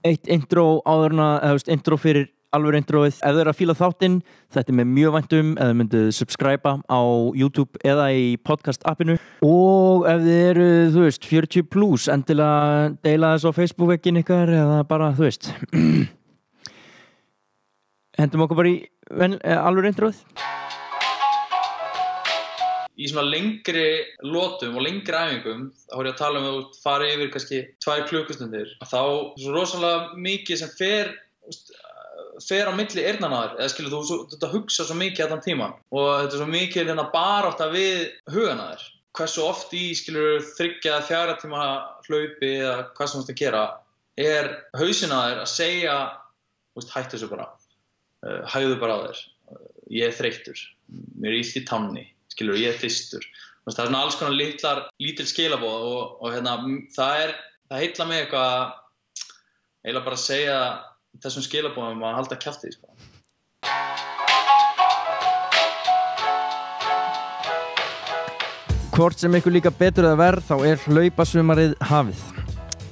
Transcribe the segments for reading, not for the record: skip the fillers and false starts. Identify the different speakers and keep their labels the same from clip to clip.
Speaker 1: eitt intro áðurna, intro fyrir alveg introið. Ef þau eru að fíla þáttinn, þetta með mjög væntum, ef þau myndu subscriba á YouTube eða í podcast appinu. Og ef þið eru, 40 plus, endilega deila þessu á Facebook-veggin ykkar eða bara, hendum okkur bara í alveg introið.
Speaker 2: Í svona lengri lotum og lengri æfingum, þá er ég að tala um að fara yfir kannski 2 klukkustundir, þá er svo rosalega mikið sem fer á milli eyrnanna þér, eða skilur þú hugsa svo mikið allan tíman og þetta er svo mikið barátta við hugana þér. Hversu oft í skilur 3-4 tíma hlaupi eða hvað sem þú ert að gera er hausinn á þér að segja hættu þessu bara, hægðu bara á þér, ég er þreyttur, mér er illt í tánni, skilur, ég er þyrstur. Það er svona alls konar lítil skilaboð og það heillar mig eitthvað eiginlega bara að segja þessum skilaboðum að halda kjafti sko.
Speaker 1: Hvort sem ykkur líka betur eða verð, þá er hlaupasumarið hafið.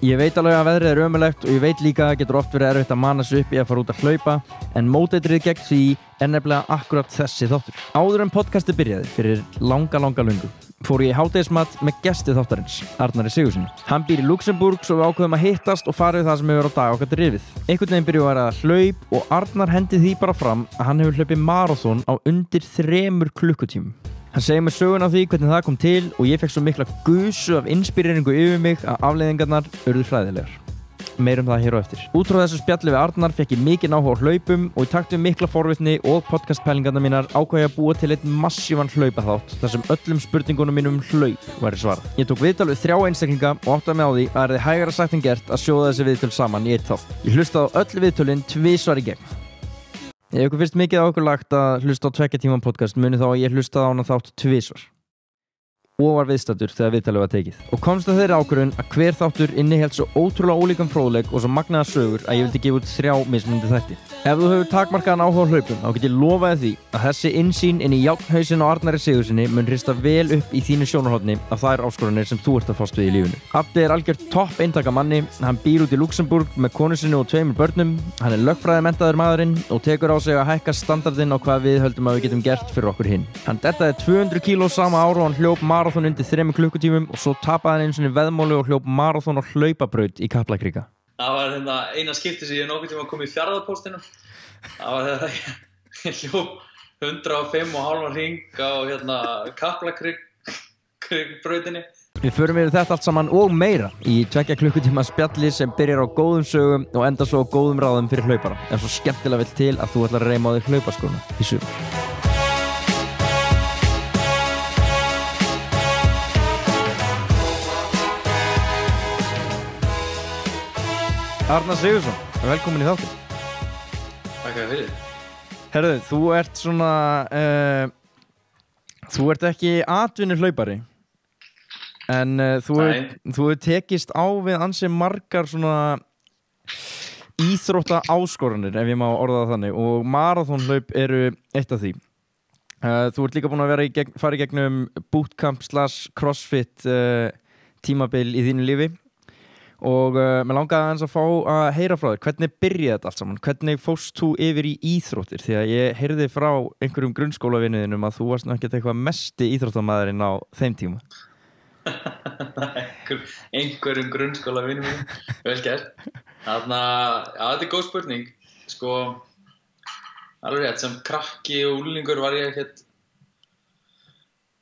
Speaker 1: Ég veit alveg að veðrið er ömurlegt og ég veit líka að getur oft verið erfitt að mana sig upp í að fara út að hlaupa, en móteitrið gegn því er nefnilega akkurat þessi þáttur. Áður en podcastið byrjaði fyrir langa löngu fór ég í hádegismat með gesti þáttarins, Arnari Sigurðssyni. Hann býr í Luxemburg svo við ákveðum að hittast og fara við það sem hefur á dag okkar rifið. Einhvern veginn byrjuðu að ræða hlaup og Arnar hendi því bara fram að hann hefur hlaupið maraþon á undir 3 klukkutímum. Hann segir mér söguna af því hvernig það kom til og ég fekk svo mikla gusu af inspíreringu yfir mig að afleiðingarnar urðu hræðilegar. Meir það hér á eftir. Út frá þessu spjalli við Arnar fekk ég mikinn áhuga á hlaupum og í takt við mikla forvitni og podcastpælingarnar mínar ákvað ég að búa til einn massívan hlaupaþátt þar sem öllum spurningunum mínum hlaup væri svarað. Ég tók viðtal við 3 einstaklinga og áttaði mig á því að það hægara sagt en gert að sjóða þessi viðtöl saman í eitt þátt. Ég hlustaði á öll viðtölin 2 svar í gegn. Ef ykkur finnst mikið á okkur lagt að hlusta á 2 tíma podcast muni þá að ég hlustaði á hana þátt 2 svar. Og var viðstaddur þegar viðtalið var tekið. Og komst að þeirri ákvörðun að hver þáttur innihélt svo ótrúlega ólíkan fróðleik og svo magnaða sögur að ég vildi gefa út 3 mismunandi þætti. Ef þú hefur takmarkaðan áhuga á hlaupum, þá get ég lofaði því að þessi innsýn inn í járnhausinn á Arnari Sigurðssyni mun hrista vel upp í þínu sjónarhorni af þær áskoranir sem þú ert að fást við í lífinu. Abdi er algjört topp eintaka manni, hann býr út í Luxemburg með konu sinni og 2 börnum, hann er lögfræðimenntaður maðurinn og tekur á sig að hækka standardinn á hvað við höldum að við getum gert fyrir okkur hinn. Hann dettaði 200 kíló sama ár og hann hljóp maraþon undir 3 klukkutímum og svo tapaði hann einu sinni veðmáli og hljóp maraþon á hlaupabraut í Kaplakrika.
Speaker 2: Það var eina skipti sem ég nokkuð tíma kom í Fjarðarpóstinum. Það var þegar ég hljóp 105,5 hring á Kaplakrikbrautinni.
Speaker 1: Við förum yfir þetta allt saman og meira í 2 klukkutíma spjalli sem byrjar á góðum sögum og endar svo á góðum ráðum fyrir hlaupara. En svo skemmtilega vill til að þú ætlar að reyma á þig hlaupaskóna í sumar. Arnar Sigurðsson, velkomin í þáttinn.
Speaker 2: Takk fyrir.
Speaker 1: Herðu, þú ert svona, þú ert ekki atvinnuhlaupari, en þú hefur tekist á við ansi margar svona íþrótta áskoranir, ef ég má orða það þannig, og maraþonhlaup eru eitt af því. Þú ert líka búin að fara í gegnum bootcamp/crossfit tímabil í þínu lífi. Og mér langaði aðeins að fá að heyra frá þér, hvernig byrjaði þetta allt saman? Hvernig fórst þú yfir í íþróttir? Því að ég heyrði frá einhverjum grunnskólavinniðinum að þú varst nú ekkert eitthvað mesti íþróttamaðurinn á þeim tíma.
Speaker 2: Einhverjum grunnskólavinniðum, vel gert. Þetta er góð spurning. Sko, alveg rétt, sem krakki og úlingur var ég ekkert.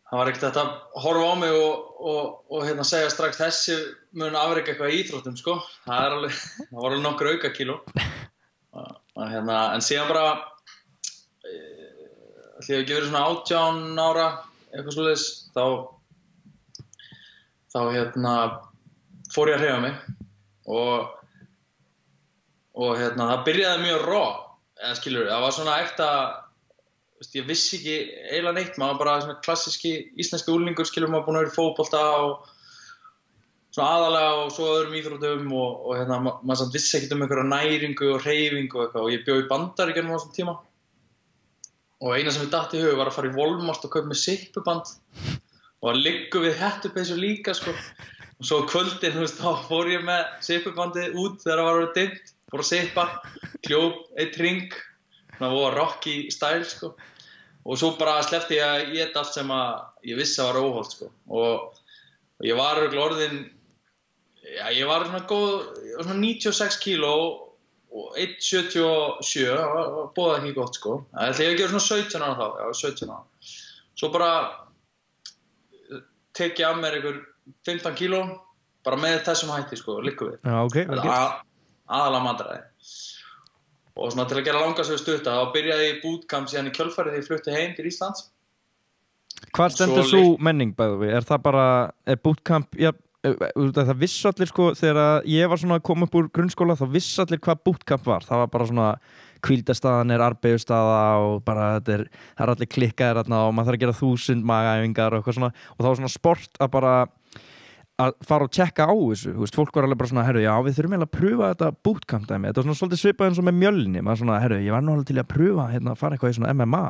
Speaker 2: Það var ekkert að horfa á mig og segja strax þessi mun afreka eitthvað í íþróttum sko. Það var alveg nokkur aukakíló. En síðan bara ætli ég ekki verið svona 18 ára eitthvað svoleiðis þá fór ég að hreyfa mig og það byrjaði mjög eða skilur, það var svona ekta. Ég vissi ekki eiginlega neitt, maður var bara svona klassíski íslenski úlingur, skilur, maður búin að vera í fótbolta og svona aðalega og svo öðrum íþróttum og maður samt vissi ekkert einhverja næringu og hreyfingu og eitthvað og ég bjó í Bandaríkjunum á þessum tíma og eina sem ég datt í hug var að fara í Walmart og kaupa með sippuband og að liggu við hettupeysu líka sko og svo kvöldin, þá fór ég með sippubandið út þegar það var orðið dimmt fór að sippa, hljóp, eitt ring, svona voru Rocky style, sko. Og svo bara sleppti ég að éta allt sem að ég vissi að var óhollt, sko. Og ég var orðinn, já, ég var svona góð, ég var svona 96 kíló og 1,77, það bóði ekki gott, sko. Það ætla ég að gera svona 17 ára þá, já, 17 ára. Svo bara tek ég af mér einhver 15 kíló, bara með þessum hætti, sko, liggur við.
Speaker 1: Já, ok.
Speaker 2: Aðalega mataræði. Og svona til að gera langa sögu stutta, þá byrjaði ég bootcamp síðan í kjölfarið þegar ég flutti heim til Íslands.
Speaker 1: Hvað stendur svo menning bæðu við? Er það bara, er bootcamp, já, það vissu allir sko, þegar ég var svona að koma upp úr grunnskóla, þá vissu allir hvað bootcamp var. Það var bara svona hvíldastaðan arbeigusstaða og bara það er allir klikkaðir þarna og maður þarf að gera 1000 magaæfingar og eitthvað svona. Og það var svona sport að bara að fara og tjekka á þessu, þú veist, fólk var alveg bara svona, herru, já, við þurfum eiginlega að pröfa þetta bootcamp dæmi, þetta var svona svolítið svipað eins og með Mjölni, maður svona, herru, ég var nú alveg til að pröfa, hérna, að fara eitthvað í svona MMA.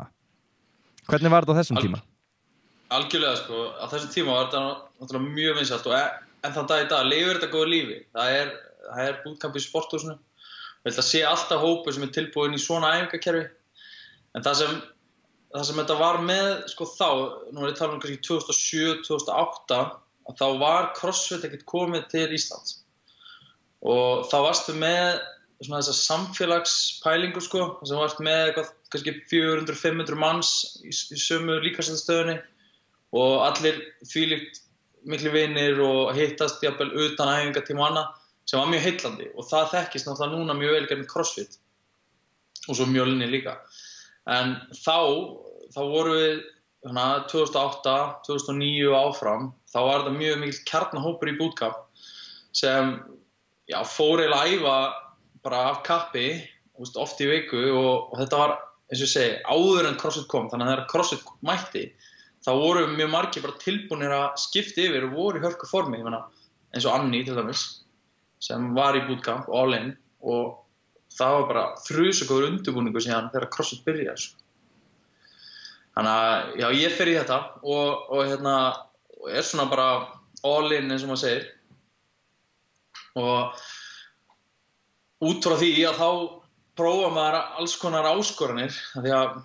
Speaker 1: Hvernig var þetta á þessum tíma?
Speaker 2: Algjörlega, sko, á þessum tíma var þetta náttúrulega mjög vinsælt og en þann dag í dag lifir þetta góðu lífi, það er bootcamp í sporthúsinu, og ég held að sé alltaf hópur sem er tilbúin í svona æfingakerfi, en það sem þetta var með, sko, þá, nú er ég talað um kannski 2007, 2008, þá var CrossFit ekkert komið til Íslands og þá varstu með svona þessa samfélagspælingu, sko, sem varst með eitthvað, kannski 400-500 manns í sömu líkamsræktarstöðinni og allir þvílíkt miklu vinir og hittast jafnvel utan æfingatíma og annað sem var mjög heillandi og það þekkist náttúrulega núna mjög vel gegn CrossFit og svo Mjölni líka. En þá voru við 2008, 2009 og áfram, þá var þetta mjög mikill kjarnahópur í bootcamp sem fór eiginlega að æfa bara af kappi, oft í viku og þetta var, eins og ég segi, áður en CrossFit kom, þannig að þegar CrossFit mætti, þá voru mjög margir bara tilbúnir að skipta yfir og voru í hörku formi, eins og Anni til dæmis, sem var í bootcamp all in og það var bara þrjusugóður undirbúningur síðan þegar CrossFit byrjaði. Þannig að, já, ég fer í þetta og er svona bara all in eins og maður segir og út frá því að þá prófa maður alls konar áskoranir því að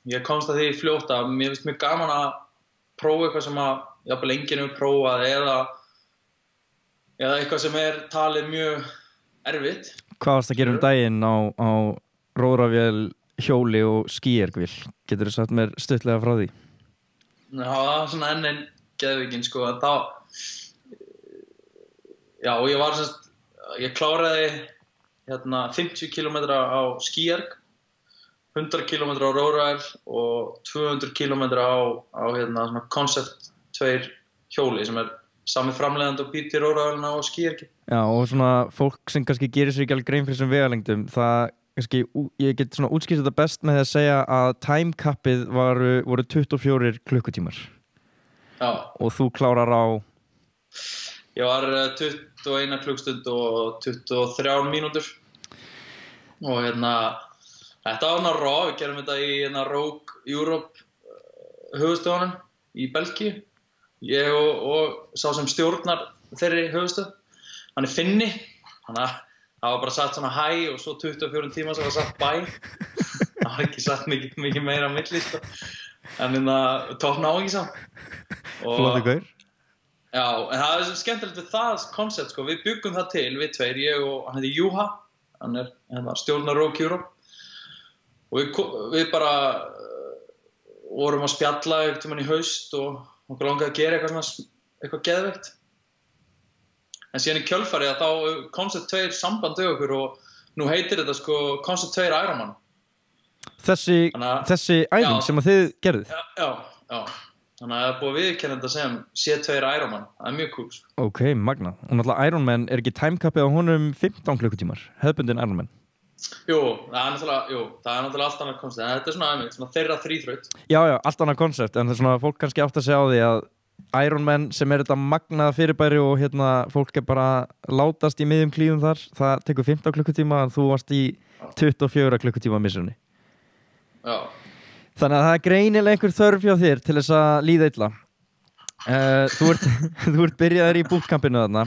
Speaker 2: ég komst að því fljótt að mér finnst mjög gaman að prófa eitthvað sem að jafnvel enginn hefur prófað eða eitthvað sem er talið mjög erfitt.
Speaker 1: Hvað varst að gera daginn á róðravél, hjóli og skíergvél? Getur þú sagt mér stuttlega frá því?
Speaker 2: Já, það var svona enn geðvikinn, sko, að ég kláraði 50 kilometra á skíerg, 100 kilometra á róðravél og 200 kilometra á svona Concept 2 hjóli sem er sami framleiðandi og býr til róðravélina og skíergi. Já,
Speaker 1: og svona fólk sem kannski gerir sér ekki alveg grein fyrir þessum vegalengdum, það kannski, ég get svona útskýrt þetta best með því að segja að timekappið voru 24 klukkutímar.
Speaker 2: Já. Og
Speaker 1: þú klárar á?
Speaker 2: Ég var 21 klukkstund og 23 mínútur. Og þetta var rá, við gerum þetta í Rogue Europe höfuðstöðunum í Belgíu. Ég og sá sem stjórnar þeirri höfuðstöð, hann er Finni, þannig að það var bara satt svona hæ og svo 24 tíma sem var satt bæ. Það var ekki satt mikið meira á milli, sko. En topp náingi samt.
Speaker 1: Flottur gaur.
Speaker 2: Já, en það er skemmtilegt við það koncept, sko. Við byggum það til, við tveir, ég og hann heitir Juha, hann er stjórnar Rogue Europe. Og við bara vorum að spjalla einhvern tímann í haust og okkur langaði að gera eitthvað geðveikt. En síðan í kjölfarið að þá Concept 2 samband við okkur og nú heitir þetta, sko, Concept 2 Ironman.
Speaker 1: Þessi æfing sem að þið gerðuð?
Speaker 2: Já. Þannig að það er búið að viðurkenna þetta sem C2 Ironman. Það er mjög cool.
Speaker 1: Ok, magna. Og náttúrulega Ironman, er ekki timekappið á honum 15 klukkutímar? Hefðbundin Ironman?
Speaker 2: Jú, það er náttúrulega allt annað koncept. En þetta er svona þeirra þríþraut.
Speaker 1: Já, allt annað koncept. En það er svona, fólk kannski átt að segja á því að Ironman sem er þetta magnaða fyrirbæri og fólk er bara látast í miðjum klíðum þar, það tekur 15 klukkutíma en þú varst í 24 klukkutíma missunni.
Speaker 2: Já.
Speaker 1: Þannig að það er greinilega einhver þörf hjá þér til þess að líða illa. Þú ert byrjaður í bootcampinu þarna.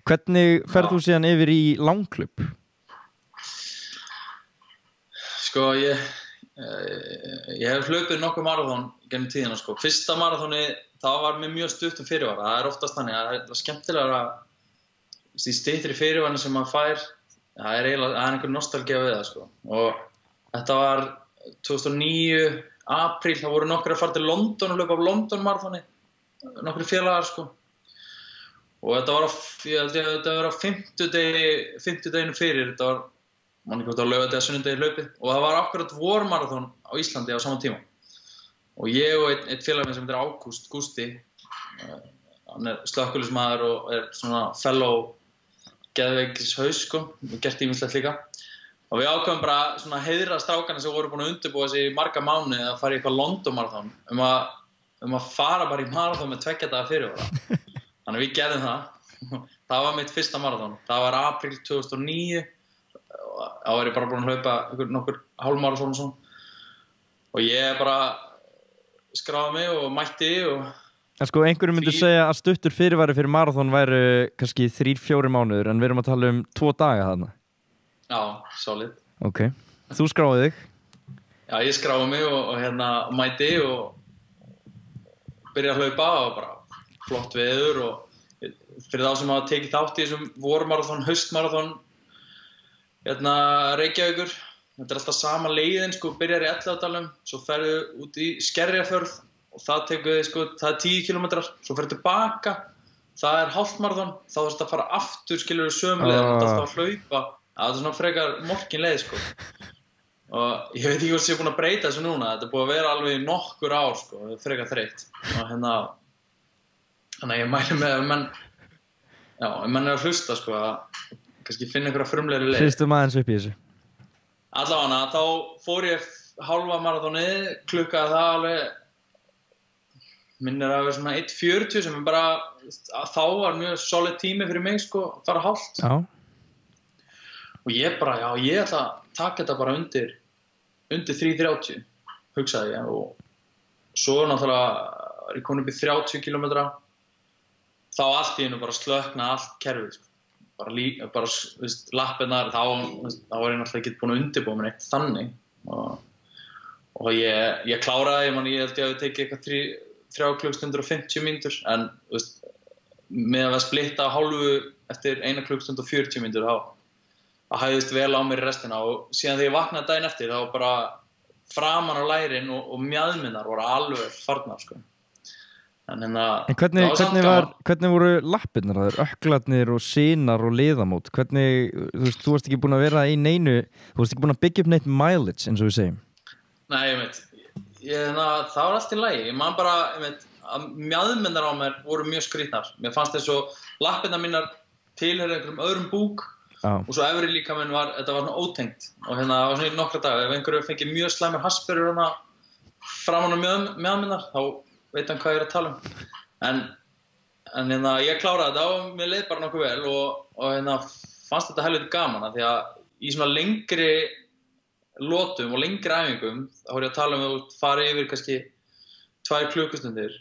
Speaker 1: Hvernig ferð þú síðan yfir í langklub?
Speaker 2: Sko, ég hef hlaupið nokkuð marathon gennum tíðina, sko. Fyrsta marathoni, það var með mjög stuttum fyrirvara. Það er oftast þannig að það er skemmtilega að í styttri fyrirvarni sem maður fær, það er einhver nostalgía við það, sko. Og þetta var 2009, apríl, það voru nokkrir að fara til London og hlaupa á London marathoni, nokkrir félagar, sko. Og þetta var á fimmtudeginu fyrir, þetta var mann ekki hvort á laugardegi að sunnudegi hlaupið og það var akkurat vormarathon á Íslandi á sama tíma og ég og einn félag minn sem heitir Ágúst Gústi hann er slökkviliðsmaður og er svona fellow geðveikishaus sko, við gert ýmislegt líka og við ákveðum bara svona heiðra strákana sem voru búin að undirbúa sig í marga mánuði að fara í eitthvað London marathon að fara bara í marathon með 2 daga fyrirvara þannig að við gerðum það var mitt fyrsta marathon, það var apríl 2009 þá var ég bara búin að hlaupa nokkur hálfmarathon og svona og ég bara skráði mig og mætti og
Speaker 1: en sko einhverjum myndi segja að stuttur fyrirvari fyrir marathon væru kannski 3-4 mánuður en við erum að tala 2 daga þarna
Speaker 2: já, solid
Speaker 1: ok, þú skráði þig
Speaker 2: já, ég skráði mig og mætti og byrja að hlaupa og bara flott veður og fyrir þá sem hafa tekið þátt í þessum vormarathon, haustmarathon Reykjavíkur, þetta er alltaf sama leiðin sko, byrjar í Elliðaárdalnum, svo ferðu út í Skerjafjörð og það tekur sko, það er 10 kilometrar, svo ferðu tilbaka, það er hálfmarathon, þá þarfst að fara aftur skilur sömu leið, það er alltaf að hlaupa, það er svona frekar morkin leið sko. Og ég veit ekki hvort ég er búin að breyta þessu núna, þetta er búið að vera alveg í nokkur ár sko, frekar þreytt og þannig að ég mæli með ef menn er að hlusta sko að kannski finna einhverja frumlegri leið.
Speaker 1: Hristum aðeins upp í þessu.
Speaker 2: Allavega, þá fór ég hálfa marathonið, klukkaði það alveg, minnir að vera svona 1:40 sem er bara, þá var mjög solid tími fyrir mig sko, að fara hálft.
Speaker 1: Já.
Speaker 2: Og ég bara, ég ætla að taka þetta bara undir 3:30, hugsaði ég. Og svo náttúrulega er ég komin upp í 30 kilometra, þá allt í einu bara slökna allt kerfið sko. Bara lappirnar, þá var ég náttúrulega ekki búin að undirbúa mér neitt þannig og ég kláraði, ég held ég að tekið eitthvað 3 klukkustundir og 50 mínútur en með að splitta hálfu eftir 1 klukkustund og 40 mínútur þá hæðist vel á mér í restina og síðan þegar ég vaknaði daginn eftir þá bara framan á lærin og mjaðminnar voru alveg farnar sko. En hvernig voru lappirnar þér, ökklarnir og sinar og liðamót? Hvernig, þú varst ekki búin að vera í neinu, þú varst ekki búin að byggja upp neitt mileage eins og við segjum? Nei, það var allt í lagi. Ég man bara, að mjaðmennar á mér voru mjög skrýtnar. Mér fannst þess að lappirnar mínar tilheyra einhverjum öðrum búk og svo efri líkaminn þetta var svona ótengt. Og það var svona í nokkra daga. Ef einhverju fengið mjög slæmur hassbyrjur framan á mjaðmennar, þá veit hann hvað ég er að tala en ég kláraði þetta og mér leið bara nokkuð vel og fannst þetta helviti gaman því að í svona lengri lotum og lengri æfingum þá er ég að tala að fara yfir kannski 2 klukkustundir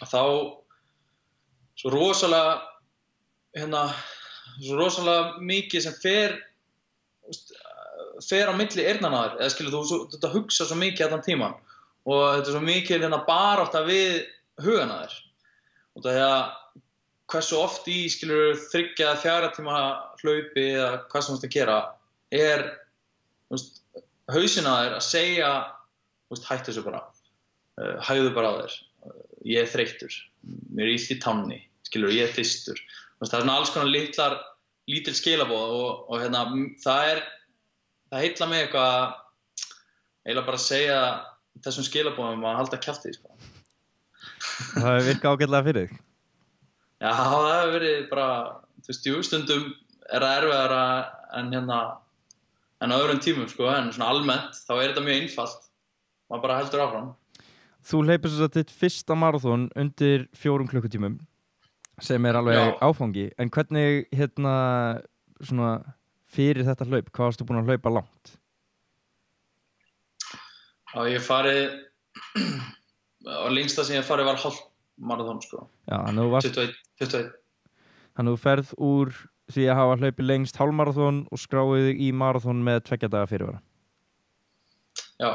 Speaker 2: að þá svo rosalega mikið sem fer á milli eyrnanna þér eða skilur þú hugsa svo mikið allan tíman og þetta er svo mikið barátta við hugana þér og það er að hversu oft í skilur 3-4 tíma hlaupi eða hvað sem þú ert að gera er hausinn á þér að segja hættu þessu bara hægðu bara á þér ég er þreyttur, mér er illt í tánni skilur, ég er þyrstur það er svona alls konar lítil skilaboð og það heillar mig eitthvað eiginlega bara að segja þessum skilaboðum að halda kjafti sko.
Speaker 1: Það hefur virkað ágætlega fyrir þig?
Speaker 2: Já, það hefur verið bara stundum er það erfiðara en á öðrum tímum sko, en svona almennt þá er þetta mjög einfalt maður bara heldur áfram.
Speaker 1: Þú hleypur svo þitt fyrsta marathon undir 4 klukkutímum sem er alveg áfangi en hvernig svona fyrir þetta hlaup, hvað varstu búin að hlaupa langt?
Speaker 2: Já, ég farið og lengsta sem ég farið var hálf marathon sko.
Speaker 1: Já,
Speaker 2: 21.
Speaker 1: Þannig að þú ferð úr því að hafa hlaupið lengst hálfmarathon og skráið í marathon með 2 daga fyrirvara.
Speaker 2: Já,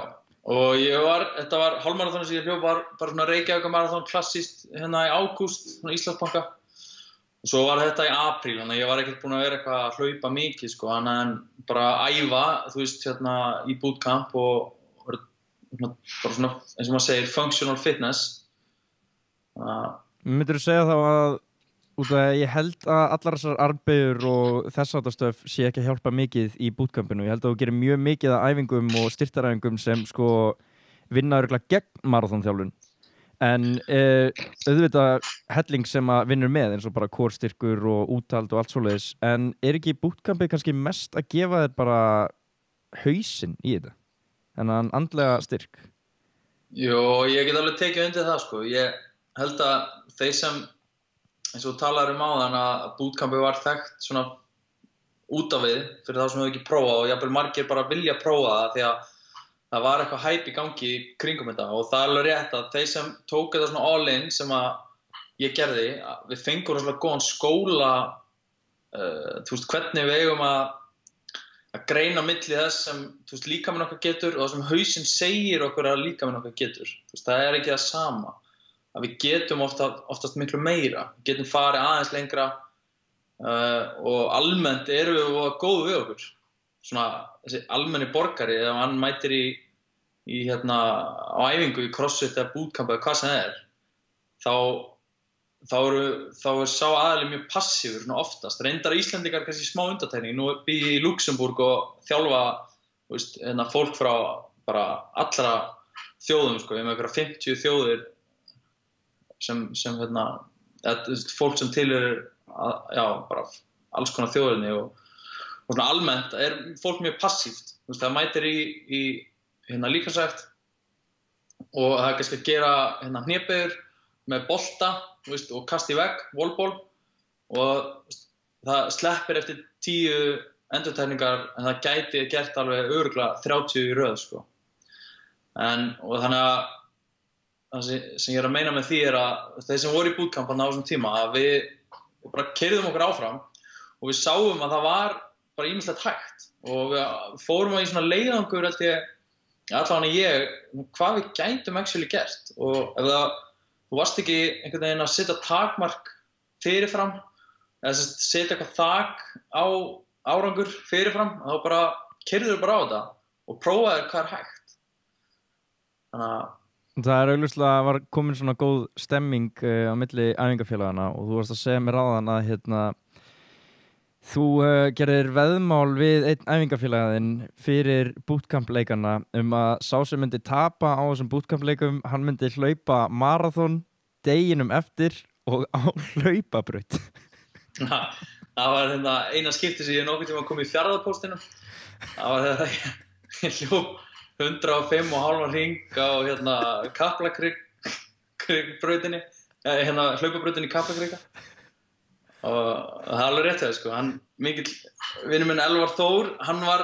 Speaker 2: og þetta var hálfmaraþon sem ég hljóp var bara svona Reykjavík-maraþon klassískt hérna í ágúst, svona Íslandsbanka. Og svo var þetta í apríl, þannig að ég var ekkert búinn að vera eitthvað að hlaupa mikið, sko, en bara æfa, þú veist, hérna í bootcamp og bara svona, eins og maður segir, functional fitness.
Speaker 1: Myndirðu segja þá að, út af að ég held að allar þessar armbeigur og þess áttastöf sé ekki að hjálpa mikið í bootcampinu. Ég held að þú gerir mjög mikið af æfingum og styrtaræfingum sem, sko, vinna örugglega gegn maraþonþjálfun. En auðvitað helling sem að vinnur með eins og bara kórstyrkur og úthald og allt svoleiðis. En ekki bootcampið kannski mest að gefa þér bara hausinn í þetta? Þennan andlega styrk?
Speaker 2: Jó, ég get alveg tekið undir það, sko. Ég held að þeir sem, eins og talar áðan að bootcampið var þekkt svona út af við fyrir þá sem hefur ekki prófað og jafnvel margir bara vilja prófa það því að það var eitthvað hæp í gangi kringum þetta og það er alveg rétt að þeir sem tók þetta svona all-in sem að ég gerði, við fengum svona góðan skóla, þú veist, hvernig við eigum að greina milli þess sem, þú veist, líkaminn okkar getur og það sem hausinn segir okkur að líkaminn okkar getur. Þú veist, það er ekki það sama. Að við getum oftast miklu meira, við getum farið aðeins lengra og almennt erum við góð við okkur. Svona þessi almenni borgari ef hann mætir í hérna á æfingu í crossfit eða bootcamp eða hvað sem það er þá er sá aðili mjög passífur oftast. Reyndar Íslendingar kannski smá undantekning. Nú bý ég í Luxemburg og þjálfa veist, hérna, fólk frá bara allra þjóðum sko. Ég með einhverja 50 þjóðir sem hérna fólk sem tilheyrir já bara alls konar þjóðinni og svona almennt er fólk mjög passíft. Það mætir í hérna líkamsrækt og það er kannski að gera hérna hnébaugur með bolta veist, og kasta í vegg, wallball og það sleppir eftir 10 endurtekningar en það gæti gert alveg örugglega 30 í röð sko. Og þannig að það sem ég er að meina með því er að þeir sem voru í bootcamp á þessum tíma að við bara keyrðum okkur áfram og við sáum að það var bara ýmislegt hægt og við fórum í svona leiðangur held ég, allavega hvað við gætum actually gert og ef þú varst ekki einhvern veginn að setja takmark fyrirfram eða setja eitthvað þak á árangur fyrirfram þá bara keyrður bara á þetta og prófaður hvað er hægt. Þannig að
Speaker 1: það er augljóslega var komin svona góð stemming á milli æfingafélagana og þú varst að segja mér áðan að hérna þú gerir veðmál við einn æfingafélagaðinn fyrir bootcamp-leikana að sá sem myndi tapa á þessum bootcamp-leikum, hann myndi hlaupa maraþon deginum eftir og á hlaupabraut.
Speaker 2: Það var hérna eina skipti sem ég nokkuð tíma kom í Fjarðarpóstinum. Það var þegar ég hljóp 105,5 hring á hérna Kaplakrika-brautinni, hérna hlaupabrautinni í Kaplakrika. Og það er alveg rétt þegar sko, hann mikill vinur minn Elvar Þór, hann var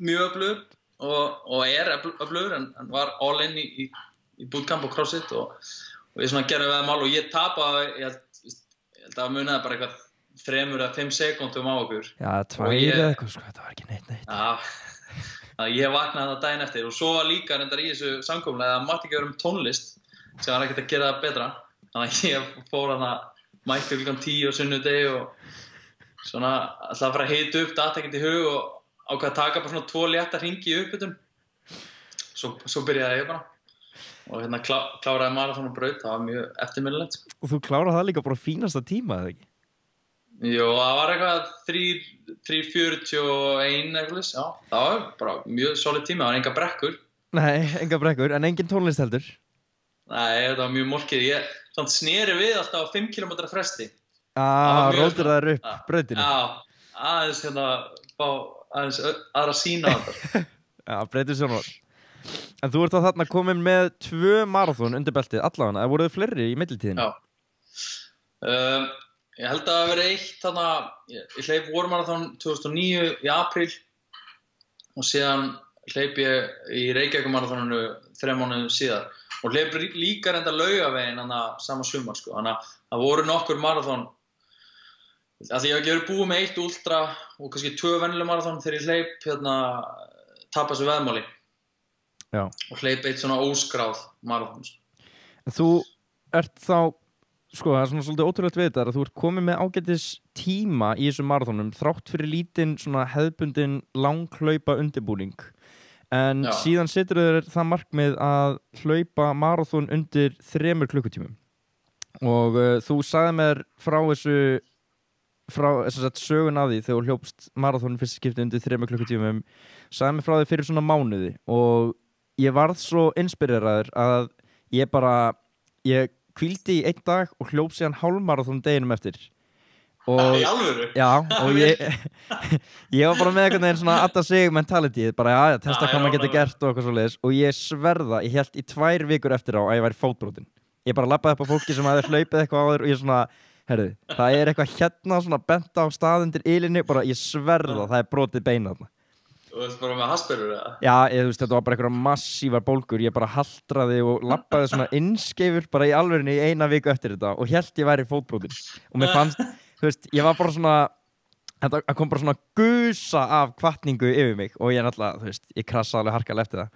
Speaker 2: mjög öflugur og er öflugur en hann var all in í bootcamp og crossfit og við svona gerðum veðmál og ég tapaði, ég held að munaði bara eitthvað 3 eða 5 sekúndum á okkur.
Speaker 1: Já, 2 eða eitthvað sko, þetta var ekki neitt.
Speaker 2: Já, ég vaknaði það daginn eftir og svo var líka reyndar í þessu samkomulagi að það mátti ekki vera tónlist sem var ekkert að gera það betra. Þannig að ég fór þarna mætti klukkan 10 á sunnudegi og svona alltaf að fara að hita upp, datt ekkert í hug og ákvað að taka bara svona 2 létta hringi í upphitun. Svo byrjaði ég bara og hérna kláraði maraþon og braut, það var mjög eftirminnilegt.
Speaker 1: Og þú kláraði það líka bara fínasta tíma, eða ekki?
Speaker 2: Jú, það var eitthvað 3:41 eitthvað, já, það var bara mjög solid tíma, það var enga brekkur.
Speaker 1: Nei, enga brekkur, en engin tónlist heldur?
Speaker 2: Nei, þetta var mjög morkið, ég sneri við alltaf á 5 km fresti.
Speaker 1: Rótir þær upp brautinu?
Speaker 2: Já, aðeins hérna, fá aðeins aðra sína á þetta.
Speaker 1: Já, breytir sjónvar. En þú ert þarna komin með 2 maraþon undir beltið, allavega, eða voruð fleiri í millitíðinu?
Speaker 2: Já. Ég held að það hafi verið eitt þarna, ég hleyp vormaraþon 2009 í apríl og síðan hleyp ég í Reykjavík-maraþoninu 3 mánuðum síðar og hleyp líka reynda Laugaveginn sama sumar sko. Þannig að það voru nokkur maraþon að því ég hef ekki verið búið með 1 ultra og kannski 2 venjuleg maraþon þegar ég hleyp hérna tapa þessu veðmáli.
Speaker 1: Já.
Speaker 2: og hleypa eitt svona óskráð marathon.
Speaker 1: Þú ert þá, sko, það er svona svolítið ótrúlegt við þetta að þú ert komið með ágætis tíma í þessum marathonum þrátt fyrir lítinn svona hefðbundin langhlaupa undirbúning. En
Speaker 2: Já.
Speaker 1: síðan setur þér það markmið að hlaupa marathon undir 3 klukkutímum. Og þú sagði mér frá sögun af því þegar þú hljópst marathon fyrst skipti undir 3 klukkutímum, sagði mér frá því fyrir svona mánuði og ég varð svo inspireraður að ég hvíldi í 1 dag og hljóp síðan hálfmarathon deginum eftir. Og,
Speaker 2: Í alvöru?
Speaker 1: Já, og ég var bara með einhvern veginn svona Adda sig mentality, bara já, testa hvað maður getur gert og eitthvað svoleiðis og ég sverða, ég hélt í 2 vikur eftir á að ég væri fótbrotinn. Ég bara labbaði upp á fólki sem hafði hlaupið eitthvað áður og ég svona, herðu, það er eitthvað hérna svona bent á stað undir ilinni, bara ég sverða, það er brotið beina þarna.
Speaker 2: Þú veist bara með hasperur eða?
Speaker 1: Já, þú veist, þetta var bara einhverja massívar bólgur, ég bara haltraði og labbaði svona innskeifur bara í alvörinu í 1 viku eftir þetta og hélt ég væri fótbrotinn. Og mér fannst, þú veist, ég var bara svona, þetta kom bara svona gusa af hvatningu yfir mig og ég náttúrulega, þú veist, ég krassaði alveg harkalega eftir það.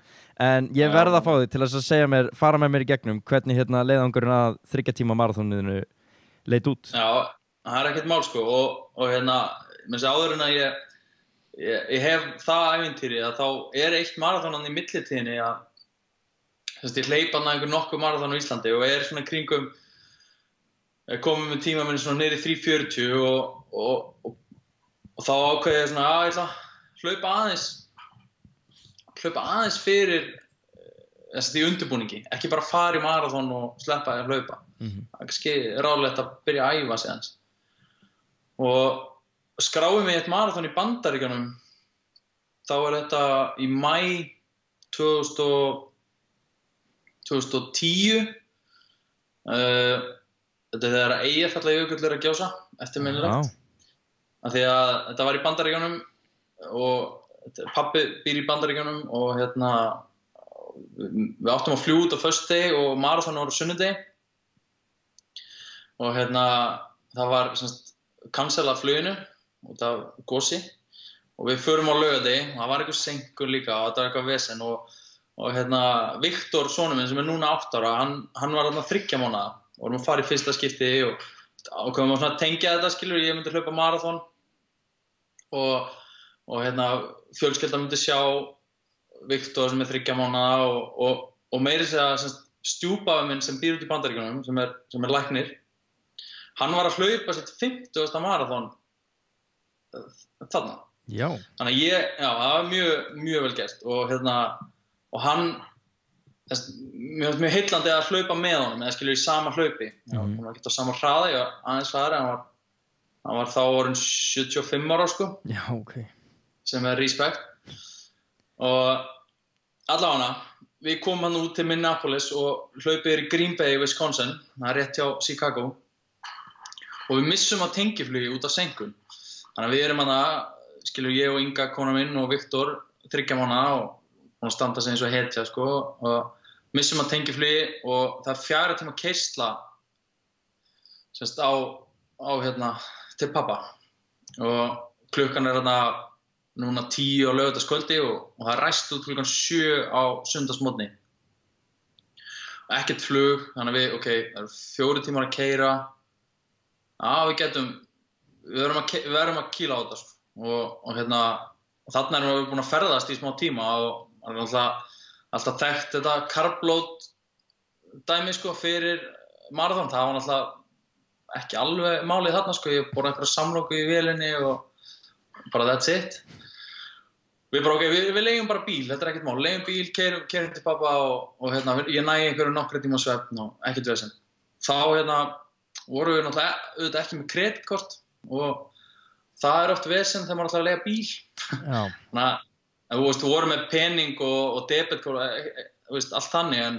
Speaker 1: En ég verð að fá þig til að segja mér, fara með mér í gegnum hvernig hérna leiðangurinn að 3 tíma marathoninu leit út.
Speaker 2: Já, það er ekkert mál sko og hérna, með þess áður en að ég hef það ævintýri að þá er 1 marathonan í millitíðinni að ég hleypa einhver nokkuð marathon á Íslandi og svona kringum komið með tíma minni svona niður í 3:40 og þá ákveði ég svona að ég ætla að hlaupa aðeins fyrir í undirbúningi, ekki bara fara í marathon og sleppa að hlaupa. Það er kannski ráðlegt að byrja að æfa sig aðeins. Og skráði mig í 1 marathon í Bandaríkjunum, þá er þetta í maí 2010. Þetta er þegar Eyjafjallajökull er að gjósa, eftirminnilegt. Af því að þetta var í Bandaríkjunum og pabbi býr í Bandaríkjunum og hérna, við áttum að fljúga út á föstudegi og marathon var á sunnudegi. Og hérna, það var cancelað fluginu út af gosi og við förum á laugardegi og það var eitthvað senkun líka og þetta var eitthvað vesen og hérna Viktor, sonur minn sem er núna 8 ára, hann var þarna 3 mánaða og vorum að fara í fyrsta skipti og ákveðum að svona tengja þetta, skilur, ég myndi hlaupa marathon og hérna fjölskyldan myndi sjá Viktor sem er 3 mánaða og meiri segja stjúpafi minn sem býr út í Bandaríkjunum sem er læknir, hann var að hlaupa sitt 50. marathon þarna.
Speaker 1: Já.
Speaker 2: Þannig að það var mjög vel gert og hérna, og hann, mér finnst mjög heillandi að hlaupa með honum, eða skilur í sama hlaupi. Hann var ekki á sama hraða, ég var aðeins hraðari, hann var þá orðinn 75 ára sko.
Speaker 1: Já, ok.
Speaker 2: Sem er respect. Og allavega, við komum hann út til Minneapolis og hlaupið í Green Bay, Wisconsin, það er rétt hjá Chicago. Og við missum á tengiflugi út af senkun. Þannig að við erum skilur ég og Inga, kona minn og Viktor 3 mánaða og standa sig eins og hetja sko og missum að tengiflugi og það er 4 tíma keyrsla á hérna til pappa og klukkan er núna 10 á laugardagskvöldi og það er ræst út klukkan 7 á sunnudagsmorgni og ekkert flug, þannig að það eru 4 tímar að keyra. Við verðum að kýla á þetta sko. og hérna og þarna erum við búin að ferðast í smá tíma og það er alltaf þekkt þetta carbload dæmi sko fyrir marathon, það var náttúrulega ekki alveg málið þarna sko, ég borði einhverja samloku í vélinni og bara that's it. Við bara við leigjum bara bíl, þetta er ekkert mál, leigjum bíl, keyrum til pappa og hérna, ég nægi einhverju nokkra tíma svefn og ekkert vesen. Þá hérna vorum við náttúrulega auðvitað ekki með kreditkort og það er oft vesen þegar maður ætlar að leigja bíl.
Speaker 1: Já.
Speaker 2: Þannig að þú vorum með pening og debetkort, allt þannig, en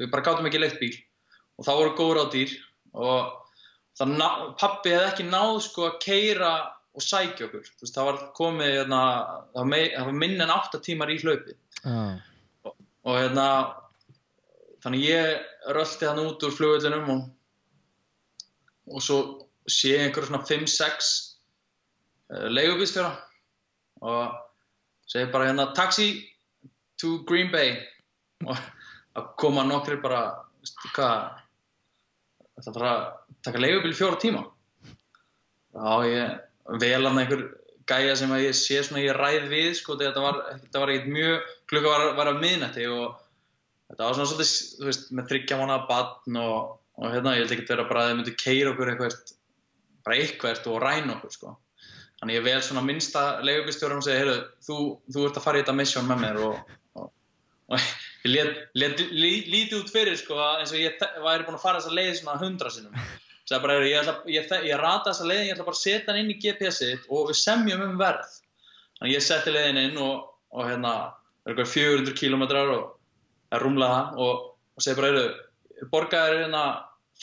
Speaker 2: við bara gátum ekki leigt bíl og þá voru góð ráð dýr og pabbi hefði ekki náð sko að keyra og sækja okkur. Það var komið, það var minna en 8 tímar í hlaupi. Og hérna, þannig ég rölti hann út úr flugvellinum og svo sé ég einhverjum svona 5-6 leigubílstjóra og segi bara hérna taxi to Green Bay og að koma nokkrir bara, veistu hvað, það bara taka leigubíl 4 tíma. Já, ég vel hann einhver gæja sem að ég sé svona ég ræð við, sko, þetta var ekkert mjög, klukka var af miðnætti og þetta var svona svolítið, þú veist, með 3 mánaða barn og hérna, ég held ekki vera bara að þau myndu keyra okkur eitthvað og ræna okkur, sko. Þannig ég vel svona minnsta leigubílstjórann og segi, heyrðu, þú ert að fara í þetta mission með mér og ég lét lítið út fyrir, sko, eins og ég væri búinn að fara þessa leið svona 100 sinnum. Sagði bara, ég rata þessa leiðin, ég ætla bara að setja hann inn í GPS-ið og við semjum verð. Þannig ég setti leiðin inn og hérna, það eitthvað 400 kilometrar og það rúmlega það og segi bara, borgaði hérna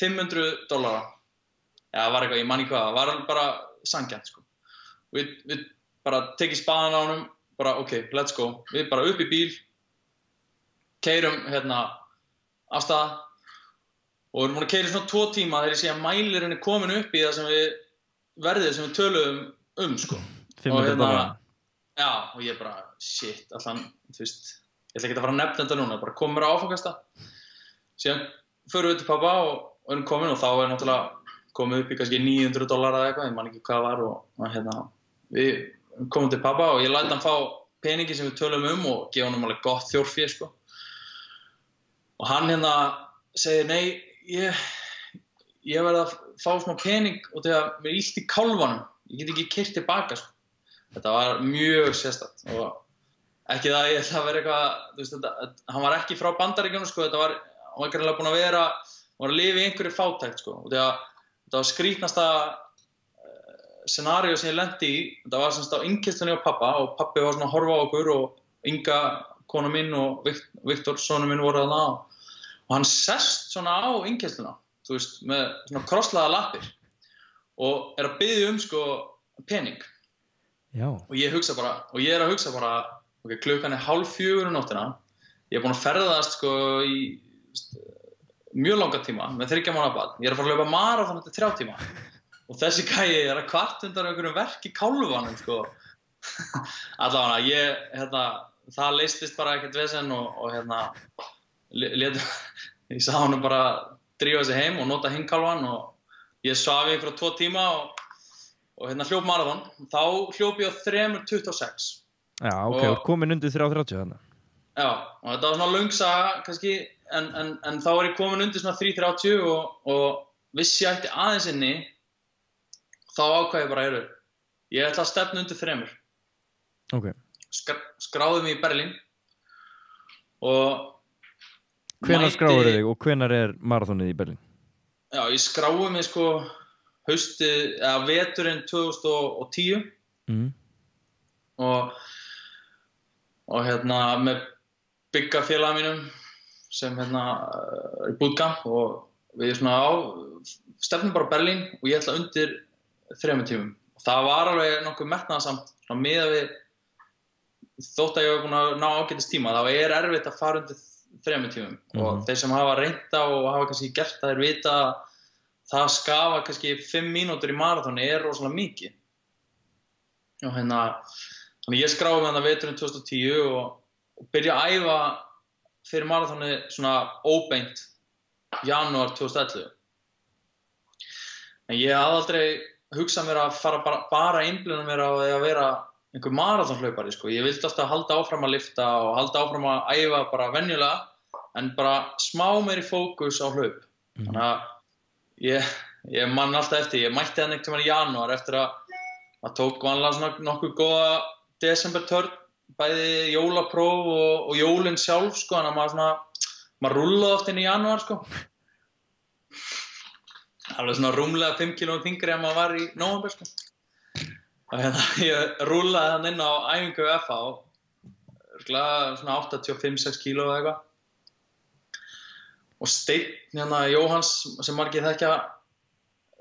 Speaker 2: $500. Já, það var eitthvað, ég man ekki hvað, það var bara sanngjarnt, sko. Við bara tekið spaðan á honum, bara ok, let's go. Við bara upp í bíl, keyrum hérna af stað og við erum búin að keyra svona 2 tíma þegar ég sé að mælirinn komin upp í það sem verðið sem við töluðum, sko.
Speaker 1: $500.
Speaker 2: Já, og ég bara, shit, allan, þú veist, ég ætla ekki að fara að nefna þetta núna, bara komum mér á áfangastað. Síðan förum við til pabba og erum komin og þá náttúrulega komið upp í kannski $900 eða eitthvað, ég man ekki hvað var og hérna, við komum til pabba og ég læt hann fá peningi sem við tölum og gefa honum alveg gott þjórfé, sko. Og hann hérna segir, nei, ég verð að fá smá pening og þegar við illt í kálfanum, ég get ekki keyrt tilbaka, sko. Þetta var mjög sérstakt og ekki það að ég ætla að vera eitthvað, þú veist, hann var ekki frá Bandaríkjunum, sko, hann var greinilega búinn að vera, hann var að lifa í einhverju fátækt, sko, og þetta var skrítnasta scenaríu sem ég lenti í, þetta var semst á innkeyslunni á pappa og pappi var svona að horfa á okkur og Inga, kona mín og Viktor, sonur minn voru þarna og hann sest svona á innkeysluna, þú veist, með svona krosslaða lappir og að biðja sko, pening.
Speaker 1: Já.
Speaker 2: Og ég er að hugsa bara, ok, klukkan 3:30 nóttina, ég búinn að ferðast sko í mjög langa tíma með 3 mánaða barn, ég að fara að hlaupa maraþon eftir 3 tíma og þessi gæi að kvart undan einhverjum verk í kálfanum, sko. Allavega, hérna, það leystist bara ekkert vesen og hérna, ég sá hann bara drífa sig heim og nota hinn kálfan og ég svaf í einhverja 2 tíma og hérna hljóp maraþon. Þá hljóp ég á 3:26.
Speaker 1: Já, ok, og komin undir 3:30 þannig.
Speaker 2: Já, og þetta var svona löng saga, kannski, en þá ég komin undir svona 3:30 og vissi ég ætti aðeins inni, þá ákvað ég bara, ég ætla að stefna undir 3.
Speaker 1: Ok.
Speaker 2: Skráði mig í Berlín og
Speaker 1: hvenær skráður þig og hvenær maraþonið í Berlín?
Speaker 2: Já, ég skráði mig sko veturinn 2010 og hérna með Bigga félaga mínum sem hérna í bootcamp og við stefnum bara Berlín og ég ætla undir 3 tímum. Það var alveg nokkuð metnaðarsamt svona miðað við þótt að ég var búinn að ná ágætis tíma, þá erfitt að fara undir 3 tímum og þeir sem hafa reynt og hafa kannski gert það vita að það skafa kannski 5 mínútur í maraþoni rosalega mikið. Og hérna, þannig ég skráði með það veturinn 2010 og byrja að æfa fyrir maraþoni svona óbeint janúar 2011. En ég hafði aldrei hugsað mér að fara bara að einblína mér á að vera einhver maraþonhlaupari, sko. Ég vildi alltaf halda áfram að lyfta og halda áfram að æfa bara venjulega, en bara smá meiri fókus á hlaup. Þannig að ég man alltaf eftir, ég mætti hann einhvern tímann í janúar eftir að tók vanlega svona nokkuð góða desembertörn, bæði jólapróf og jólin sjálf, sko, þannig að maður rúllaði oft inn í janúar, sko. Alveg svona rúmlega 5 kílóum þyngri en maður var í nóvember, sko. Og hérna, ég rúllaði hann inn á æfingu FH, svona 85-6 kíló eða eitthvað. Og Steinn, hérna, Jóhanns, sem margir þekkja,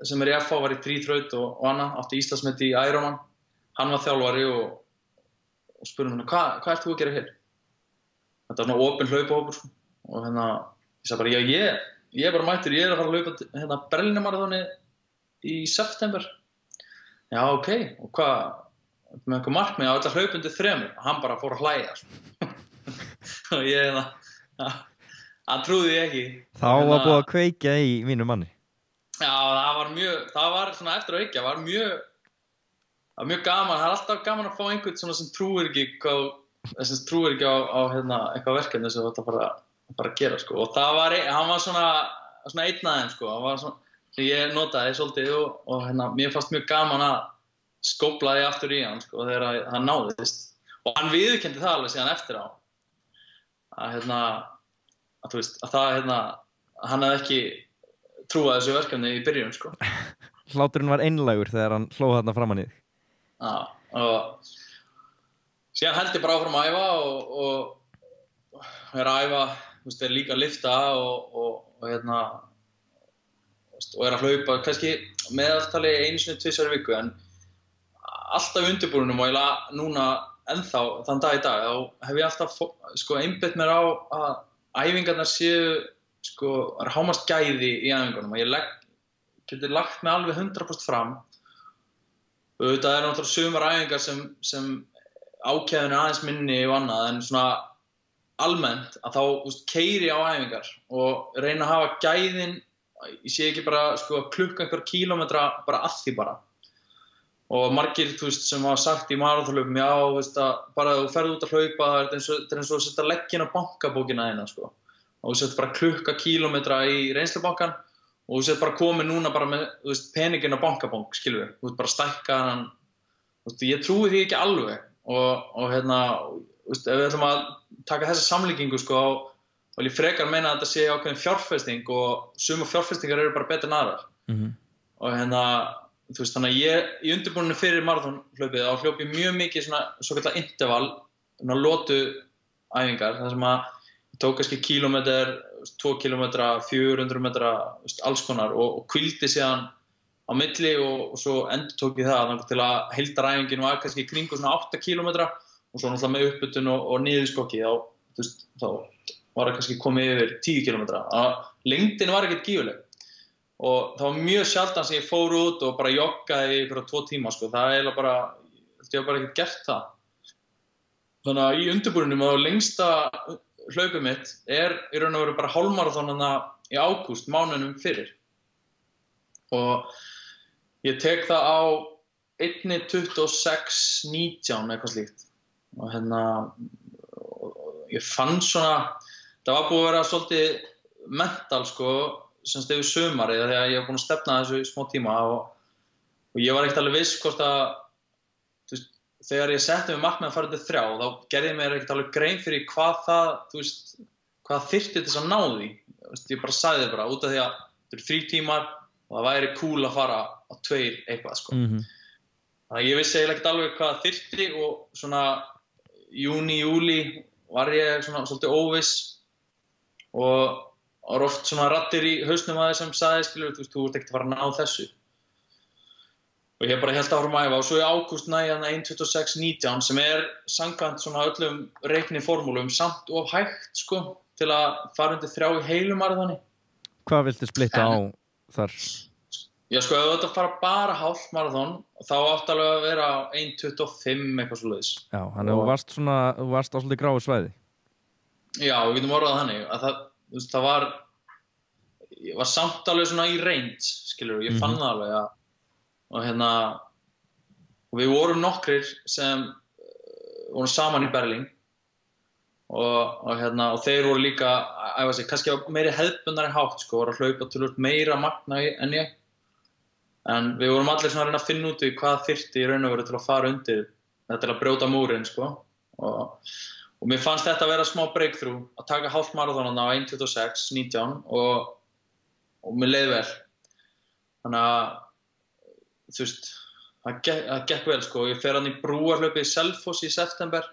Speaker 2: sem í FH, var í þríþraut og annað, átti Íslandsmet í Ironman. Hann var þjálfari og spurði hann, hvað ert þú að gera hér? Þetta var svona opinn hlaupahópur, sko. Og hérna, ég sagði bara, ég er bara mættur, ég að fara að hlaupa hérna Berlínarmaraþoni í september. Já, ok, og hvað, með einhver markmið á allar hlaup undir 3? Hann bara fór að hlæja, sko. og ég hann trúði ég ekki.
Speaker 1: Þá var búið að kveikja í mínu manni.
Speaker 2: Já, það var svona eftir að hyggja, það var mjög gaman, það er alltaf gaman að fá einhvern svona sem trúir ekki á eitthvað verkefni sem þetta bara að gera, sko. Og hann var svona einn af þeim, sko, hann var svona, sem ég notaði svolítið og mér fannst mjög gaman að skópla því aftur í hann, sko, þegar hann náðist. Og hann viðurkenndi það alveg síðan eftir á. Að þú veist, hann hefði ekki trúað þessu verkefni í byrjun, sko.
Speaker 1: Hláturinn var einlægur þegar hann hló þarna framan í þig.
Speaker 2: Já, og síðan held ég bara áfram að æfa og er að æfa, þú veist, er líka að lyfta og er að hlaupa, kannski meðaltali 1-2 í viku, en alltaf í undirbúninum og núna ennþá þann dag í dag, þá hef ég alltaf einbeitt mér á að æfingarnar séu hámarst gæði í æfingunum og ég geti lagt mig alveg 100% fram. Þetta er náttúrulega sumar æfingar sem ákefðin aðeins minni og annað, en svona almennt að þá keyri á æfingar og reyna að hafa gæðin, ég sé ekki bara að klukka einhver kílómetra bara að því bara. Og margir, þú veist, sem hafa sagt í maraþonhlaupum, já, þú veist, að bara þú ferð út að hlaupa, það er eins og að setja legginn á bankabókina þína, sko. Og þú setur bara klukka kílómetra í reynslubankan og þú setur bara komið núna bara með, þú veist, peninginn á bankabók, skilur við. Þú veist, bara stækka hann, þú veist, ég trúi því ekki alveg. Og þú veist, ef við ætlum að taka þessa samlíkingu, sko, þá vil ég frekar meina að þetta sé ákveðin fjárfesting og sumar fjárfestingar eru bara betur en aðrar. Og þú veist, þannig að ég í undirbúninni fyrir maraþonhlaupið þá hljóp ég mjög mikið svo kallar interval, lotu æfingar, þar sem að ég tók kannski kílómetr, 2 kílómetra, 400 metra, alls konar og hvíldi síðan á milli og svo endurtók ég það til að heildaræfingin var kannski í kringu 8 kílómetra og svo náttúrulega með uppbytun og niðurskokki þá var það kannski komið yfir 10 kílómetra. Lengdin var ekkert gífurleg. Og það var mjög sjaldan sem ég fór út og bara joggaði í 2 tíma, sko. Það er bara, ég hef bara ekkert gert það. Þannig að í undirbúninum og lengsta hlaupið mitt er í raun og veru bara hálfmaraþon í ágúst, mánuðinum fyrir. Og ég tek það á 1:26:19 eitthvað slíkt. Og ég fann svona, það var búið að vera svolítið mental, sko, semst yfir sumarið, þegar ég var búinn að stefna þessu í smá tíma og ég var ekkert alveg viss hvort að, þú veist, þegar ég setti mig markmið að fara til 3, þá gerði ég mér ekkert alveg grein fyrir hvað hvað þyrfti til þess að ná því. Ég bara sagði þið bara, út af því að þetta eru 3 tímar og það væri cool að fara á 2 eitthvað, sko. Þannig að ég vissi eiginlega ekkert alveg hvað þyrfti og svona júní, júlí var ég svona svolítið óviss og það var oft svona raddir í hausnum að þeir sem sagði, skilur, þú ert ekkert að fara að ná þessu. Og ég bara hélt áfram að æfa og svo í ágúst næði 1:26:19 sem er samkvæmt svona öllum reikniformúlum samt of hægt, sko, til að fara undir 3 í heilu maraþoni.
Speaker 1: Hvað viltu splitta á þar?
Speaker 2: Já, sko, ef þetta fara bara hálf maraþon, þá átti alveg að vera 1:25 eitthvað svoleiðis.
Speaker 1: Já, þannig að þú varst á svolítið gráu svæði. Já,
Speaker 2: við getum orðað þannig að það var, ég var samt alveg svona í range, skilur, ég fann það alveg að, og við vorum nokkrir sem vorum saman í Berlín og þeir voru líka að æfa sig, kannski á meiri hefðbundnari hátt, sko, voru að hlaupa töluvert meira magna en ég, en við vorum allir svona að reyna að finna út í hvað þyrfti í raun og veru til að fara undir, til að brjóta múrinn, sko, og mér fannst þetta að vera smá breakthrough að taka hálft maraþonana á 1:26:19 og mér leið vel. Þannig að, þú veist, það gekk vel, sko. Ég fer í brúarhlaupið í Selfoss í september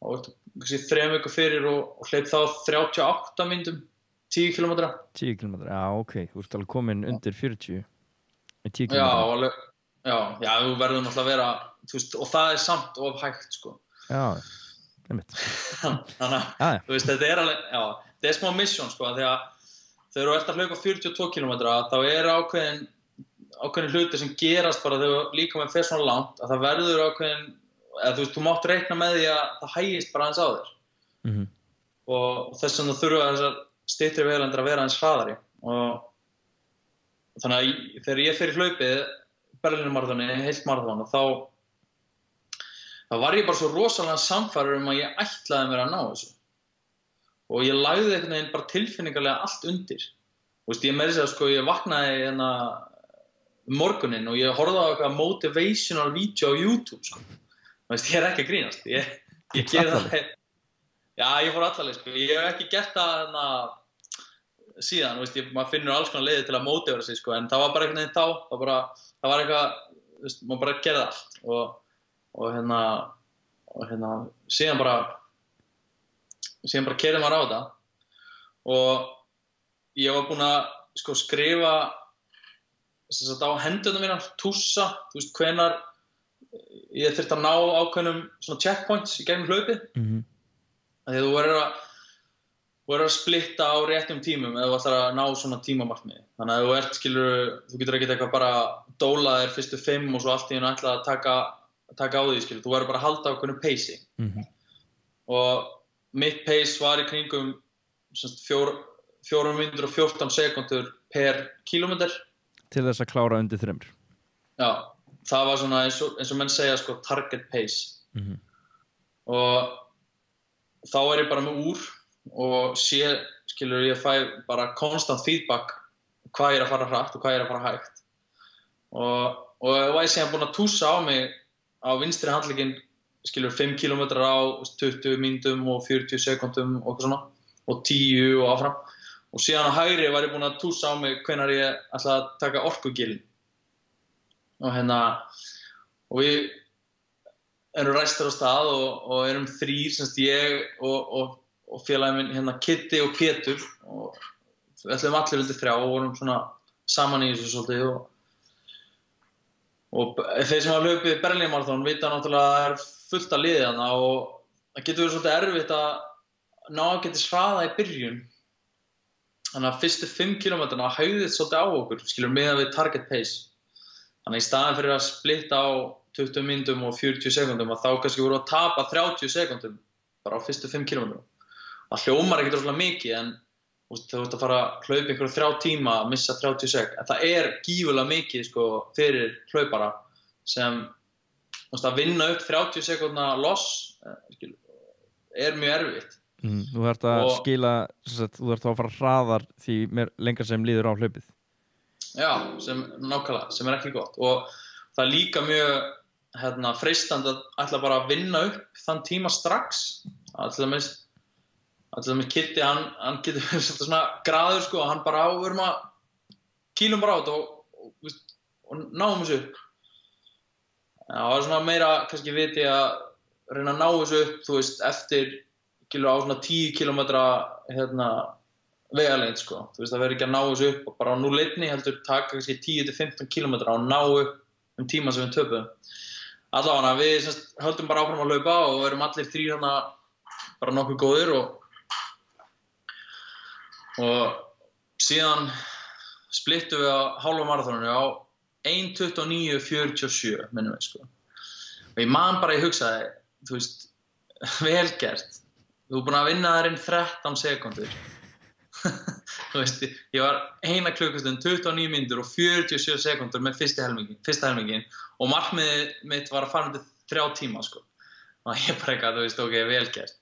Speaker 2: og kannski 3 vikur fyrir og hleyp þá 38 mínútum, 10 kílómetra.
Speaker 1: 10 kílómetra, já, ok. Þú ert alveg komin undir 40 með 10 kílómetra.
Speaker 2: Já, alveg, já, þú verður náttúrulega að vera, þú veist, og það er samt of hægt, sko.
Speaker 1: Já.
Speaker 2: Þannig að þú veist, þetta er alveg, já, þetta er smá mission, sko, því að þegar þú ert að hlaupa 42 kílómetra þá er ákveðin hluti sem gerast bara þegar líkaminn fer svona langt að það verður ákveðin, eða þú veist, þú mátt reikna með því að það hægist bara aðeins á þér. og þess vegna þurfa þessar styttri vegalengdir að vera aðeins hraðari og þannig að þegar ég fer í hlaupið Berlínarmaraþonið, heilt maraþon þá var ég bara svo rosalega sannfærður að ég ætlaði mér að ná þessu og ég lagði einhvern veginn bara tilfinningarlega allt undir. Ég meira að segja sko, ég vaknaði morguninn og ég horfði á eitthvað motivational video á YouTube sko. Ég er ekki að grínast. Ég gerði það. Já, ég fór alla leið sko. Ég hef ekki gert það síðan, maður finnur alls konar leiðir til að mótivera sig sko, en það var bara einhvern veginn þá, það var eitthvað, maður bara gerði allt og síðan bara keyrði maður á þetta og ég var búinn að sko skrifa á hendurnar mínar, tússa, hvenær ég þurfti að ná ákveðnum svona checkpoints í gegnum hlaupið. Því þú verður að splitta á réttum tímum eða þú ætlar að ná svona tímamarkmiði. Þannig að þú getur ekkert eitthvað bara dóla þér fyrstu 5 og svo allt í einu ætla að taka á því, þú verður bara að halda á hvernig peysi. Og mitt pace var í kringum 4 mínútur og 14 sekúndur per kílómeter. Til
Speaker 1: þess að klára undir 3.
Speaker 2: Já, það var svona eins og menn segja sko target pace. Og þá er ég bara með úr og ég fæ bara konstant feedback hvað ég er að fara hratt og hvað ég er að fara hægt. Og ég síðan búinn að tússa á mig á vinstri handlegginn 5 kilometrar á 20 mínútum og 40 sekúndum og eitthvað svona og 10 og áfram og síðan á hægri var ég búinn að tússa á mig hvenær ég ætla að taka orkugilin og við erum ræstir á stað og erum 3 semst ég og félagi minn Kitty og Pétur og við ætlum allir undir 3 og vorum svona saman í þessu svolítið og þeir sem hafa hlaupið Berlínarmaraþon vita náttúrulega að það er fullt af liði þarna og það getur verið svolítið erfitt að ná að geta hraða í byrjun. Þannig að fyrstu 5 kilometrana hægðist svolítið á okkur, miðað við target pace. Þannig að í staðinn fyrir að splitta á 20 mínútum og 40 sekúndum að þá kannski voru að tapa 30 sekúndum bara á fyrstu 5 kilometrum. Það hljómar ekkert rosalega mikið en þú ert að fara að hlaupa einhverju 3 tíma að missa 30 sekúndur. En það er gífurlega mikið sko, fyrir hlaupara sem að vinna upp 30 sekúndna loss er mjög erfitt.
Speaker 1: Þú þarft að skila, þú þarft að fara hraðar því lengra sem líður á hlaupið. Já,
Speaker 2: nákvæmlega, sem er ekki gott. Og það er líka mjög freistandi að ætla bara að vinna upp þann tíma strax. Til dæmis Kitty, hann getur svona graður sko, hann bara áverum að kýlum bara át og náum þessu upp. Það var svona meira, kannski viti að reyna að ná þessu upp, eftir á svona 10 kilometra vegalengd sko. Það verður ekki að ná þessu upp og bara á 0-1 heldur taka kannski 10-15 kilometra og ná upp tíma sem við töpum. Allavega við höldum bara áfram að hlaupa og erum allir 3 bara nokkuð góðir og síðan splittum við á hálfa maraþoninu á 1:29:47 minnum við sko. Og ég man bara, ég hugsaði, vel gert. Þú er búinn að vinna þar inn 13 sekúndur. Ég var 1 klukkustund, 29 mínútur og 47 sekúndur með fyrsta helmingin og markmiðið mitt var að fara undir 3 tíma sko. Og ég bara eitthvað, ok, vel gert.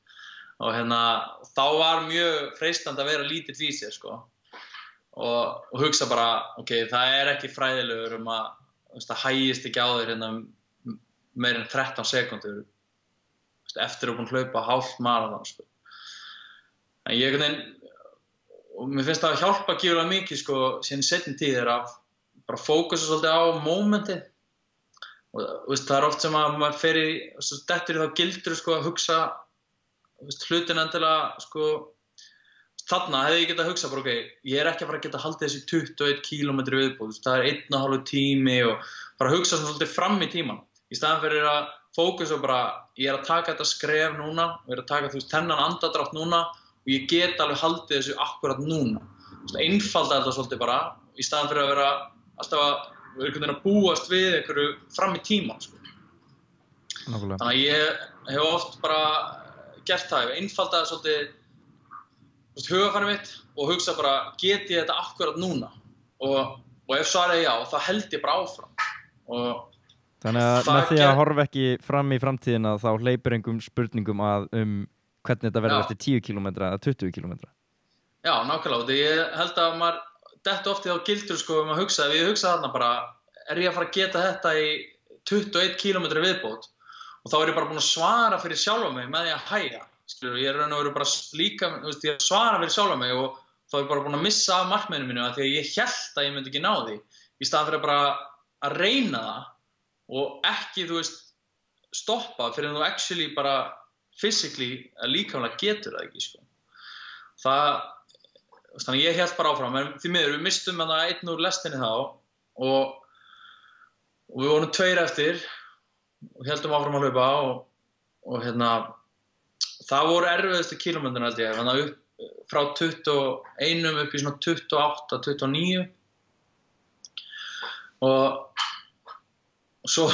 Speaker 2: Og þá var mjög freistandi að vera lítill í sér sko. Og hugsa bara, ok, það er ekki fræðilegur að hægist ekki á þér meir en 13 sekúndur eftir að búin að hlaupa hálft maraþon sko. En og mér finnst það að hjálpa gífurlega mikið sko, síðan seinni tíð að bara fókusa svolítið á mómentið og það er oft sem að maður fer í dettur í þá gildru sko, að hugsa hlutin endilega sko, þarna hefði ég getað hugsað bara, ok, ég er ekki að fara að geta haldið þessi 21 kílómetri viðbúð, það er 1,5 tími og bara hugsa svolítið fram í tíman í staðan fyrir að fókusa bara, ég er að taka þetta skref núna og ég er að taka þennan andardrátt núna og ég get alveg haldið þessu akkurat núna. Einfalda þetta svolítið bara í staðan fyrir að vera alltaf að búast við einhverju fram í tíman sko. Þannig að ég hef oft bara gert það, einfalda svolítið hugarfarið mitt og hugsa bara, get ég þetta akkurat núna? Og ef svarið já, þá held ég bara áfram.
Speaker 1: Þannig að með því að horfa ekki fram í framtíðina þá hleypir einhverjum spurningum hvernig þetta verður eftir 10 km eða 20 km.
Speaker 2: Já, nákvæmlega. Ég held að maður detti oft í þá gildur sko að hugsa, ef ég hugsa þarna bara, er ég að fara að geta þetta í 21 km viðbót og þá er ég bara búin að svara fyrir sjálfa mig með því að hæga. Skilur, ég er raun og veru bara líka, ég svara fyrir sjálfa mig og þá er ég bara búin að missa af markmiðinu mínu því að ég hélt að ég myndi ekki ná því í staðan fyrir bara að reyna það og ekki, stoppa fyrir að þú actually bara physically, líkamlega getur það ekki, sko. Þannig ég hélt bara áfram, en því miður, við mistum einn úr lestinni þá og við vorum 2 eftir og héldum áfram að hlaupa og það voru erfiðustu kílómetrana held ég, þannig að frá 21 upp í svona 28, 29 og svo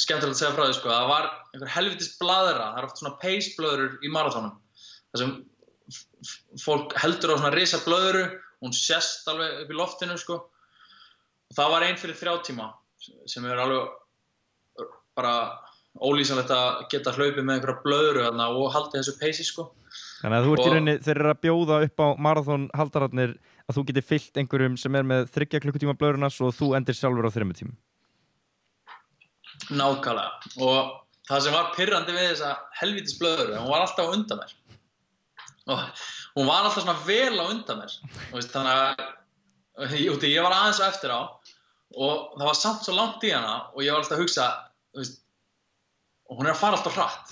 Speaker 2: skemmtilegt að segja frá því sko, það var einhver helvitis blaðra, það er oft svona pace blöðrur í maraþonum þar sem fólk heldur á svona risa blöðru, hún sést alveg upp í loftinu sko og það var ein fyrir 3 tíma sem er alveg bara ólýsanlegt að geta hlaupið með einhverja blöðru og haldið þessu pace sko.
Speaker 1: Þannig að þú ert í rauninni, þeir eru að bjóða upp á maraþonhaldararnir að þú getur fylgt einhverjum sem er með 3 klukkutíma blöðruna svo þú endir sjálfur á 3 tímum.
Speaker 2: Nákvæmlega og það sem var pirrandi við þessa helvítis blöðru, hún var alltaf á undan mér og hún var alltaf svona vel á undan mér þannig að ég var aðeins á eftir á og það var samt svo langt í hana og ég var alltaf að hugsa og hún er að fara alltaf hratt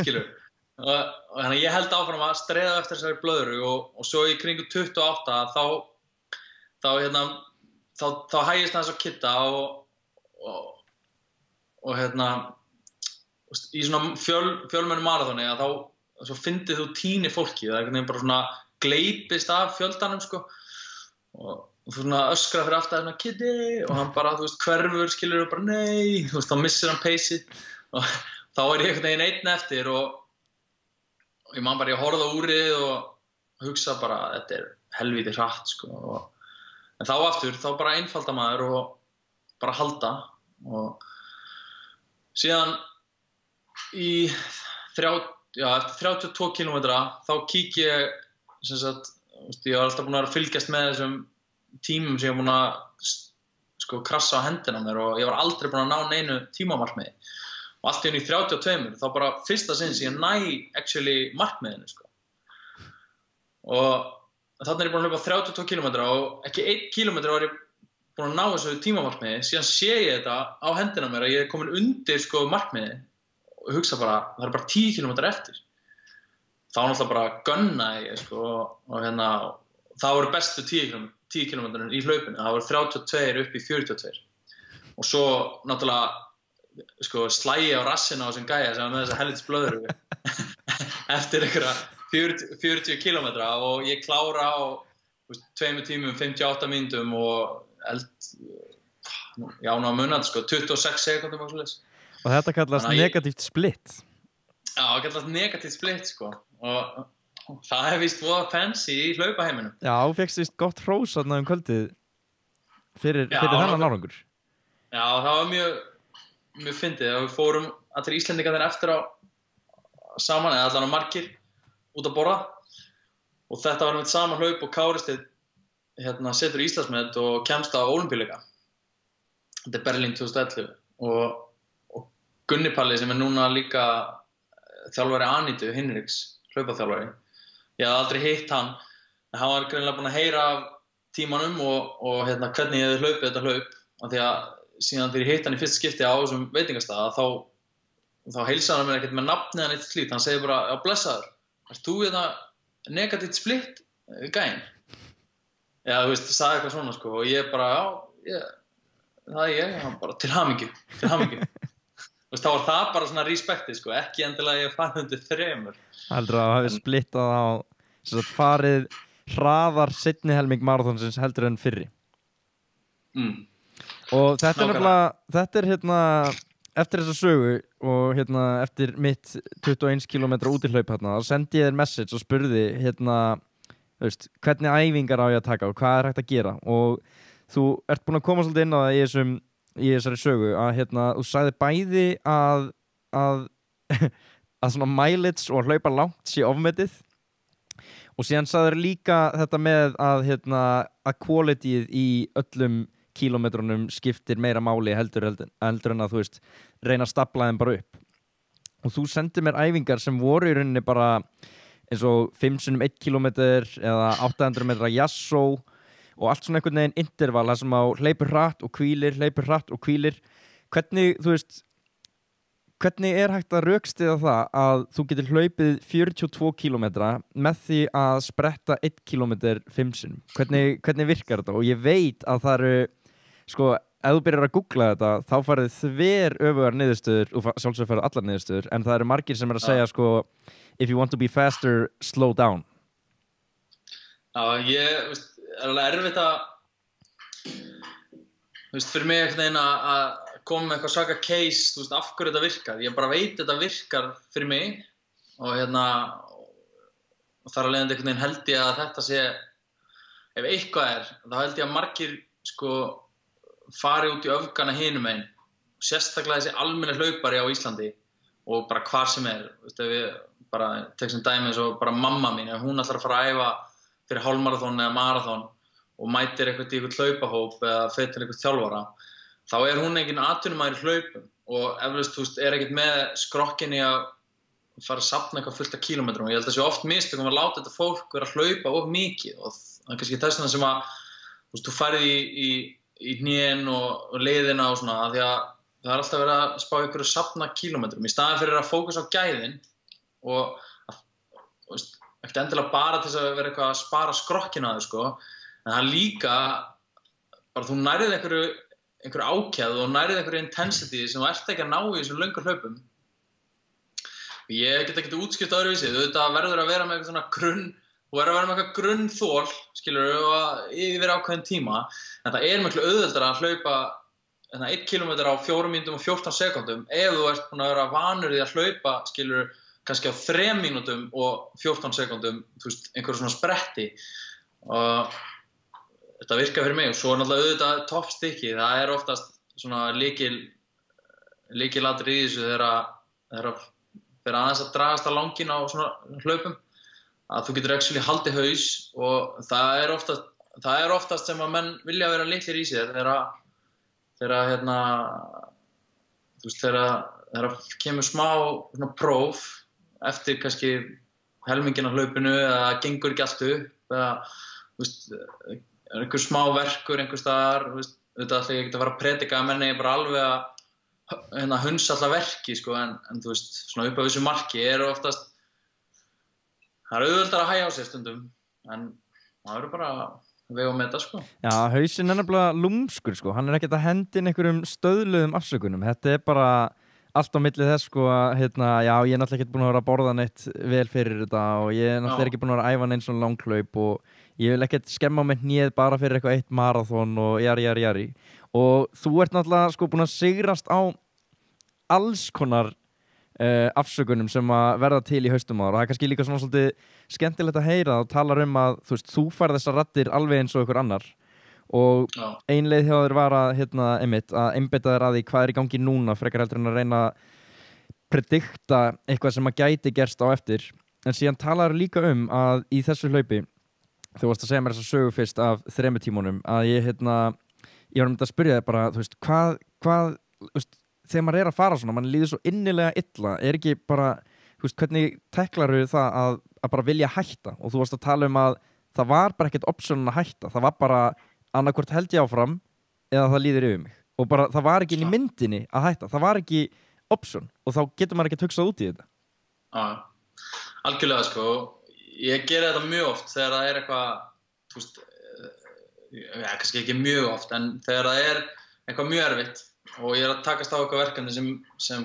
Speaker 2: skilur og þannig að ég held áfram að streiða eftir þessari blöðru og svo í kringu 28 þá hægist það að kitta og í svona fjölmennu maraþoni að þá fyndið þú týni fólki, það er einhvern veginn bara svona gleipist af fjöldanum sko og þú svona öskrar fyrir aftan svona kiddi og hann bara hverfur skilur og bara nei, þá missir hann peysi og þá er ég einhvern veginn einn eftir og ég man bara, ég horfði á úrið og hugsa bara, þetta er helvíti hratt sko en þá aftur, þá bara einfalda maður og bara halda og síðan eftir 32 kilometra þá kík ég sem sagt, ég var alltaf búin að fylgjast með þessum tímum sem ég var búin að krassa á hendina mér og ég var aldrei búin að ná neinu tímamarkmiði og allt í einu í 32 þá bara fyrsta sinn sem ég næ actually markmiðinu sko. Og þarna er ég búin að hlaupa 32 kilometra og ekki 1 kilometra var ég búin að ná þessu tímamarkmiði síðan sé ég þetta á hendina mér að ég er komin undir sko markmiði og hugsa bara, það er bara 10 kilometra eftir þá náttúrulega bara gunna ég sko og það voru bestu 10 kilometrunum í hlaupinu, það voru 32 upp í 42 og svo náttúrulega sko slægi á rassina á þessum gæja sem var með þessa helvítis blöðru eftir einhverja 40 kilometra og ég klára á 2 tímum 58 mínútum og ná munað sko 26 sekúndum og svoleiðis.
Speaker 1: Og þetta kallast negatíft splitt.
Speaker 2: Já, það kallast negatíft splitt sko og það hef víst voða fancy í hlaupaheiminum.
Speaker 1: Já, þú fékkst víst gott hrós þarna kvöldið fyrir þennan árangur.
Speaker 2: Já, það var mjög fyndið að við fórum allir Íslendingarnir eftir á saman, eða allan á margir út að borða og þetta var með sama hlaup og Kári Steinn setur Íslandsmet og kemst á Ólympíuleika. Þetta er Berlín 2011 og Gunni Palli sem er núna líka þjálfari Anitu Hinriks, hlaupaþjálfari. Ég hafði aldrei hitt hann, en hann var greinilega búinn að heyra af tímanum og hvernig ég hefði hlaupið þetta hlaup af því að síðan þegar ég hitt hann í fyrsta skipti á þessum veitingastað þá heilsaði hann mér ekkert með nafnið hann eitt slít, hann segir bara, já blessaður, ert þú negatíft splitt gæinn? Já, þú veist, það sagði eitthvað svona sko og ég bara, það er ég, hann bara til hamingju. Þú veist, þá var það bara svona respektið sko, ekki endilega ég fann undir 3.
Speaker 1: Heldur að hafi splittað á, farið hraðar seinni helming maraþonsins heldur en fyrri. Og þetta er nefnilega, þetta er eftir þessa sögu og eftir mitt 21 km útihlaup þá sendi ég þér message og spurði hvernig æfingar á ég að taka og hvað hægt að gera og þú ert búin að koma svolítið inn á það í þessari sögu að þú sagði bæði að að svona mileage og hlaupa langt sé ofmetið og síðan sagður líka þetta með að qualityið í öllum kílómetrunum skiptir meira máli heldur en að reyna að stapla þeim bara upp og þú sendir mér æfingar sem voru í rauninni bara eins og 5x1 kilometr eða 800 metra jassó og allt svona einhvern veginn interval þar sem á hleypur hratt og hvílir hvernig hvernig hægt að rökstyðja það að þú getur hlaupið 42 kilometra með því að spretta 1 kilometr 5 sinnum hvernig virkar þetta og ég veit að það eru ef þú byrjar að googla þetta þá farið þver öfugar niðurstöður og sjálfsög farið allar niðurstöður en það eru margir sem að segja if you want to be faster, slow down.
Speaker 2: Já, ég alveg erfitt að fyrir mig einhvern veginn að koma með eitthvað svaka case af hverju þetta virkar. Ég bara veit þetta virkar fyrir mig og og þar að leiðandi einhvern veginn held ég að þetta sé ef eitthvað þá held ég að margir fari út í öfgana hinum einn sérstaklega þessi almenni hlaupari á Íslandi og bara hvar sem ef við bara tek sem dæmi eins og bara mamma mín ef hún ætlar að fara að æfa fyrir hálfmaraþon eða maraþon og mætir eitthvað í eitthvað hlaupahóp eða fer til eitthvað þjálfara þá hún engin atvinnumaður í hlaupum og eflaust ekkert með skrokkin í að fara að safna eitthvað fullt af kílómetrum og ég held að sé oft mistök að láta þetta fólk vera að hlaupa of mikið og það kannski þess vegna sem að þú færið í hnén og leiðina og svona því að það alltaf verið að spá ykkur að safna kílómetrum í staðinn fyrir að fókusa á gæðin og ekkert endilega bara til þess að vera eitthvað að spara skrokkinn á þau en það líka bara þú nærið einhverju ákjæð og nærið einhverju intensity sem þú ert ekki að ná í þessum löngum hlaupum ég get ekki útskýrt öðruvísi þetta verður að vera með eitthvað svona þú verður að vera með eitthvað grunnþol skilurðu og yfir ákveðin tíma en það miklu auðveldara að hlaupa 1 kilometer á 4 mínútum og 14 sekúndum ef þú ert búin að vera vanur í að hlaupa skilurðu kannski á 3 mínútum og 14 sekúndum einhverju svona spretti og þetta virkar fyrir mig og svo náttúrulega auðvitað toppstykki það oftast svona lykilatriði í þessu þegar fyrir aðeins að dragast að langinn á svona hlaupum að þú getur actually haldið haus og það er oftast sem að menn vilja vera litlir í sér þegar kemur smá svona próf eftir kannski helminginn af hlaupinu eða gengur ekki allt upp eða einhver smá verkur einhvers staðar þetta ætla ég ekki að fara að predika að menn bara alveg að hunsa alla verki en svona upp á þessu marki oftast það auðveldara að hægja á sér stundum en það verður bara að vega með þetta
Speaker 1: Já, hausinn nefnilega lúmskur hann ekkert að hendin einhverjum stöðluðum afsökunum þetta bara allt á milli þess að já, ég náttúrulega ekki búin að vera að borða neitt vel fyrir þetta og ég náttúrulega ekki búin að vera að æfa neitt svona langhlaup og ég vil ekkert skemma með hnéð bara fyrir eitthvað 1 maraþon og jari og þú ert náttúrulega búin að sigrast á alls konar afsökunum sem að verða til í haustum á og það kannski líka svona svolítið skemmtilegt að heyra og talar að þú fær þessar raddir alveg eins og einhver annar og ein leið hjá þér var að að einbeita þér að því hvað í gangi núna frekar heldur en að reyna að predikta eitthvað sem að gæti gerst á eftir en síðan talar líka að í þessu hlaupi þú varst að segja mér þessa sögu fyrst af 3 tímunum að ég var að spyrja þig bara hvað þegar maður að fara svona, mann líður svo innilega illa ekki bara, hvernig teklar við það að bara vilja hætta og þú varst að tala að það var bara ekkert option að hætta, það var bara annarkvort held ég áfram eða það líður yfir mig og bara það var ekki inn í myndinni að hætta, það var ekki option og þá getur maður ekki hugsað út í þetta
Speaker 2: Algjörlega ég geri þetta mjög oft þegar það eitthvað kannski ekki mjög oft en þegar það eitthvað mjög erfitt og ég að takast á eitthvað verkefni sem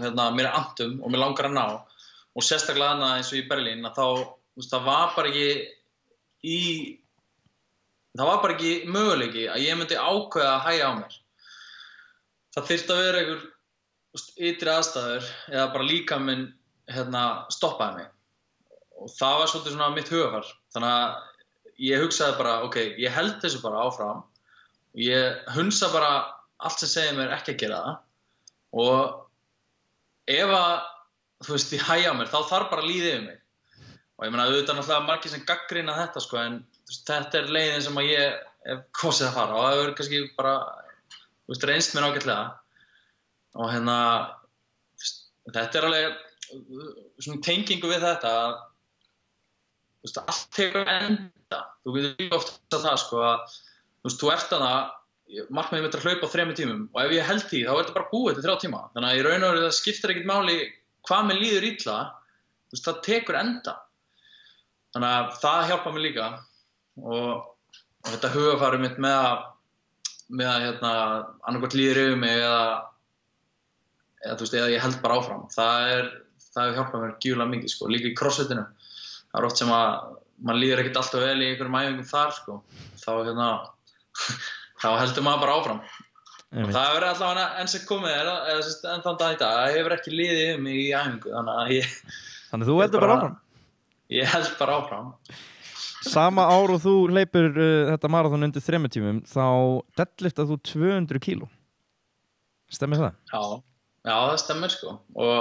Speaker 2: mér annt og mér langar að ná og sérstaklega eins og í Berlín að þá það var bara ekki möguleiki að ég myndi ákveða að hægja á mér það þyrfti að vera einhver ytri aðstæður eða bara líkaminn stoppaði mig og það var svolítið svona mitt hugafar þannig að ég hugsaði bara, ok, ég held þessu bara áfram. Ég hunsa bara allt sem segir mér ekki að gera það. Og ef að, þú veist, ég hægja mér, þá þarf bara að líða yfir mig. Og ég meina, auðvitað náttúrulega margir sem gagnrýna þetta, sko, en veist, þetta leiðin sem að ég hef kosið að fara. Og það hefur kannski bara, þú veist, reynst mér ágætlega. Og þetta alveg svona tengingu við þetta að þú veist, allt tekur enda. Þú getur líka oft það, sko, að þú veist, þú ert þarna, markmiðið mitt að hlaupa á 3 tímum og ef ég held því, þá er þetta bara búið til 3 tíma. Þannig að í raun og veru það skiptir ekkert máli hvað mér líður illa, þú veist, það tekur enda. Þannig að það hjálpa mér líka og þetta hugafari mitt með að annarkvort líður yfir mig eða þú veist, eða ég held bara áfram. Það hefur hjálpað mér gífulega mikið, sko, líka í crossfitinu. Það oft sem að mann líður ekkert alltaf vel í einhverjum æfingum þar, sko. Þá heldur maður bara áfram. Og það hefur allavega enn sem komið enn þann dag í dag, það hefur ekki liðið yfir mig í æfingu,
Speaker 1: Þannig þú heldur bara áfram?
Speaker 2: Ég held bara áfram.
Speaker 1: Sama ár og þú hleypur þetta marathon undir 3 tímum, þá deadliftað þú 200 kíló. Stemmir það?
Speaker 2: Já, það stemmir, sko. Og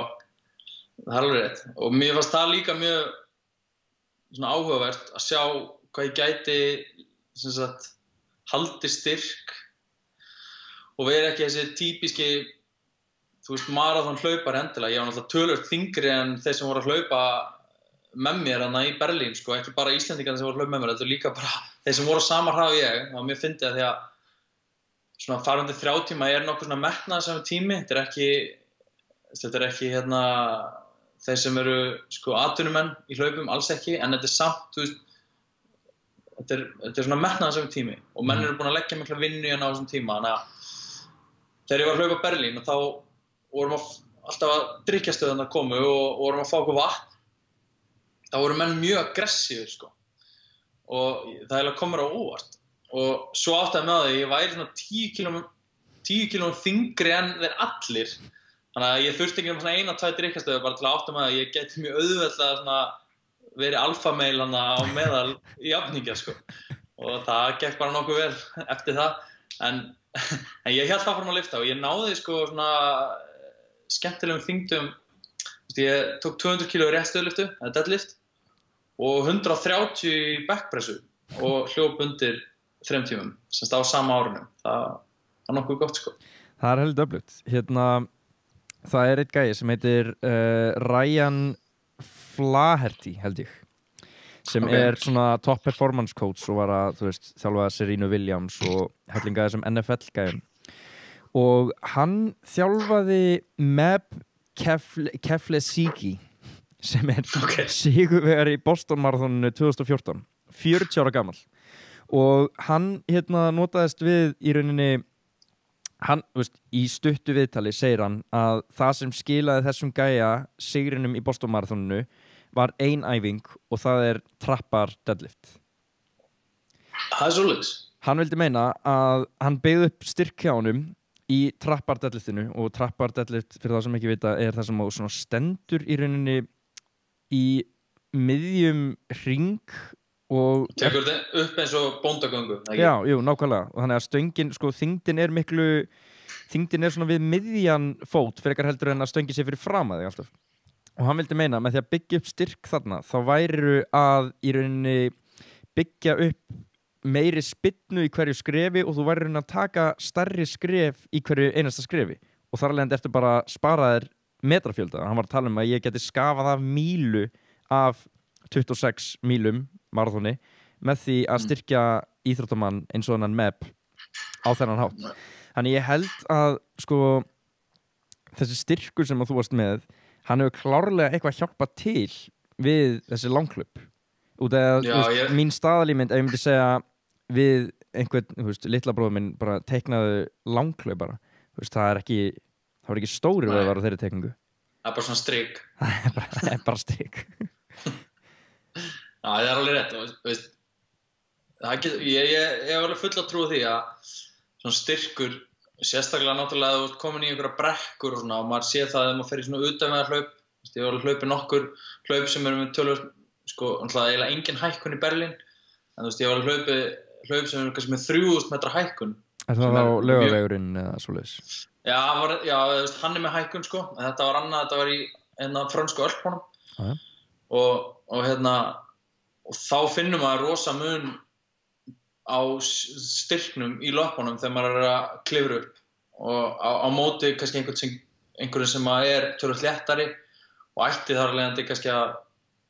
Speaker 2: það alveg rétt. Og mér fannst það líka mjög svona áhugavert að sjá hvað ég gæti sem sagt haldi styrk og verið ekki þessi típiski, þú veist, marathon hlaupar endilega. Ég var náttúrulega töluvert þyngri en þeir sem voru að hlaupa með mér þarna í Berlín, sko, ekki bara Íslendingar sem voru að hlaupa með mér, þetta er líka bara þeir sem voru á sama hraða og ég. Og mér fyndi að því að svona fara undir 3 tíma er nokkuð svona metnaðarsamur tími. Þetta er ekki þeir sem eru sko atvinnumenn í hlaupum, alls ekki, en þetta er samt, þú veist, þetta er svona metnaðarsamur tími og menn eru búin að leggja mikla vinnu í hann á þessum tíma. Þannig að þegar ég var að hlaupa Berlín og þá vorum alltaf að drykkjastöðarnar komu og vorum að fá okkur vatn, þá voru menn mjög aggressífir, sko, og það eiginlega kom mér á óvart. Og svo áttaði með því, ég væri svona 10 kílóum þyngri en þeir allir. Þannig að ég þurfti ekki svona 1-2 drykkjastöðar bara til að átta með að ég geti mjög auðveldlega svona verið alfameil á meðal í jafningja, sko. Og það gekk bara nokkuð vel eftir það. En ég hélt áfram að lyfta og ég náði, sko, svona skemmtilegum þyngdum. Ég tók 200 kíló í réttstöðulyftu, eða deadlift, og 130 í backpressu og hljóp undir 3 tímum, semst á sama árunum. Það er nokkuð gott, sko.
Speaker 1: Það er heldur öflugt. Það er eitt gæi sem heitir Ryan Flaherty, held ég, sem er svona top performance coach og var að, þú veist, þjálfa Serena Williams og hellingaði sem NFL-gæi. Og hann þjálfaði Meb Keflezighi, sem er sigurvegari í Boston Marathoninu 2014, 40 ára gamall. Og hann notaðist við í rauninni, hann, veist, í stuttu viðtali segir hann að það sem skilaði þessum gæja sigrinum í Boston Marathoninu var ein æfing og það er trappar deadlift.
Speaker 2: Það er svoleiðis.
Speaker 1: Hann vildi meina að hann beygði upp styrk hjá honum í trappar deadliftinu, og trappar deadlift, fyrir það sem ekki vita, er það sem á svona stendur í rauninni í miðjum hring og
Speaker 2: tekur þetta upp eins og bóndagöngu.
Speaker 1: Já, jú, nákvæmlega. Og þannig að stöngin, sko, þyngdin er svona við miðjan fót frekar heldur en að stöngin sé fyrir fram að þig alltaf. Og hann vildi meina með því að byggja upp styrk þarna, þá væru að í rauninni byggja upp meiri spynnu í hverju skrefi og þú væri að taka stærri skref í hverju einasta skrefi. Og þar alveg ertu bara sparaðir metrafjölda. Hann var að tala um að ég geti skafað af mílu af 26 mílum marathoni með því að styrkja íþróttamann eins og hann Meb á þennan hátt. Þannig ég held að, sko, þessi styrkur sem þú varst með, hann hefur klárlega eitthvað hjálpa til við þessi langhlaup. Út af að mín staðalímynd, ef ég myndi segja við einhvern, þú veist, litla bróður minn bara teiknaðu langhlaup bara, þú veist, það var ekki stóri vöðvar á þeirri teikningu.
Speaker 2: Það er bara svona strik.
Speaker 1: Það er bara strik.
Speaker 2: Já, það er alveg rétt, veist, ég hef alveg full að trúa því að svona styrkur, sérstaklega náttúrulega að þú ert komin í einhverja brekkur og svona, og maður sé það að maður fer í svona utanvegarhlaup. Ég var alveg hlaupið nokkur hlaup sem eru með tölvöld, sko, náttúrulega eiginlega engin hækkun í Berlín, En þú veist, ég var að hlaup sem kannski með 3000 metra hækkun.
Speaker 1: Er það á Laugavegurinn eða svoleiðis?
Speaker 2: Já, þú veist, hann með hækkun sko, en þetta var annað, þetta var í frönsku Ölpunum. Og þá finnum maður rosa mun á styrknum í löpunum þegar maður að klifra upp og á móti kannski einhverjum sem töluvert léttari og ætti þar leiðandi kannski að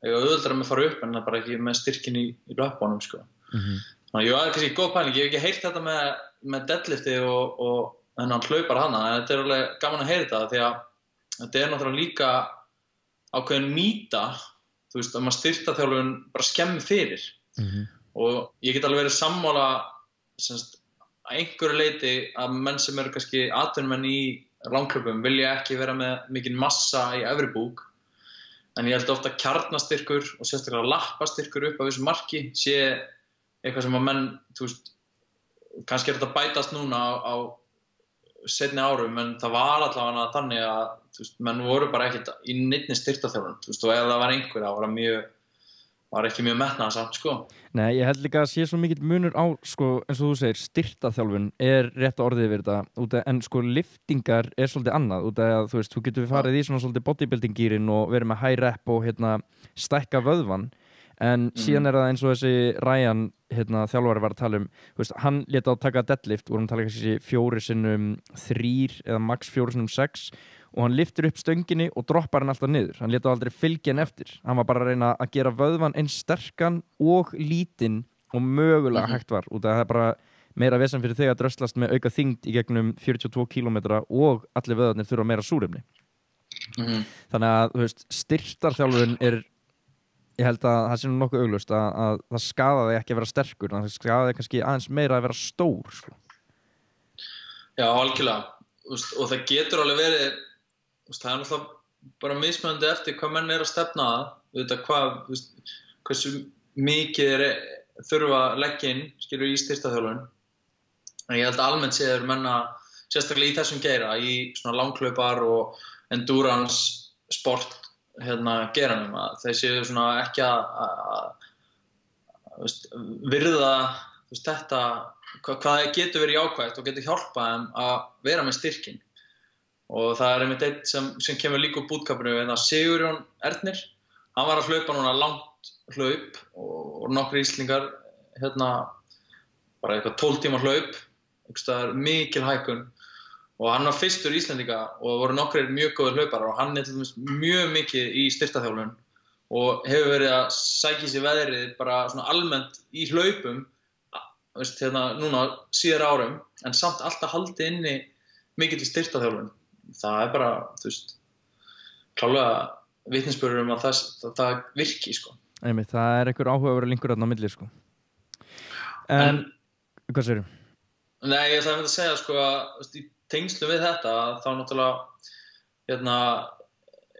Speaker 2: eiga auðveldara með að fara upp en það bara ekki með styrkin í löpunum sko. Þannig að ég var kannski góð pæling, ég hef ekki heyrt þetta með deadlifti og þennan hlaupar hana, en þetta alveg gaman að heyra þetta því að þetta náttúrulega líka ákveðin mýta, þú veist, að maður styrktarþjálfun bara skemmi fyrir. Og ég get alveg verið sammála að einhverju leiti að menn sem eru kannski atvinnumenn í langhlaupum vilja ekki vera með mikinn massa í efri búk, en ég held ofta að kjarnastyrkur og sérstaklega lappastyrkur upp af þessu marki sé eitthvað sem að menn, þú veist, kannski þetta bætast núna á seinni árum, en það var allavega þannig að þú veist, menn voru bara ekkert í neinni styrktarþjálfun, þú veist, og ef það var einhver, það var ekki mjög metnaðarsamt, sko.
Speaker 1: Nei, ég held líka að sé svo mikill munur á, sko, eins og þú segir, styrktarþjálfun rétt orðið yfir þetta, en sko liftingar svolítið annað, út af að þú veist, þú getur farið í svona svolítið bodybuilding-gýrin og verið með high rep og stækka vöðvan, en síðan það eins og þessi Ryan, þjálfari var að tala þú veist, hann lét á taka deadlift, vorum að tala kannski 4x3 eða max 4x6 og hann lyftir upp stönginni og droppar hann alltaf niður. Hann lét á aldrei fylgja hann eftir. Hann var bara að reyna að gera vöðvan eins sterkan og lítinn og mögulega hægt var. Út af að það bara meira vesen fyrir þig að dröslast með auka þyngd í gegnum 42 kilometra og allir vöðvarnir þurfa meira súrefni. Þannig að, þú veist, styrktarþjálfun ég held að það sé nú nokkuð augljóst að það skaðaði ekki að vera sterkur, það skaðaði kannski aðeins meira að vera stór, sko.
Speaker 2: Já, algjörlega. Og það getur alveg verið það náttúrulega bara mismunandi eftir hvað menn að stefna að, hversu mikið þurfa að leggja inn, skilur í styrktarþjálfun. En ég held að almennt séður menn að, sérstaklega í þessum geira, í svona langhlaupar og endurance sport geranum, að þeir séu svona ekki að virða þetta, hvað getur verið jákvætt og getur hjálpað þeim að vera með styrkin. Og það einmitt eitt sem kemur líka úr bootcampinu, Sigurjón Ernir, hann var að hlaupa núna langt hlaup og nokkri íslingar bara eitthvað 12 tíma hlaup, mikil hækkun og hann var fyrstur Íslendinga og voru nokkrir mjög góðir hlauparar og hann til dæmis mjög mikið í styrktarþjálfun og hefur verið að sækja sér veðrið bara svona almennt í hlaupum núna síðar árum, en samt alltaf haldið inni mikið til styrktarþjálfun. Það bara, þú veist, klálega vitnisburður að það virki, sko.
Speaker 1: Einmitt, það einhver áhugaverður linkur þarna á milli, sko. En hvað segirðu?
Speaker 2: Nei, ég ætla að segja, sko, að í tengslu við þetta, þá náttúrulega,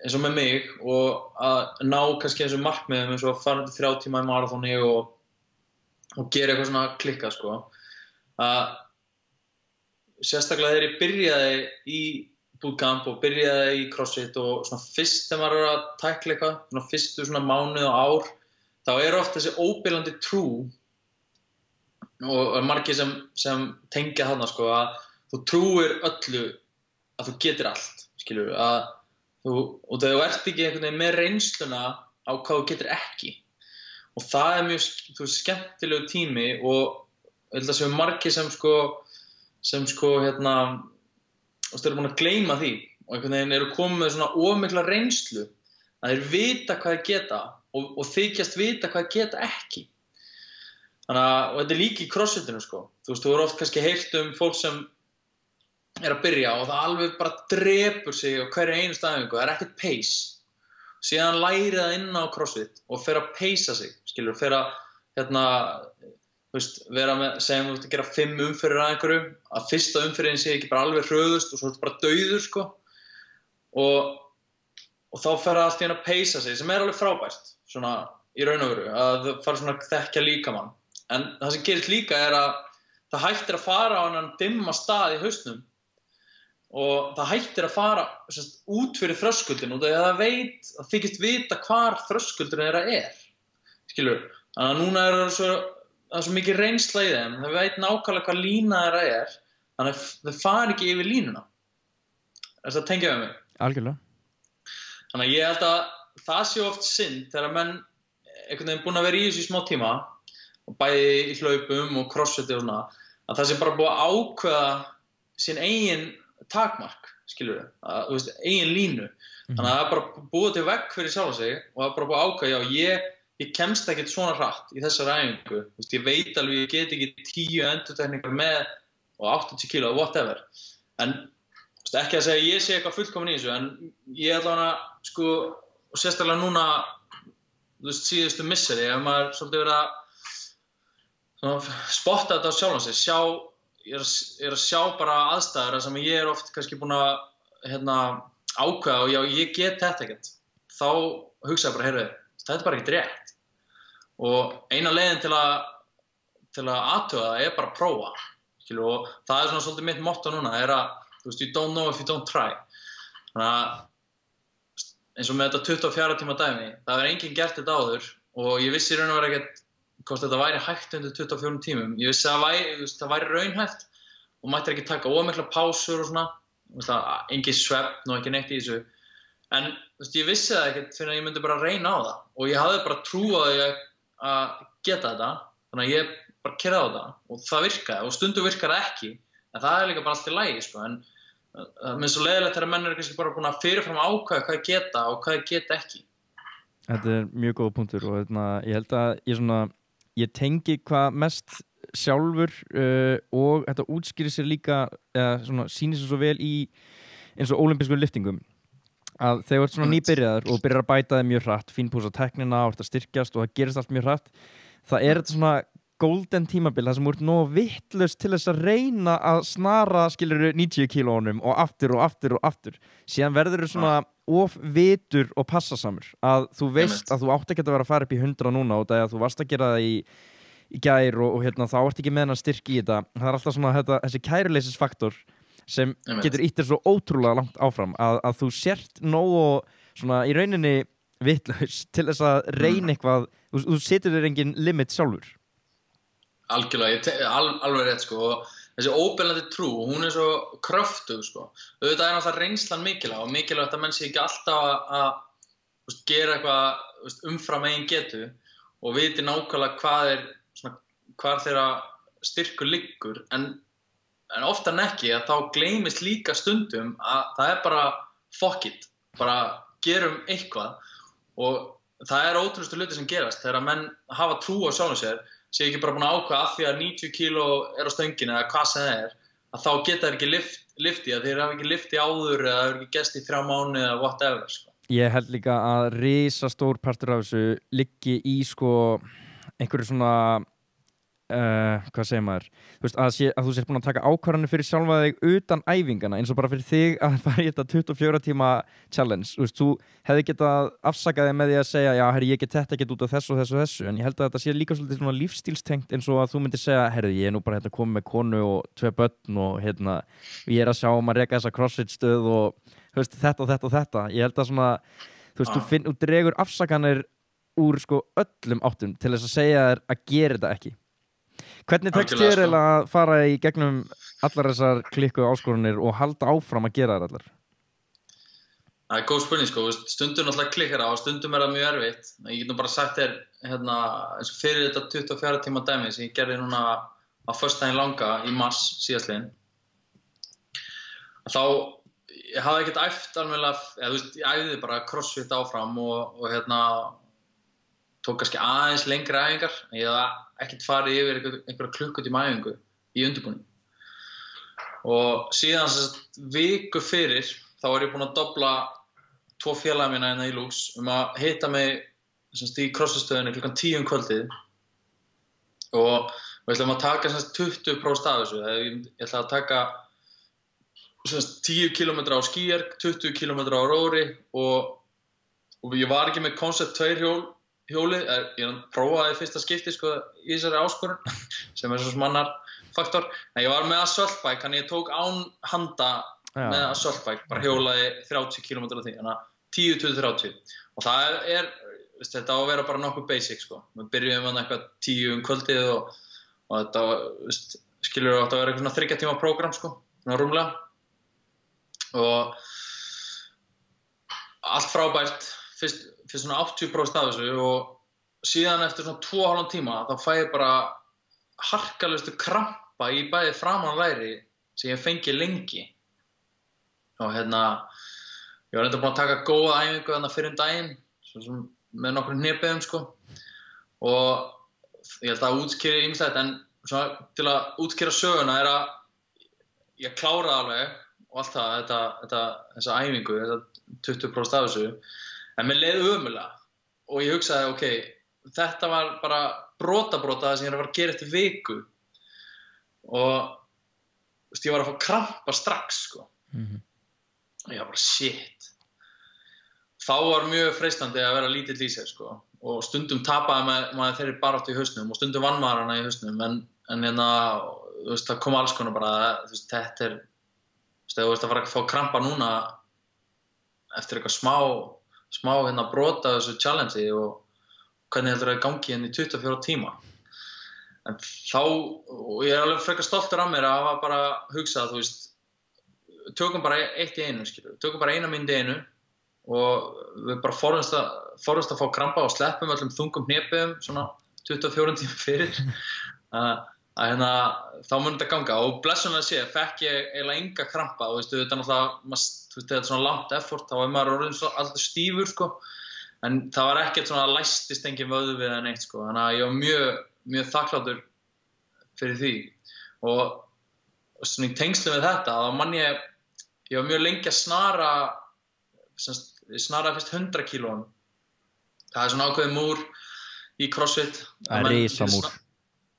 Speaker 2: eins og með mig, og að ná kannski þessum markmiðum eins og að fara til 3 tíma í maraþoni og gera eitthvað svona klikka, sko. Sérstaklega þegar ég byrjaði í bootcamp og byrjaði í CrossFit og svona fyrst þegar maður að tækla eitthvað, svona fyrstu svona mánuð og ár, þá oft þessi óbilandi trú og margir sem tengja þarna, sko, að þú trúir öllu að þú getur allt, skilur, og þegar þú ert ekki einhvern veginn með reynsluna á hvað þú getur ekki. Og það mjög skemmtilegu tími og ég held að séu margir sem eru búin að gleyma því og einhvern veginn eru komið með svona ómikla reynslu að þeir vita hvað þeir geta og þykjast vita hvað þeir geta ekki. Og þetta líka í CrossFitinu, sko. Þú veist, þú eru oft kannski heyrt fólk sem að byrja og það alveg bara drepur sig á hverju einu æfingu, það ekkert pace. Síðan læri það inn á CrossFit og fer að pacea sig, skilur, fer að vera með, segjum þú ert að gera 5 umferðir að einhverju, að fyrsta umferðin sé ekki bara alveg hröðust og svo ertu bara dauður, sko. Og þá fer það allt í að pacea sig, sem alveg frábært, svona í raun og veru, að það fara svona að þekkja líkamann. En það sem gerist líka að það hættir að fara á þennan dimma stað í hausnum og það hættir að fara út fyrir þröskuldin og það þykist vita hvar þröskuldin skilur. Þannig að núna það svo er svo mikið reynsla í þeim, þau veit nákvæmlega hvað lína þeirra þannig að þau fara ekki yfir línuna. Það tengja við mig.
Speaker 1: Algjörlega.
Speaker 2: Þannig að ég held að það sé oft synd þegar menn einhvern veginn búin að vera í þessu í smá tíma og bæði í hlaupum og crossfiti og svona, að það sé bara búið að ákveða sín eigin takmark, skilurðu, þú veist, eigin línu. Þannig að það er bara búið til vegg fyrir sjálfa sig og það er bara búið að ákveða, já, ég kemst ekkert svona hratt í þessari æfingu. Þú veist, ég veit alveg, ég get ekki 10 endurtekningar með og 80 kilo, whatever. En þú veist, ekki að segja ég sé eitthvað fullkomin í þessu, en ég allavega, sko, og sérstaklega núna, þú veist, síðustu misseri, ef maður svolítið verið að spotta þetta á sjálfan sig, ég er að sjá bara aðstæður sem ég er oft kannski búin að ákveða og já, ég get þetta ekkert. Þá hugsa ég bara, heyrðu, þetta er bara ekkert rétt. Og eina leiðin til að athuga það bara að prófa. Skilu, og það er svona svolítið mitt motto núna, þú veist, you don't know if you don't try. Þannig að eins og með þetta 24 tíma dæmi, það er enginn gert þetta áður og ég vissi raun og vera ekkert hvort þetta væri hægt undir 24 tímum. Ég vissi að það væri raunhæft og mættir ekki taka ómikla pásur og svona, engin svefn og ekki neitt í þessu. En ég vissi það ekkert fyrir að ég myndi bara reyna á það og ég hafði bara trú á því að geta þetta, þannig að ég bara keyrði á það og það virkaði og stundum virkaði ekki, en það er líka bara allt í lagi, sko. En það er svo leiðilegt þegar menn eru kannski bara búin að fyrirfram ákveða hvað geta og hvað geta ekki.
Speaker 1: Þetta er mjög góð punktur og ég held að ég tengi hvað mest sjálfur og þetta útskýrir sér líka sýnir sér svo vel í eins og ólympískum lyftingum að þegar þú ert svona nýbyrjaður og byrjar að bæta þig mjög hratt, fínpúsa teknina og ert að styrkjast og það gerist allt mjög hratt, það er þetta svona golden tímabil þar sem þú ert nógu vitlaust til þess að reyna að snara, skilurðu, 90 kílónum og aftur og aftur og aftur. Síðan verður þú svona of vitur og passasamur að þú veist að þú átt ekki að vera að fara upp í 100 núna og það að þú varst að gera það í gær og þá ert ekki með hennar styrk í þetta. Það er alltaf svona þessi kæruleysisfaktor sem getur ýttir svo ótrúlega langt áfram að þú sért nógu svona í rauninni vitlaus til þess að reyna eitthvað, þú setur þér engin limit sjálfur.
Speaker 2: Algjörlega, alveg rétt, sko. Þessi óbeinandi trú, hún er svo kröftug, sko. Auðvitað er náttúrulega reynslan mikilvæg og mikilvægt að menn sé ekki alltaf að gera eitthvað umfram eigin getu og viti nákvæmlega hvar þeirra styrkur liggur, en oftar en ekki að þá gleymist líka stundum að það er bara fuck it, bara gerum eitthvað og það er ótrúlegustu hluti sem gerast þegar menn hafa trú á sjálfum sér sé ekki bara búin að ákveða að því að 90 kíló er á stönginu eða hvað sem það að þá geta þeir ekki lyfti að þeir hafa ekki lyfti áður eða þeir hafa ekki gest í 3 mánuði eða whatever, sko. Ég
Speaker 1: held líka að risastór partur af þessu liggi í einhverju svona hvað segir maður, þú veist, að þú sért búin að taka ákvarðanir fyrir sjálfa þig utan æfingana, eins og bara fyrir þig að fara í þetta 24 tíma challenge, þú veist, þú hefði getað afsakað þig með því að segja, já, herri, ég get þetta ekki út af þessu og þessu og þessu, en ég held að þetta sé líka svolítið svona lífstílstengt eins og að þú myndir segja, herri, ég er nú bara komið með konu og 2 börn og ég er að sjá að reka þessa CrossFit stöð og þú veist, þetta og þetta og þetta, ég held að svona, þú veist, þú dregur afsakanir úr öllum áttum til þess að segja þér að gera þetta ekki. Hvernig tekst þér að fara í gegnum allar þessar klikku áskorunir og halda áfram að gera þær allar?
Speaker 2: Það er góð spurning, sko. Stundum náttúrulega klikkar á og stundum er það mjög erfitt. Ég get nú bara sagt þér, eins og fyrir þetta 24 tíma dæmi sem ég gerði núna á föstudaginn langa í mars síðastliðinn. Þá ég hafði ekkert æft almennilega, þú veist, ég æfði bara crossfit áfram og tók kannski aðeins lengri æfingar. Ég hafði ekkert farið yfir einhverja klukkutíma æfingu í undirbúning. Og síðan viku fyrir þá var ég búinn að dobla 2 félaga mína hérna í Lux að hitta mig í crossfit-stöðinni klukkan 10 um kvöldið og við ætlum að taka 20% af þessu. Ég ætla að taka 10 km á skíer, 20 km á róri og ég var ekki með Concept 2 hjólið, ég prófaði fyrsta skipti í þessari áskorun sem er svo mannar faktor, en ég var með assault bike, þannig ég tók án handa með assault bike, bara hjólaði 30 km á því, þannig að 10-30 og það er þetta á að vera bara nokkuð basic, sko. Við byrjuðum hann eitthvað 10 kvöldið og þetta, skilur átt að vera eitthvað 3 tíma prógram, sko, svona rúmlega. Og allt frábært, fyrst svona 80% af þessu og síðan eftir svona 2,5 tíma þá fæ ég bara harkalustu krampa í bæði framan læri sem ég fengi lengi. Og ég var enda búinn að taka góða æfingu þarna fyrir daginn, með nokkrum hnepiðum, sko. Og ég held að útskýra ýmislegt, en svona til að útskýra söguna að ég kláraði alveg og allt það, þessa æfingu, þessa 20% af þessu, en mér leið ömurlega og ég hugsaði, ok, þetta var bara brota það sem ég var að gera eftir viku og ég var að fá krampa strax, sko. Og ég var bara, shit. Þá var mjög freistandi að vera lítill í sér, sko, og stundum tapaði maður þeirri baráttu í hausnum og stundum vann maður hana í hausnum, en það kom alls konar bara, þetta þegar þú ert að fara að fá krampa núna eftir eitthvað smá brota þessu challenge og hvernig heldur það gangi í 24 tíma. En þá, og ég alveg frekar stoltur af mér að hafa bara hugsað, tökum bara eitt í einu, skilur, tökum bara eina mynd í einu og við bara forðumst að fá krampa og sleppum öllum þungum hnepiðum svona 24 tíma fyrir þá mun þetta ganga og blessunlega sé, fekk ég eiginlega enga krampa og þetta er náttúrulega, þetta er svona langt effort, þá maður orðinn alltaf stífur, sko, en það var ekkert svona læstist engin vöðvi við en eitt, sko, þannig að ég var mjög þakkláttur fyrir því og svona í tengslu með þetta, þá man ég var mjög lengi að snara, ég snaraði fyrst 100 kílóum. Það er svona ákveðið múr í CrossFit.
Speaker 1: Það er risamúr.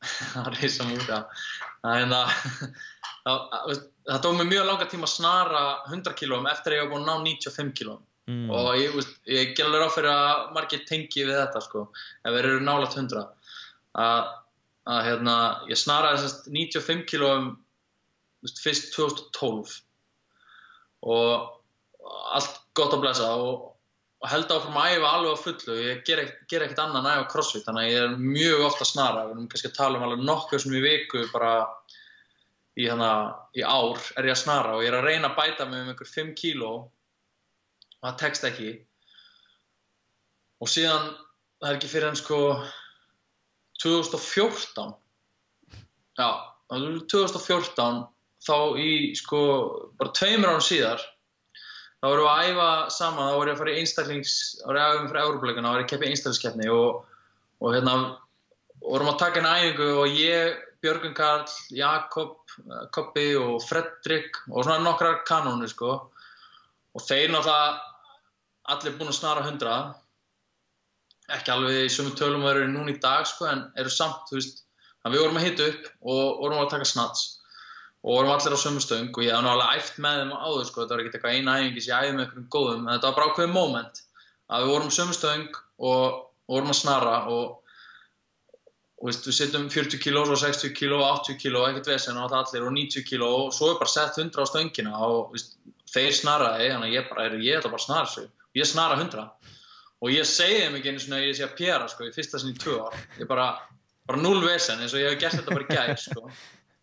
Speaker 2: Það er risamúr, já. Það tók mig mjög langa tíma að snara 100 kílóum eftir að ég var búinn að ná 95 kílóum. Og ég gera alveg ráð fyrir að margir tengi við þetta, sko, ef þeir eru nálægt 100. Ég snaraði 95 kílóum fyrst 2012 og allt gott að blessa og held áfram að æfa alveg á fullu. Ég ger ekkert annað en æfa CrossFit, þannig að ég er mjög ofta að snara. Við erum kannski að tala alveg nokkuð sem í viku bara í ár er ég að snara og ég er að reyna að bæta mig einhver 5 kíló og það tekst ekki. Og síðan, það er ekki fyrir en 2014, já, 2014 þá í bara 2 árum síðar þá vorum við að æfa saman, þá voru ég að fara í þá voru ég að æfa fyrir Evrópuleikana, þá voru ég að keppa í einstaklingskeppni og vorum að taka eina æfingu og ég, Björgvin Karl, Jakob, Kobbi og Fredrik og svona nokkrar kanónur, sko, og þeir náttúrulega allir búin að snara 100, ekki alveg í sömu tölum og eru núna í dag, sko, en eru samt, þannig við vorum að hita upp og vorum að taka snats og vorum allir á sömu stöng og ég hef alveg æft með þeim áður, sko, þetta var ekki eitthvað eina æfingi sem ég æfði með einhverjum góðum, en þetta var bara ákveðið moment að við vorum á sömu stöng og vorum að snara og við setjum 40 kíló og 60 kíló og 80 kíló, ekkert vesen og allir og 90 kíló og svo er bara sett 100 á stöngina og þeir snaraði, þannig að ég ætla bara að snara sig og ég snara 100 og ég segi þeim ekki einu svona að ég sé að pjera, sko, í fyrsta sinn í 2 ár, ég bara 0 vesen eins og ég hef gert þetta bara í gær, sko.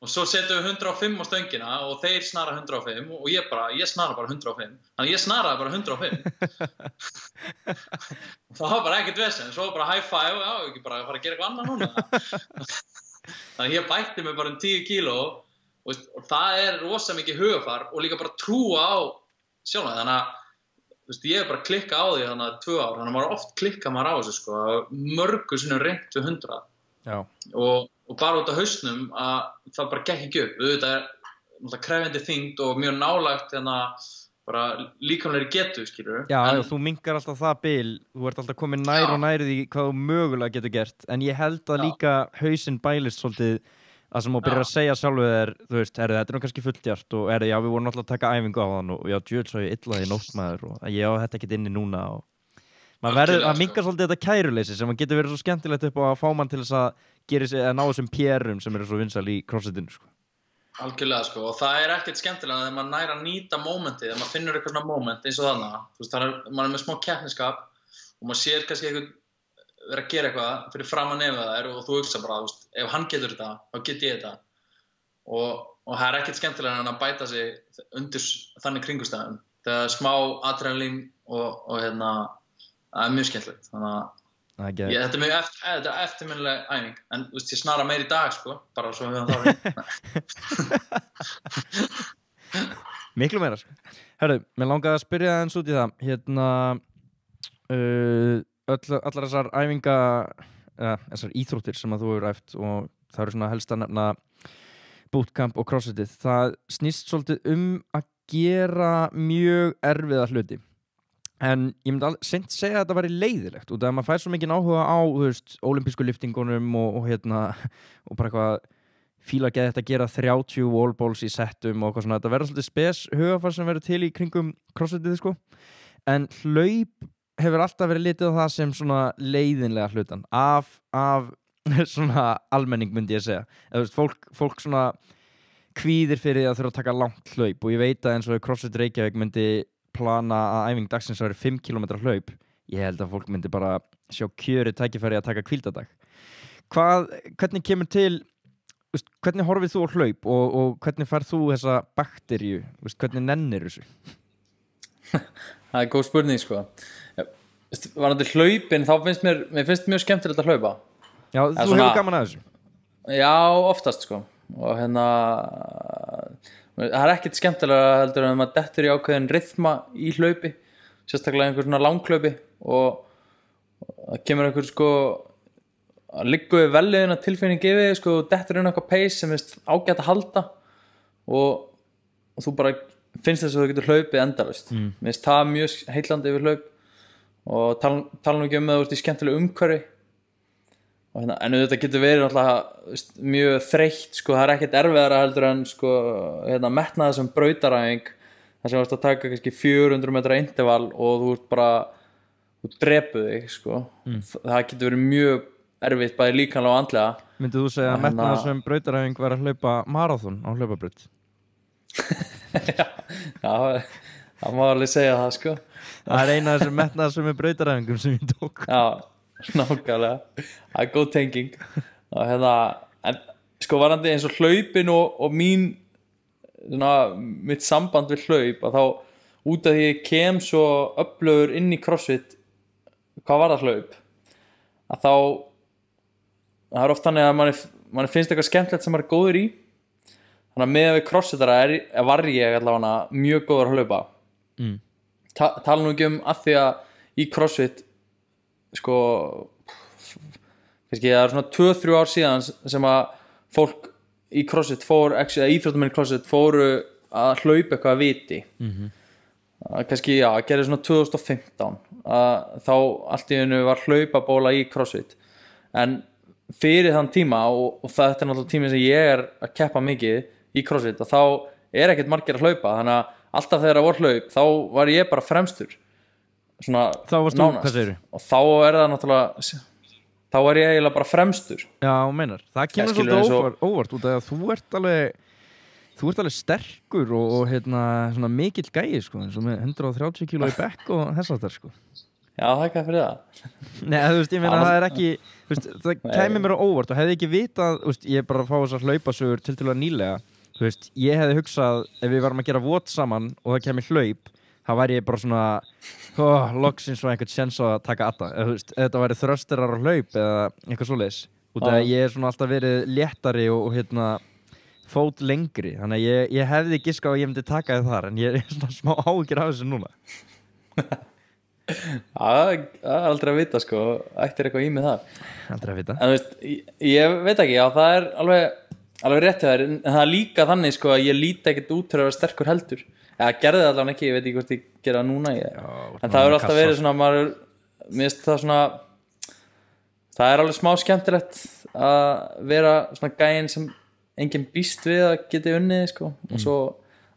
Speaker 2: Og svo setjum við 105 á stöngina og þeir snara 105 og ég snara bara 105. Þannig að ég snaraði bara 105. Það var bara ekkert vesen, svo bara high five, já, ekki bara að fara að gera eitthvað annað núna. Þannig að ég bætti mig bara 10 kíló og það er rosa mikið hugafar og líka bara trúa á sjálfan. Þannig að ég hef bara klikkað á því þannig að 2 ár, þannig að maður oft klikkað maður á þessu, sko, mörgu sinnum reynt við 100. Já. Og bara út af hausnum að það bara gekk ekki upp. Þetta er náttúrulega krefjandi þyngd og mjög nálægt bara líkamlegri getu, skilur.
Speaker 1: Já, þú minnkar alltaf það bil, þú ert alltaf komin nær og nær því hvað þú mögulega getur gert, en ég held að líka hausinn bælist svolítið að sem þú byrjar að segja sjálfu þér, þú veist, þetta er nú kannski fulltjart og já, við vorum alltaf að taka æfingu á þann og já, djöld svo ég illaði nótt maður og ég á þetta ekkert inni núna og maður verður að minnka svolítið þetta kæruleysi sem getur verið svo skemmtilegt upp á að fá mann til þess að gera sig að ná þessum pérum sem eru svo vinsæl í CrossFitinu, sko.
Speaker 2: Algjörlega, sko, og það er ekkert skemmtilega þegar maður nær að nýta mómentið, þegar maður finnur eitthvað svona móment eins og þannig, maður er með smá keppniskap og maður sér kannski vera að gera eitthvað fyrir fram að nefna þær og þú hugsa bara, ef hann getur þetta, þá get ég þetta og það ekkert skemmtilega en að bæta sig undir þannig kringumstæðum það smá adrenalín og það mjög skemmtilegt þannig að þetta mjög eftirminnileg æfing en ég snara meir í dag sko bara svo við
Speaker 1: miklu meira sko. Herru, mér langaði að spyrja eins út í það allar þessar þessar íþróttir sem að þú hefur æft og það eru svona helst að nefna bootcamp og crossfitið það snýst svolítið að gera mjög erfiða hluti en ég myndi seint segja að þetta væri leiðilegt og þegar maður fær svo mikið áhuga á ólympísku lyftingunum og bara eitthvað fíla að þetta gera 30 wallballs í settum og eitthvað svona, þetta verður svolítið spes hugafar sem verður til í kringum crossfitið sko en hlaup hefur alltaf verið litið á það sem svona leiðinlega hlutan af svona almenning myndi ég segja eða fólk svona kvíðir fyrir að þurfa að taka langt hlaup og ég veit að eins og CrossFit Reykjavík myndi plana að æfing dagsins væri 5 km hlaup ég held að fólk myndi bara sjá kjörið tækifæri að taka hvíldadag hvernig kemur til hvernig horfið þú á hlaup og hvernig færð þú þessa bakteríu hvernig nennir þessu
Speaker 3: Það góð spurning sko varandi hlaupin þá finnst mér mjög skemmtilegt að hlaupa
Speaker 1: Já, þú hefur gaman að þessu
Speaker 3: Já, oftast sko og það ekkert skemmtilega heldur en maður dettur í ákveðin rytma í hlaupi sérstaklega einhver svona langhlaupi og það kemur einhver sko að liggu við velliðina tilfinning yfir sko dettur inn eitthvað pace sem ágætt að halda og þú bara finnst þess að þú getur hlaupið endalaust mér finnst það mjög heillandi yfir hlaup og tala nú ekki um að þú ert í skemmtilegu umhverfi en þetta getur verið náttúrulega mjög þreytt sko, það ekkert erfiðara heldur en sko, metna þessum brautaræfing þar sem þú ert að taka kannski 400 metra interval og þú ert bara þú drepu þig sko. Það getur verið mjög erfitt bæði líkamlega og andlega
Speaker 1: Myndið þú segja að metna þessum brautaræfing var að hlaupa marathon á hlaupabraut?
Speaker 3: Já, það má alveg segja það sko
Speaker 1: Það eina þessum metna þessum brautaræfingum sem ég tók
Speaker 3: Já nákvæmlega, það góð tenging og en sko varandi eins og hlaupin og mitt samband við hlaup að þá út af því ég kem svo öflugur inn í CrossFit hvað var það hlaup að þá það oft þannig að manni finnst eitthvað skemmtilegt sem maður góður í þannig að með við CrossFitara var ég allavega mjög góður að hlaupa tala nú ekki að því að í CrossFit sko kannski það er svona 2-3 ár síðan sem að fólk í CrossFit íþróttamenn í CrossFit fóru að hlaupa eitthvað að viti kannski að gera svona 2015 þá allt í einu var hlaupabóla í CrossFit en fyrir þann tíma og þetta náttúrulega tími sem ég að keppa mikið í CrossFit og þá ekkert margir að hlaupa þannig að alltaf þegar það voru hlaup þá var ég bara fremstur svona
Speaker 1: þá varst þú, hvað segirðu?
Speaker 3: Og þá það náttúrulega þá ég eiginlega bara fremstur
Speaker 1: Já, meinar, það kemur svolítið óvart út af að þú ert alveg sterkur og svona mikill gæi sko, eins og með 130 kg í bekk og þess að það sko
Speaker 3: Já, það ekki fyrir það
Speaker 1: Nei, ég meina það ekki það kæmi mér á óvart og hefði ekki vitað ég bara að fá þessar hlaupasögur til að nýlega ég hefði hugsað ef við varum að gera vot saman og það kæmi hlaup þá væri ég bara svona loksins og einhvern sjens að taka atta þetta væri þrösterar á hlaup eða eitthvað svoleiðis út af að ég svona alltaf verið léttari og fót lengri þannig að ég hefði giskað að ég myndi taka þið þar en ég svona smá áhyggjur af þessu núna
Speaker 3: Það aldrei að vita sko ættir eitthvað í mig þar
Speaker 1: Aldrei að vita
Speaker 3: en ég veit ekki, já það alveg rétt hjá þér en það líka þannig sko að ég líti ekkert út til að vera sterkur heldur eða gerði það allavega ekki, ég veit ekki hvort ég gera það núna en það alltaf verið svona mér finnst það svona það alveg smá skemmtilegt að vera svona gæinn sem enginn býst við að geti unnið sko og svo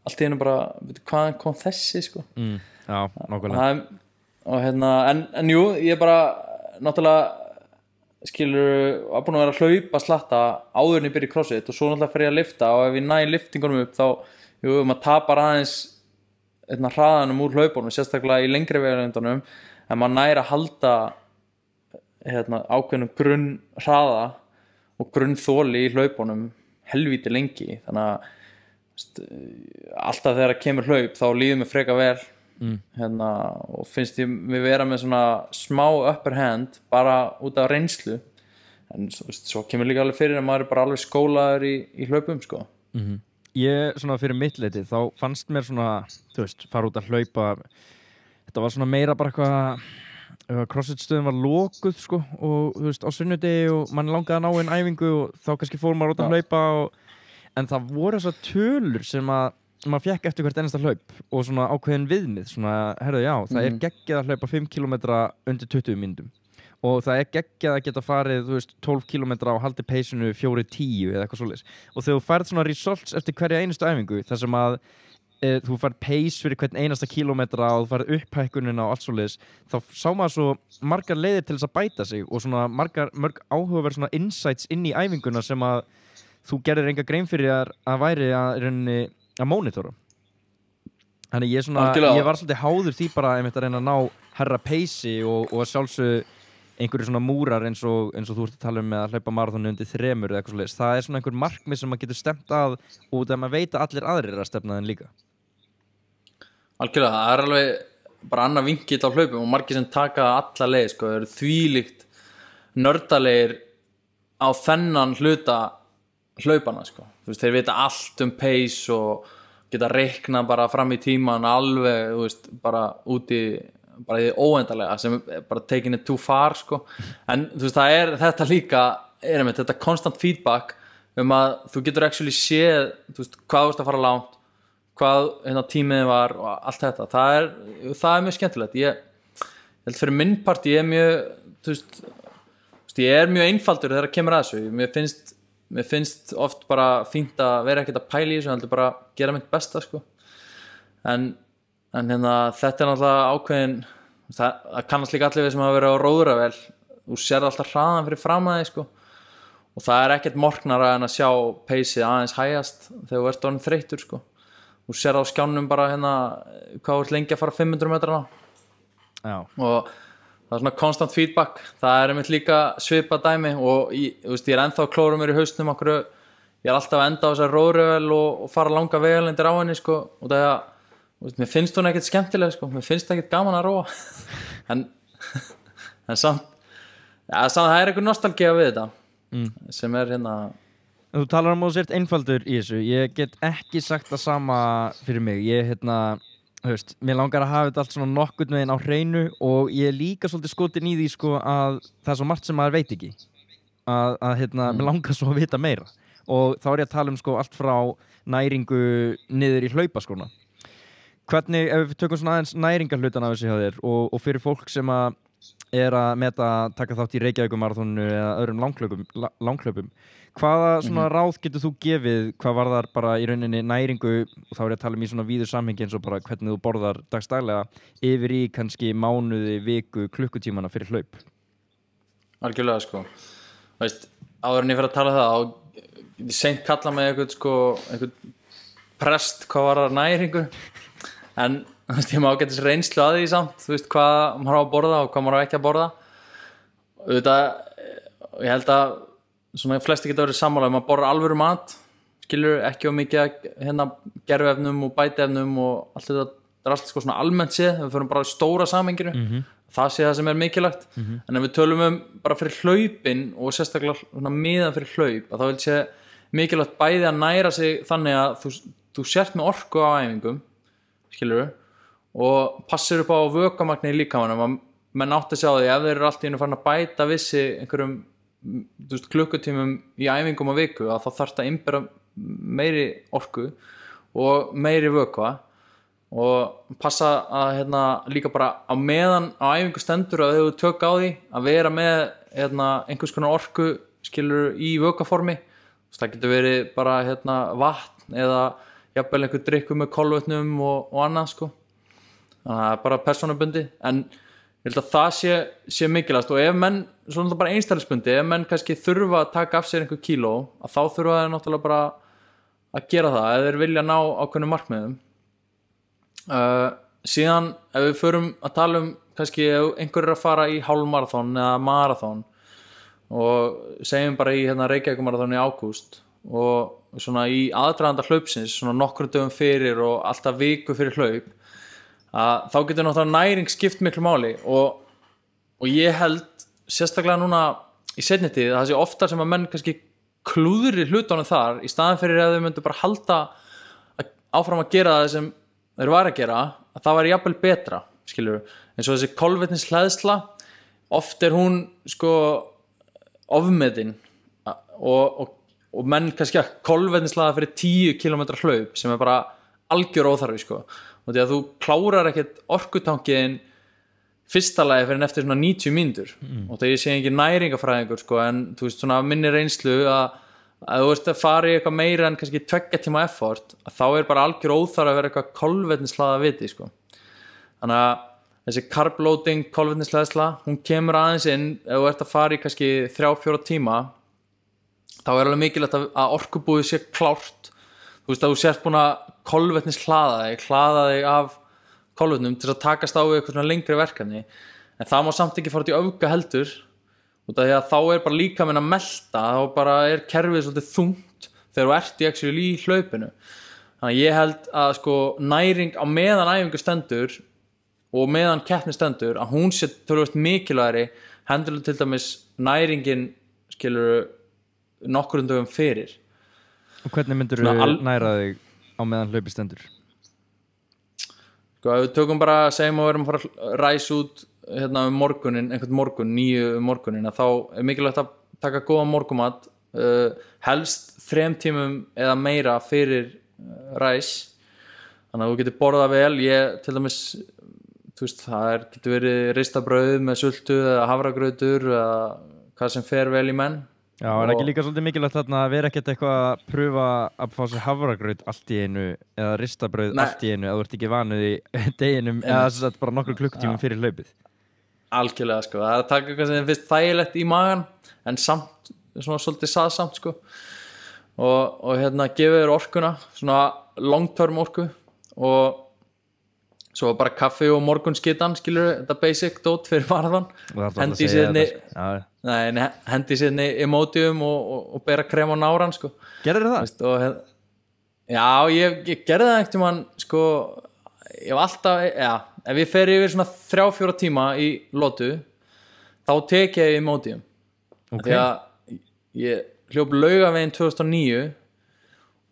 Speaker 3: allt í hennu bara hvaðan kom þessi sko
Speaker 1: Já, nákvæmlega
Speaker 3: og en jú, ég bara náttúrulega skilur að búin að vera að hlaupa slatta áður en ég byrja í CrossFit og svo náttúrulega fer ég að lifta og ef ég næ liftingunum upp þá maður tapar aðeins hraðanum úr hlaupunum sérstaklega í lengri vegalengdunum en maður nær að halda ákveðnum grunn hraða og grunn þoli í hlaupunum helvíti lengi þannig að alltaf þegar það kemur hlaup þá líður mér freka vel og finnst ég vera með svona smá upper hand bara út af reynslu en svo kemur líka alveg fyrir að maður bara alveg skólaður í hlaupum sko.
Speaker 1: Ég svona fyrir mitt leiti þá fannst mér svona fara út að hlaupa þetta var svona meira bara eitthvað CrossFit stöðin var lokuð sko og á sunnudegi og mann langaði að ná einn æfingu og þá kannski fór maður út að hlaupa en það voru þessar tölur sem að maður fekk eftir hvert einasta hlaup og svona ákveðin viðmið svona, herðu já, það geggjað að hlaupa 5 km undir 20 mínútum og það geggjað að geta farið 12 km á haldi paceinu 4:10 eða eitthvað svoleiðis og þegar þú færð svona results eftir hverja einustu æfingu þar sem að þú færð pace fyrir hvern einasta kilometra og þú færð upphækkunina og allt svoleiðis þá sá maður svo margar leiðir til þess að bæta sig og svona mörg áhugaverð svona insights inn í æfinguna sem að þú gerðir enga grein fyrir að væri að monitora þannig ég var svolítið háður því bara að reyna að ná herra peysi og að sjálfsögðu einhverju svona múrar eins og þú ert að tala með að hlaupa maraþonu undir 3 eða eitthvað svoleiðis það svona einhver markmið sem maður getur stemt að og það maður veit að allir aðrir að stefna þeim líka
Speaker 3: Algjörlega, það alveg bara annað vinkill á hlaupum og margir sem taka alla leið sko, það eru þvílíkt nördalegir á þennan hluta hlaupana sko. Þeir vita allt pace og geta reikna bara fram í tíman alveg bara úti bara í óendanlega sem bara taking it too far sko. En það þetta líka einmitt, þetta constant feedback að þú getur actually séð hvað þú að fara langt hvað tímið var og allt þetta það er mjög skemmtilegt ég held fyrir minn part ég er mjög einfaldur þegar það kemur að þessu mér finnst oft bara fínt að vera ekkert að pæla í þessu heldur bara gera mitt besta sko. en þetta náttúrulega ákveðin það kannast líka allir við sem hafa verið á róðravél þú sér alltaf hraðan fyrir fram að þig sko. og það ekkert morknara en að sjá paceið aðeins hægast þegar þú ert orðinn þreyttur sko. þú sér á skjánum bara hvað þú ert lengi að fara 500 metrana og það er svona constant feedback það einmitt líka svipað dæmi og ég er ennþá að klóra mér í hausnum okkur, ég er alltaf að enda á þessar róðravél og fara langa vegalendir á henni sko, og það mér finnst hún ekkert skemmtileg sko, mér finnst ekkert gaman að róa en samt það einhver nostalgía við þetta sem
Speaker 1: Þú talar að þú sért einfaldur í þessu ég get ekki sagt það sama fyrir mig ég mér langar að hafa þetta allt svona nokkurn veginn á hreinu og ég er líka svolítið skotin í því sko að það er svo margt sem maður veit ekki mér langar svo að vita meira og þá er ég að tala sko allt frá næringu niður í hlaupaskóna hvernig, ef við tökum svona aðeins næringarhlutan af þessu hjá þér og fyrir fólk sem að taka þátt í Reykjavíkurmaraþoninu eða öðrum langhlaupum hvaða svona ráð getur þú gefið hvað varðar bara í rauninni næringu og þá er ég að tala í svona víður samhengi eins og bara hvernig þú borðar dagstaglega yfir í kannski mánuði, viku, klukkutímana fyrir hlaup
Speaker 3: Algjörlega sko áður en ég fyrir að tala það ég seint kalla mig einhvern prest hvað varðar næringu en ég má geta þessi reynslu að því samt hvað maður á að borða og hvað maður á ekki að borða ég held að svona flesti geta verið sammála maður borðar alvöru mat skilur ekki of mikið gerfefnum og bætefnum og allt þetta er allt sko svona almennt séð við förum bara í stóra samhenginu það sé það sem er mikilvægt en ef við tölum bara fyrir hlaupin og sérstaklega svona miðan fyrir hlaup þá vil sé mikilvægt bæði að næra sig þannig að þú sért með orku á æfingum skilur og passir upp á vökvamagni í líkamanum menn átti að sjá því ef þeir eru allt í einu farin að bæta vissi einhverjum klukkutímum í æfingum á viku að þá þarf það að innbera meiri orku og meiri vökva og passa að líka bara á meðan á æfingu stendur að þau tök á því að vera með einhvers konar orku skilur í vökvaformi það getur verið bara vatn eða jafnvel einhver drykkur með kolvetnum og annað sko þannig að það er bara persónubundi en ég held að það sé mikilvægt og ef menn, svona bara einstæðisbundi ef menn kannski þurfa að taka af sér einhver kíló að þá þurfa þeir náttúrulega bara að gera það ef þeir vilja ná ákveðnum markmiðum síðan ef við förum að tala kannski ef einhver að fara í hálfmarathon eða marathon og segjum bara í hérna Reykjavíkumarathon í ágúst og svona í aðdraganda hlaupsins svona nokkrum dögum fyrir og alltaf viku fyrir hlaup að þá getur náttúrulega næring skipt miklu máli og ég held sérstaklega núna í seinni tíð það sé oftar sem að menn kannski klúðri hlutunum þar í staðan fyrir að þau myndu bara halda áfram að gera það sem þeir var að gera að það væri jafnvel betra skilur eins og þessi kolvetnishleðsla oft hún sko ofmetin og menn kannski að kolvetnislaða fyrir 10 km hlaup sem bara algjör óþarfi sko og því að þú klárar ekkert orkutankiðin fyrsta lagi fyrir eftir svona 90 mínútur og það ég sé ekki næringafræðingur sko en þú veist svona minni reynslu að þú veist að fara í eitthvað meira en kannski 2 tíma effort að þá bara algjör óþarfi að vera eitthvað kolvetnislaða viti sko þannig að þessi carb loading kolvetnisleðsla hún kemur aðeins inn ef þú ert að fara í kannski 3-4 tíma þá alveg mikilvægt að orkubúið sé klárt þú veist að þú sért búin að kolvetnishlaða þig af kolvetnum til að takast á við eitthvað svona lengri verkefni en það má samt ekki fara út í öfga heldur út af því að þá bara líkaminn að melta þá bara kerfið svolítið þungt þegar þú ert í actually í hlaupinu þannig að ég held að sko næring á meðan æfingu stendur og meðan keppni stendur að hún sé töluvert mikilvægari hendur til dæmis næringin skilur nokkrum dögum fyrir
Speaker 1: og hvernig myndur þú næra þig á meðan hlaupi stendur?
Speaker 3: Sko, ef við tökum bara segjum að við erum að fara að ræsa út hérna morgunin, einhvern morgun, 9 morgunin að þá mikilvægt að taka góðan morgumat helst 3 tímum eða meira fyrir ræs þannig að þú getur borðað vel ég til dæmis, þú veist, það getur verið ristabrauð með sultu eða havragrautur eða hvað sem fer vel í menn
Speaker 1: Já, ekki líka svolítið mikilvægt þarna að vera ekkert eitthvað að pröfa að fá sér havragraut allt í einu eða ristabrauð allt í einu eða þú ert ekki vanuð í deginum eða þess að bara nokkur klukkutímum fyrir hlaupið
Speaker 3: Algjörlega sko, það að taka eitthvað sem finnst þægilegt í magan en samt, svona svolítið saðsamt sko og hérna gefið þér orkuna, svona long term orku og svo bara kaffi og morgunskitan skilur þetta basic dót fyrir marathon hendi sér Imodium og bera krem á náran sko.
Speaker 1: Gerðir það?
Speaker 3: Já, ég gerði það einhvern tímann sko, ég hef alltaf ef ég fer yfir svona 3-4 tíma í lotu þá tek ég Imodium því að ég hljóp Laugaveginn 2009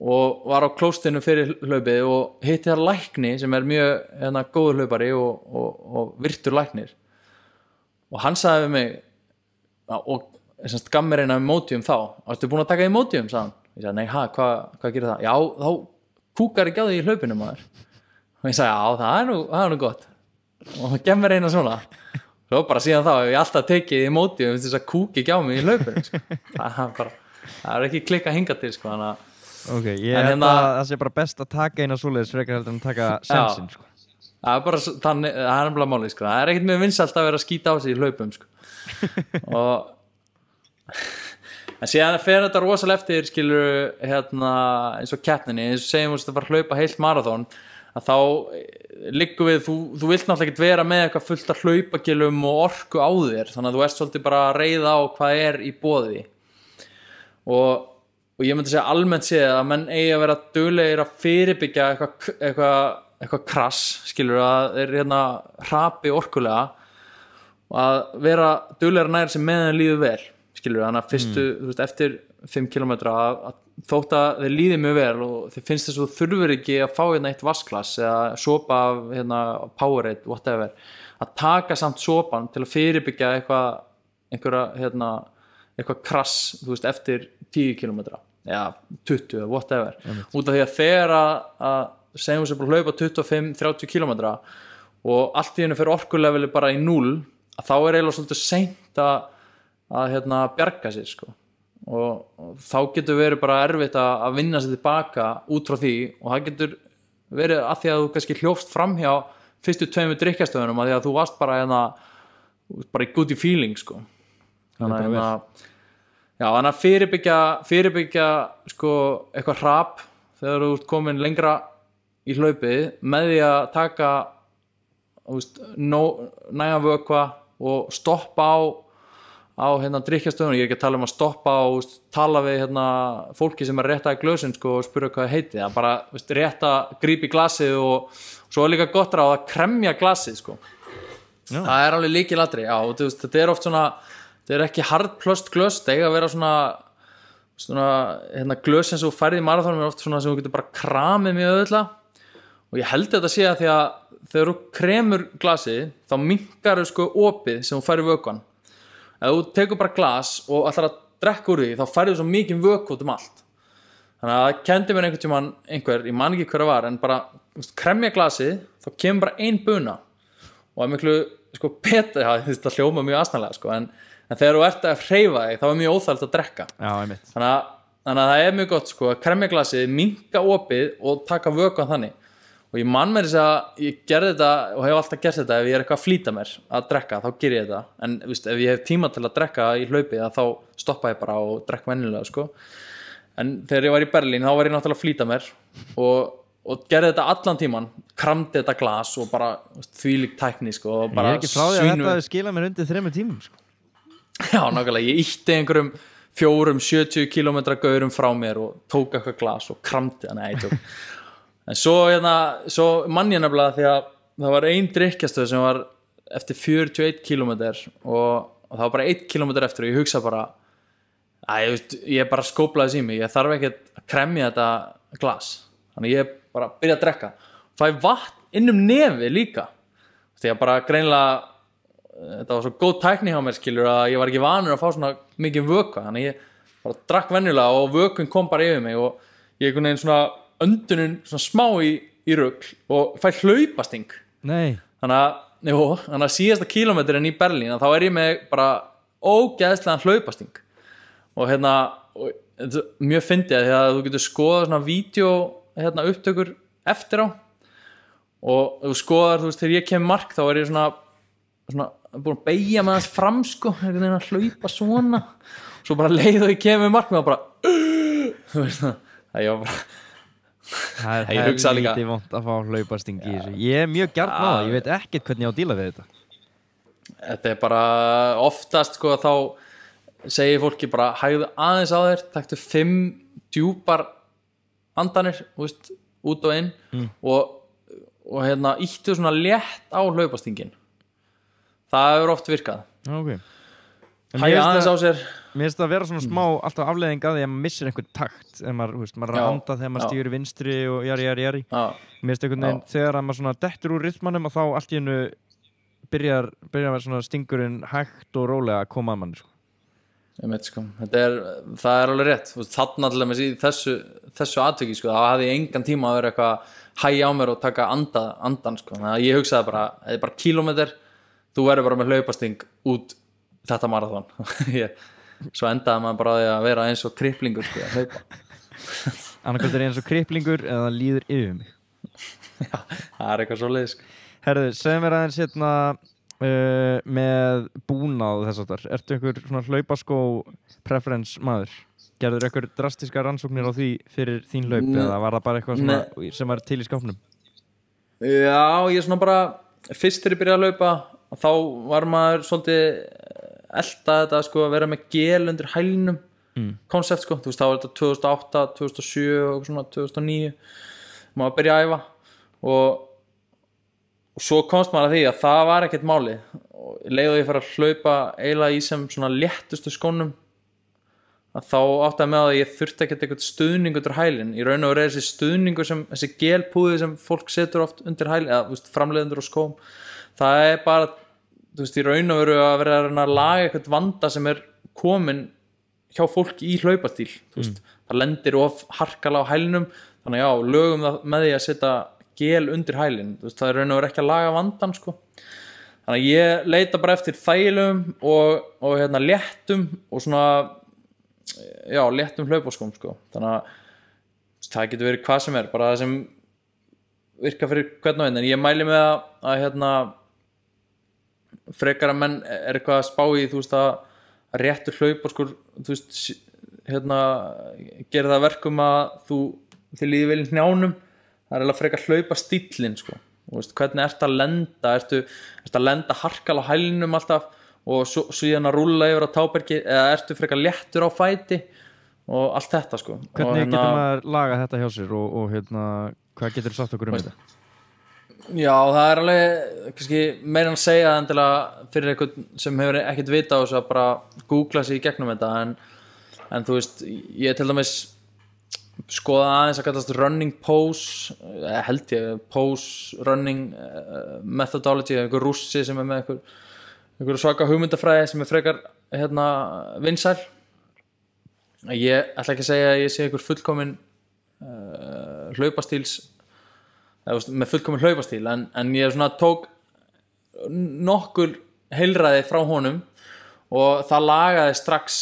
Speaker 3: og var á klóstinu fyrir hlaupið og hitti það lækni sem mjög góður hlaupari og virtur læknir og hann sagði við mig og gaf mér eina Imodium þá varstu búin að taka Imodium, sagði hann ég sagði, nei, hvað gerir það? Já, þá kúkar ekki á því í hlaupinu maður og ég sagði, já, það er nú gott og hann gaf mér eina svona og bara síðan þá hef ég alltaf tekið Imodium þess að kúki ekki á mig í hlaupinu sko. það ekki klikka hinga til sko, þannig að
Speaker 1: Ok, ég held að það sé bara best að taka eina svoleiðis frekar heldur en að taka sensin sko.
Speaker 3: Það bara þannig, það nefnilega málið sko. Það ekkert mjög vinsælt að vera að skýta á sig í hlaupum sko. En síðan fer þetta rosalega eftir skilur eins og keppninni eins og segjum að fara að hlaupa heilt marathon að þá liggum við þú vilt náttúrulega ekki vera með eitthvað fullt af hlaupagilum og orku á þér þannig að þú ert svolítið bara að reiða á hvað í boði og ég myndi segja almennt séð að menn eigi að vera duglegir að fyrirbyggja eitthvað krass skilur að þeir hrapi orkulega og að vera duglegir að næra sem meðan líður vel skilur þannig að fyrstu þú veist, eftir 5 km að þótt að þeir líði mjög vel og þeir finnst þess að þú þurfur ekki að fá eitt vasklas eða sopa af Powerade, whatever að taka samt sopan til að fyrirbyggja eitthvað krass þú veist, eftir 10 km eða 20, whatever út af því að þegar að segjum sem bara hlaupa 25-30 km og allt í hennu fyrir orkuleveli bara í 0 að þá eiginlega svolítið seint að bjarga sér sko. og þá getur verið bara erfitt að vinna sér tilbaka út frá því og það getur verið að því að þú kannski hljófst framhjá fyrstu 2 drykkjastöðunum að því að þú varst bara í goody feeling sko. Þannig að fyrirbyggja sko, eitthvað hrap þegar þú ert komin lengra í hlaupið með því að taka nægan vökva og stoppa á drykkjastöðunum. Ég er ekki að tala að stoppa og tala við fólki sem rétta í glösin sko, og spura hvað heiti. Það bara rétta, grípa í glasið og svo líka gott ráð að kremja glasið sko. Það alveg lykilatriði. Já, þetta oft svona, þetta ekki hardplöst glös, það eiga að vera svona glös sem þú færði í maraþonum oft svona sem þú getur bara kramið mjög auðvitað. Og ég held þetta sé að því að þegar þú kremur glasið þá minnkar sko opið sem þú færði vökvann. Ef þú tekur bara glas og ætlar að drekka úr því þá færðu svo mikið vökva út allt. Þannig að það kendi mér einhvern tímann ég man ekki hver það var, en bara kremja glasið, þá kemur bara ein buna og það miklu sko betur, það hljóma mjög asnalega sko, en þegar þú ert að hreyfa þig þá mjög óþægilegt að drekka.
Speaker 1: Já, einmitt.
Speaker 3: Þannig að það mjög gott sko að kremja glasið, minnka opið og taka vökvann þannig. Og ég man mér þess að ég gerði þetta og hef alltaf gert þetta ef ég eitthvað að flýta mér að drekka, þá ger ég þetta. En ef ég hef tíma til að drekka í hlaupi þá stoppa ég bara og drekka venjulega sko. En þegar ég var í Berlín þá var ég náttúrulega að flýta mér og gerði þetta allan tíman, kramdi þetta glas og bara þvílík tækni sko. Og bara
Speaker 1: ég ekki frá því að þetta hefði skilað mér undir 3 tímum sko.
Speaker 3: Já, nákvæmlega, ég ýtti einhverjum 70 kilometra gaurum frá mér og tók eitthvað glas og kramdi það. En svo mann ég nefnilega því að það var ein drykkjastöð sem var eftir 41 kilometer og það var bara 1 kilometer eftir og ég hugsa bara ég bara skóplaði í mig, ég þarf ekki að kremja þetta glas, þannig ég bara byrja að drekka, fæ vatn inn nefi líka, því að bara greinilega þetta var svo góð tækni hjá mér skilur að ég var ekki vanur að fá svona mikið vökva, þannig ég bara drakk venjulega og vökvinn kom bara yfir mig og ég einhvern veginn svona öndunin svona smá í rugl og fæ hlaupasting.
Speaker 1: Nei.
Speaker 3: Þannig að síðasta kílómetrin í Berlín þá ég með bara ógeðslegan hlaupasting og og mjög fyndið því að þú getur skoðað svona vídeo upptökur eftir á og þú skoðar, þú veist, þegar ég kem mark þá ég svona búin að beygja með þess fram sko, að hlaupa svona svo bara leið og ég kem með mark og bara þú veist það ég var bara
Speaker 1: það helviti vont að fá hlaupasting í þessu. Ég mjög gjarn á það, ég veit ekkert hvernig ég á að díla við þetta.
Speaker 3: Þetta bara oftast sko þá segir fólki bara hægðu aðeins á þér, taktu 5 djúpar andanir, veist, út og inn og ýttu svona létt á hlaupastingin. Það hefur oft virkað.
Speaker 1: Okay.
Speaker 3: Hægðu aðeins á sér.
Speaker 1: Mér finnst það að vera svona smá alltaf afleiðing að því að maður missir einhvern takt ef maður er að anda þegar maður stígur í vinstri og jari. Mér finnst einhvern veginn þegar að maður svona dettur úr rytmanum og þá allt í hennu byrjar að vera svona stingurinn hægt og rólega að koma að manni sko.
Speaker 3: Ég veit sko, það alveg rétt. Þarna allir með þessu atviki sko, þá hafði ég engan tíma að vera eitthvað hægja á mér og taka andan sko. Þannig að ég hugsaði bara, það bara kílómeter, þú verður bara með hlaupasting út þetta maraþon. Svo endaði maður bara að vera eins og kripplingur sko, að hlaupa.
Speaker 1: Annarkvæmt eins og kripplingur eða líður yfir mig.
Speaker 3: Já, það eitthvað svoleiðis sko.
Speaker 1: Herðu, segjum mér aðeins með búnað þess aftar. Ertu einhver svona hlaupaskó preference maður? Gerður einhver drastiska rannsóknir á því fyrir þín hlaup eða var það bara eitthvað svona, sem var til í skápnum?
Speaker 3: Já, ég svona bara fyrst þegar ég byrjaði að hlaupa þá var maður svolítið elta þetta sko að vera með gel undir hælnum koncept sko, þú veist þá var þetta 2008, 2007 og svona 2009 maður byrja að æfa og svo komst maður að því að það var ekkert máli og leiði ég fara að hlaupa eiginlega í sem svona léttustu skónum að þá átti að með að ég þurfti ekkert eitthvað stuðning undir hælinn, í raun og veru þessi stuðningur sem, þessi gelpúði sem fólk setur oft undir hælinn, eða framleiðendur og skóm, það bara þú veist, í raun og veru að vera að laga eitthvað vanda sem komin hjá fólki í hlaupastíl þú veist, það lendir of harkalega á hælinum þannig já, lögum það með því að setja gel undir hælinn, þú veist, það raun og veru ekki að laga vandan sko, þannig að ég leita bara eftir þægilegum og léttum og svona já, léttum hlaupaskóm sko, þannig að það getur verið hvað sem bara það sem virka fyrir hvern og einn, en ég mæli með að frekar að menn eitthvað að spá í þú veist að réttur hlaupa sko, þú veist gera það verkum að þið líði vel í hnjánum, það alveg frekar hlaupa stíllinn sko, þú veist, hvernig ertu að lenda ertu að lenda harkal á hælnum alltaf og síðan að rúlla yfir á tábergi eða ertu frekar léttur á fæti og allt þetta sko
Speaker 1: Hvernig getur maður lagað þetta hjá sér og hvað getur þú sagt okkur þetta?
Speaker 3: Já, það alveg kannski meira að segja endilega fyrir einhvern sem hefur ekkert vita á þessu að bara googla sig í gegnum þetta en þú veist, ég til dæmis skoða aðeins að kallast running pose held ég, pose running methodology, einhver rússi sem með einhver svaka hugmyndafræði sem frekar vinsæl ég ætla ekki að segja að ég sé einhver fullkomin hlaupastíls með fullkomin hlaupastíl en ég svona tók nokkur heilræði frá honum og það lagaði strax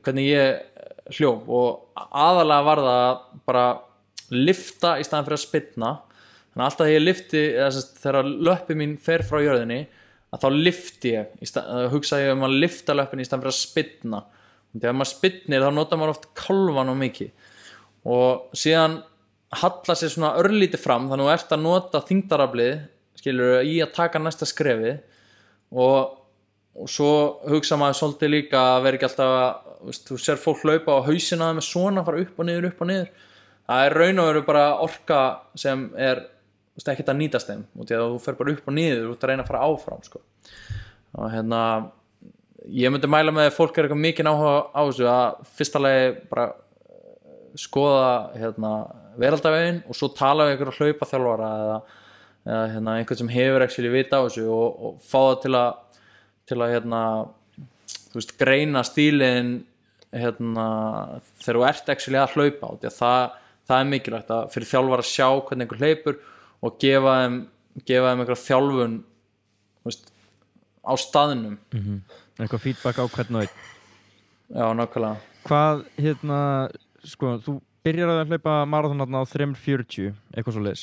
Speaker 3: hvernig ég hljóp og aðalega var það bara lifta í staðan fyrir að spyrna þannig að alltaf þegar ég lifti þegar löppi mín fer frá jörðinni að þá lifti ég hugsa ég að lifta löppin í staðan fyrir að spyrna og þegar maður spyrnir þá notar maður oft kálvan og mikið og síðan halla sér svona örlítið fram þannig að þú ert að nota þyngdaraflið skilur í að taka næsta skrefi og svo hugsa maður svolítið líka að vera ekki alltaf að þú sér fólk hlaupa á hausina með svona fara upp og niður það er raun og veru bara orka sem er ekkert að nýtast þeim og því að þú fer bara upp og niður og þú ert að reyna að fara áfram sko. Og ég myndi mæla með að fólk er eitthvað mikið áhuga á þessu að fyrsta lagi bara skoða veraldaveginn og svo tala við einhverja hlaupaþjálfara eða einhvern sem hefur actually vita á þessu og fá það til að þú veist, greina stílinn þegar þú ert actually að hlaupa á því að það er mikilvægt að fyrir þjálfara að sjá hvernig einhver hleypur og gefa þeim einhverja þjálfun veist, á staðnum
Speaker 1: Eitthvað feedback á hvern og einn
Speaker 3: Já, nákvæmlega
Speaker 1: Hvað, sko, þú byrjar að hlaupa marathon á 3:40 eitthvað svo leis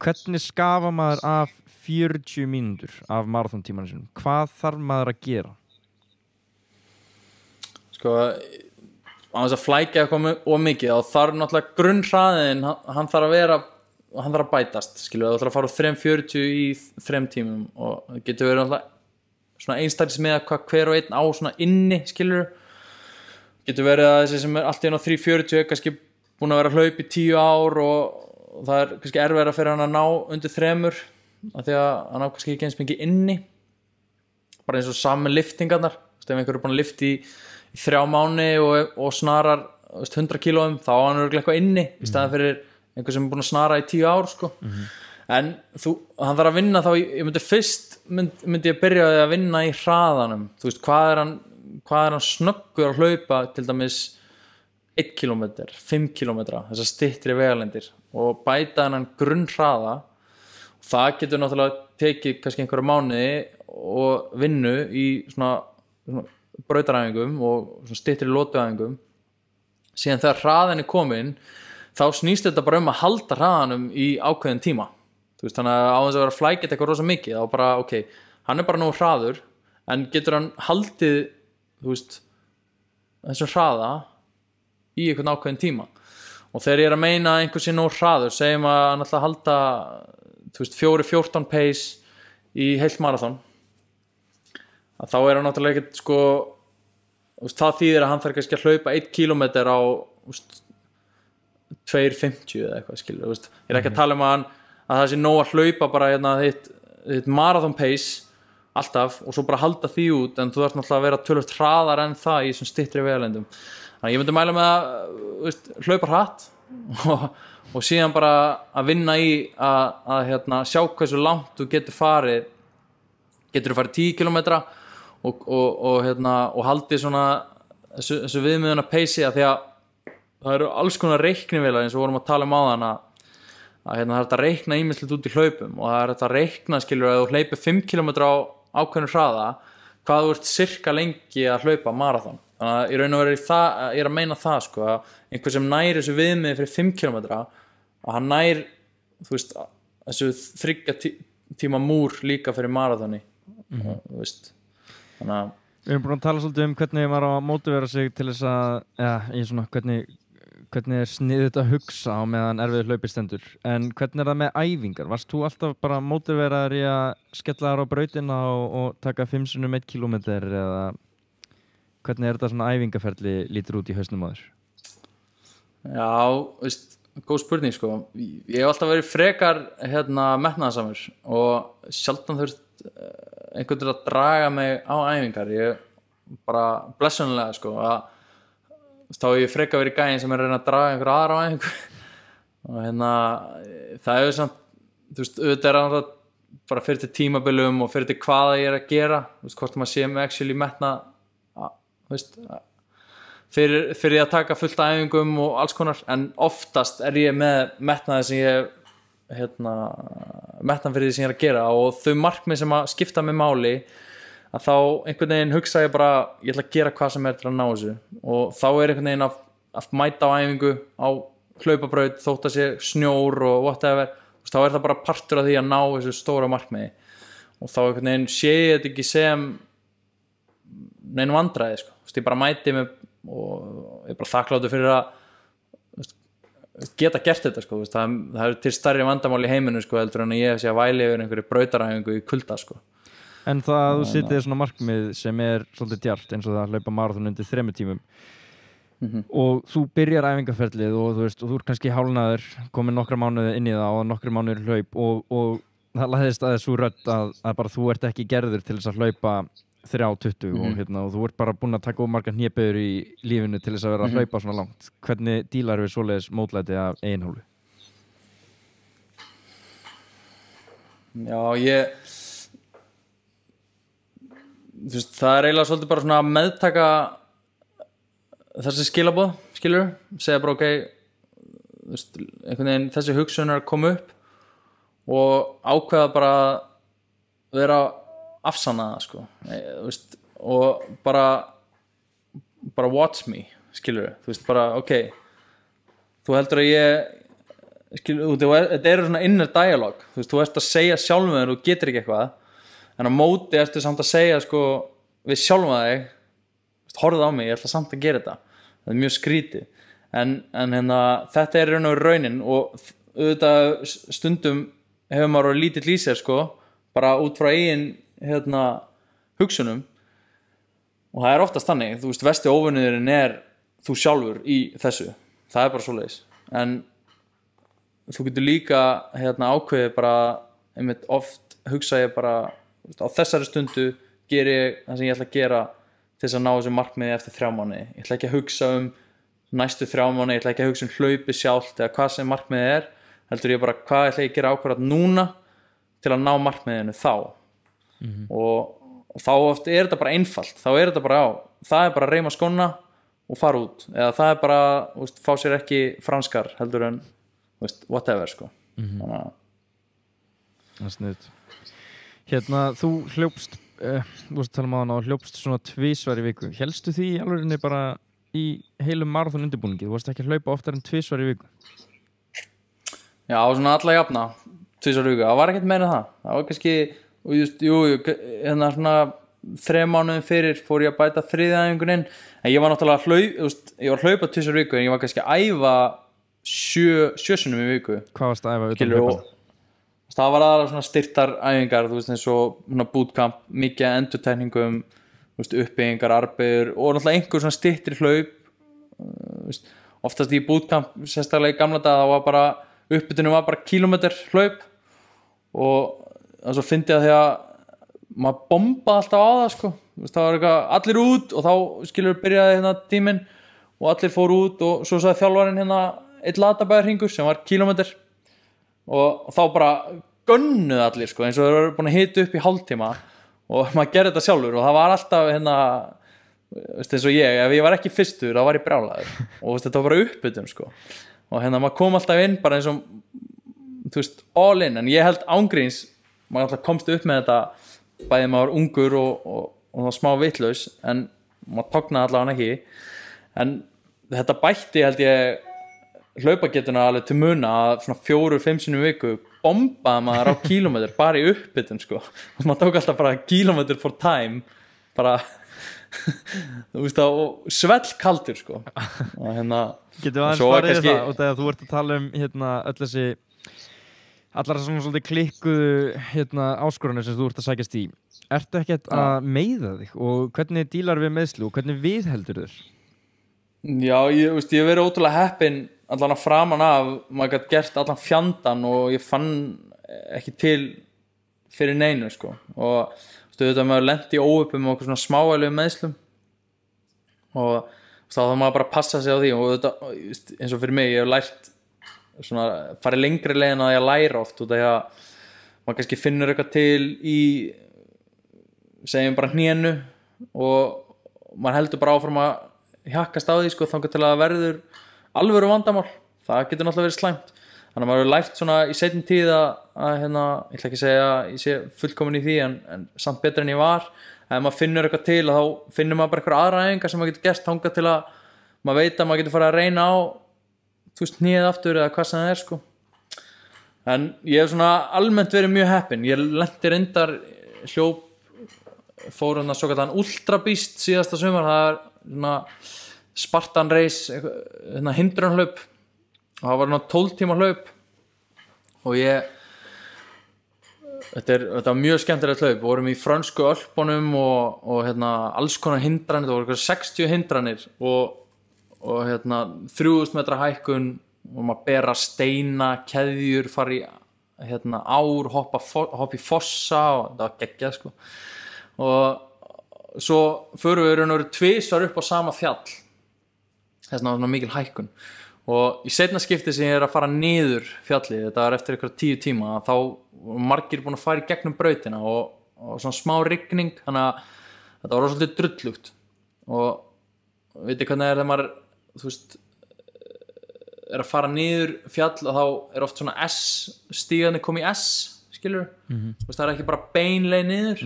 Speaker 1: Hvernig skafa maður af 40 mínútur af marathontímanum sinum? Hvað þarf maður að gera?
Speaker 3: Sko, á þess að flækja eitthvað of mikið og þarf náttúrulega grunnhraðin hann þarf að bætast skilur, þú þarf að fara á 3:40 í 3 tímum og það getur verið náttúrulega svona einstælis með hvað hver og einn á svona inni skilur getur verið að þessi sem er allt í enn á 3:40 kannski búin að vera að hlaupa í 10 ár og það er kannski erfiðara fyrir hann að ná undir 3 af því að hann á kannski ekki eins mikið inni bara eins og saman liftingarnar ef einhver er búin að lifta í 3 mánuði og snarar 100 kílóum þá á hann örugglega eitthvað inni í staðan fyrir einhver sem er búin að snara í 10 ár sko. En hann þarf að vinna þá ég myndi ég byrja að vinna í hraðanum þú veist, hvað er hann snöggur að hlaupa til dæmis 1 kilometer, 5 kilometra þessar styttri vegalengdir og bæta hennan grunnhraða það getur náttúrulega tekið kannski einhverja mánuði og vinnu í svona brautaræfingum og svona styttri lotuæfingum síðan þegar hraðin er komin þá snýst þetta bara að halda hraðanum í ákveðin tíma þú veist, þannig að á þess að vera flækjast eitthvað rosa mikið þá bara, ok, hann er bara nógu hraður en getur hann haldið þú veist þessum hraða í einhvern ákveðin tíma og þegar ég er að meina einhver sé nógu hraður segjum að hann ætla að halda þú veist, 4:14 pace í heilt marathon að þá er hann náttúrulega ekkert sko veist, það þýðir að hann þarf kannski að hlaupa 1 kilometer á veist, 2:50 eða eitthvað skilur veist. Ég er ekki að tala að það sé nóg að hlaupa bara þitt marathon pace alltaf og svo bara halda því út en þú þarf náttúrulega að vera tölvöld hraðar en það í svona styttri vegalengdum þannig að ég myndi mæla með að veist, hlaupa hratt og síðan bara að vinna í að sjá hversu langt þú getur farið 10 kilometra og haldið svona þessu viðmiðuna pace að því að það eru alls konar reiknivélar eins og vorum að tala áðan að það er þetta að reikna ýmislegt út í hlaupum og það er þetta að reikna skilur að þú hleypir 5 km á ákveðnum hraða hvað þú ert sirka lengi að hlaupa marathon þannig að í raun og veru ég er að meina það sko að einhver sem næri þessu viðmið fyrir 5 km að hann nær þú veist þessu 3 tíma múr líka fyrir marathoni þú veist þannig að
Speaker 1: Við erum búin að tala svolítið hvernig maður á að mótivera sig til þess að hvernig sniðugt að hugsa á meðan erfiður hlaupi stendur en hvernig það með æfingar? Varst þú alltaf bara mótiveraður í að skella þar á brautina og taka 5 sinnum 1 kílómeter eða hvernig þetta svona æfingaferli lítur út í hausnum á þér?
Speaker 3: Já, veist, góð spurning sko. Ég hef alltaf verið frekar metnaðarsamur og sjaldan þurft einhvern veginn að draga mig á æfingar. Ég bara blessunlega sko að þá hef ég frekar verið gæinn sem er að reyna að draga einhver aðra á æfingu og það hefur samt þú veist, auðvitað er það bara fyrir til tímabilum og fyrir til hvað ég er að gera þú veist, hvort maður sé með actually metna þú veist fyrir að taka fullt af æfingum og alls konar en oftast er ég með metnaði sem ég metnaði fyrir því sem ég er að gera og þau markmið sem að skipta mig máli að þá einhvern veginn hugsa ég bara ég ætla að gera hvað sem er til að ná þessu og þá er einhvern veginn að mæta á æfingu á hlaupabraut þótt að sé snjór og whatever þá er það bara partur af því að ná þessu stóra markmiði og þá einhvern veginn sé ég þetta ekki sem neinu vandræði sko. Ég bara mæti mig og ég er bara þakkláttur fyrir að geta gert þetta sko. Það er til stærri vandamál í heiminu sko, heldur en að ég sé að væli yfir einhverju brautaræfingu í kulda sko.
Speaker 1: En það að þú sittir svona markmið sem er svolítið djarft eins og það að hlaupa maraþon undir 3 tímum og þú byrjar æfingaferlið og þú veist og þú er kannski hálfnaður komin nokkra mánuði inn í það og nokkra mánuðir hlaup og það læðist að þessu rödd að bara þú ert ekki gerður til þess að hlaupa 3:20 og þú ert bara búin að taka of margar hnébiður í lífinu til þess að vera að hlaupa svona langt. Hvernig dílar við svoleiðis mótlæti af eigin hálfu?
Speaker 3: Já, þú veist, það er eiginlega svolítið bara svona að meðtaka þessi skilaboð, skilur segja bara ok þú veist, einhvern veginn þessi hugsun er að koma upp og ákveða bara að vera afsannaða sko þú veist, og bara watch me, skilur þú veist, bara ok þú heldur að ég skilur, þetta er svona inner dialogue þú veist, þú ert að segja sjálfum þér og getur ekki eitthvað en á móti ertu samt að segja sko við sjálfa þig horfðu á mig, ég ætla samt að gera þetta það er mjög skrítið en þetta er raun og raunin og auðvitað stundum hefur maður lítill í sér sko bara út frá eigin hugsunum og það er oftast þannig, þú veist, versti óvinurinn er þú sjálfur í þessu það er bara svoleiðis en þú getur líka ákveðið bara einmitt oft hugsa ég bara á þessari stundu ger ég það sem ég ætla að gera til þess að ná þessu markmiði eftir 3 mánuði. Ég ætla ekki að hugsa næstu 3 mánuði, ég ætla ekki að hugsa hlaupi sjálft eða hvað sem markmiðið er, heldur ég bara hvað ætla ég að gera ákvarðat núna til að ná markmiðinu þá. Og þá oft er þetta bara einfalt, þá er þetta bara það er bara að reima skóna og fara út, eða það er bara fá sér ekki franskar heldur en whatever sko. Þannig að
Speaker 1: það er sniðugt. Þú hljópst þú veist að tala um á hana og hljópst svona 2 í viku. Hélstu því alveg bara í heilum maraþon undirbúningi? Þú varst ekki að hlaupa oftar en 2 í viku?
Speaker 3: Já, svona alla jafna 2 í viku. Það var ekkert meira en það. Það var kannski svona 3 mánuðum fyrir fór ég að bæta 3. æfingun inn. En ég var náttúrulega ég var að hlaupa 2 í viku en ég var kannski að æfa 7 sinnum í viku.
Speaker 1: Hvað varst að æfa utan hlaupana?
Speaker 3: Það var aðalega svona styrtar æfingar, þú veist, eins og bootcamp, mikið endurtekningum, uppbyggingar, arbegur og náttúrulega einhver svona styrtri hlaup. Oftast í bootcamp, sérstaklega í gamla daga, þá var bara uppbytunum var bara kílómeter hlaup og svo fyndi ég að því að maður bombaði alltaf á það sko. Það var eitthvað allir út og þá skilur byrjaði tíminn og allir fóru út og svo sagði þjálfarinn 1 latabæðarhringur sem var kílómeter og þá bara gönnuð allir sko, eins og þeir eru búin að hita upp í hálftíma og maður gerði þetta sjálfur og það var alltaf eins og ef ég var ekki fyrstur þá var ég brjálaður og þetta var bara uppbytun sko og maður kom alltaf inn bara eins og þú veist, all in, en ég held ángríns maður alltaf komst upp með þetta bæði maður ungur og smá vitlaus en maður tóknaði allavega ekki en þetta bætti held ég hlaupagetuna alveg til muna að svona 4-5 sinnum í viku bombaði maður á kílómetr bara í uppbytun sko og maður tók alltaf bara kílómetr for time bara þú veist og svellkaldur sko og
Speaker 1: Getum við aðeins
Speaker 3: svo
Speaker 1: farið
Speaker 3: kannski-
Speaker 1: það og þegar þú ert að tala öll þessi allar svona svolítið klikkuðu áskorunir sem þú ert að sækjast í. Ertu ekkert að meiða þig og hvernig dílar við meiðslu og hvernig viðheldur þér?
Speaker 3: Já, ég hef verið ótrúlega heppinn allan að framan af, maður gætt gert allan fjandann og ég fann ekki til fyrir neinu sko og þetta maður lenti óöpum og okkur svona smáælu meiðslum og þá þarf maður bara að passa sig á því og þetta, eins og fyrir mig, ég hef lært svona, farið lengri leið en að ég læra oft út af því að maður kannski finnur eitthvað til í segjum bara hnénu og maður heldur bara áfram að hjakkast á því sko þangað til að það verður alvöru vandamál, það getur náttúrulega verið slæmt þannig að maður hefur lært svona í seinni tíð að ég ætla ekki að segja að ég sé fullkomin í því en samt betur en ég var ef maður finnur eitthvað til og þá finnur maður bara eitthvað aðra æfingar sem maður getur gert þangað til að maður veit að maður getur farið að reyna á hnéð aftur eða hvað sem það er sko en ég hef svona almennt verið mjög heppinn, ég lenti reyndar hljóp fór svo kallan Ultra Beast síðasta sumar, það er svona Spartan Race hindrunhlaup og það var 12 tíma hlaup og þetta var mjög skemmtilegt hlaup, við vorum í frönsku Ölpunum og alls konar hindranir, það voru 60 hindranir og 3000 metra hækkun og maður bera steina, keðjur, fara í ár, hoppa í fossa og það var geggjað sko og svo förum við raun og veru tvisvar upp á sama fjall svona mikil hækkun og í seinna skipti sem ég að fara niður fjallið, þetta var eftir eitthvað 10 tíma þá var margir búin að fara í gegnum brautina og svona smá rigning þannig að þetta var svolítið drullugt og veitir hvernig þegar maður þú veist að fara niður fjall og þá oft svona S-stígarnir kom í S skilur, þú veist það ekki bara beinleið niður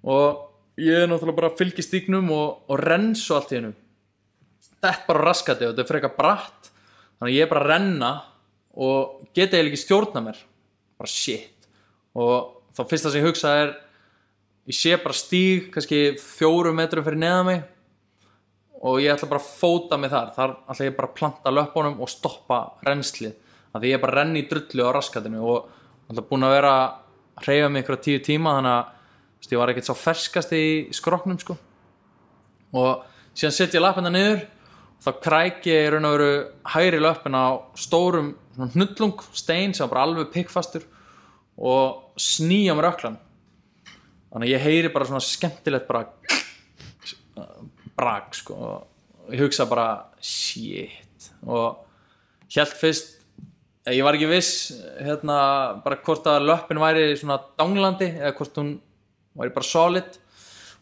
Speaker 3: og ég náttúrulega bara fylgi stígnum og renn svo allt í hennu þetta bara raskati og þetta frekar bratt þannig að ég bara renna og geta eiginlega ekki stjórna mér bara shit og þá fyrsta sem ég hugsa ég sé bara stíg kannski 4 metrum fyrir neðan mig og ég ætla bara að fóta mig þar ætla ég bara að planta löpunum og stoppa rennslið af því ég bara renni í drullu á raskatinu og ætla búin að vera að hreyfa mig ykkur 10 tíma þannig að ég var ekkert sá ferskasti í skroknum sko og síðan setja ég lappina niður og þá kræki ég raun og veru hægri löpina á stórum hnullung stein sem var bara alveg pikkfastur og snýja mér öklan þannig að ég heyri bara svona skemmtilegt bara brak sko og ég hugsa bara shit og hélt fyrst ég var ekki viss bara hvort að löppin væri svona danglandi eða hvort hún væri bara solid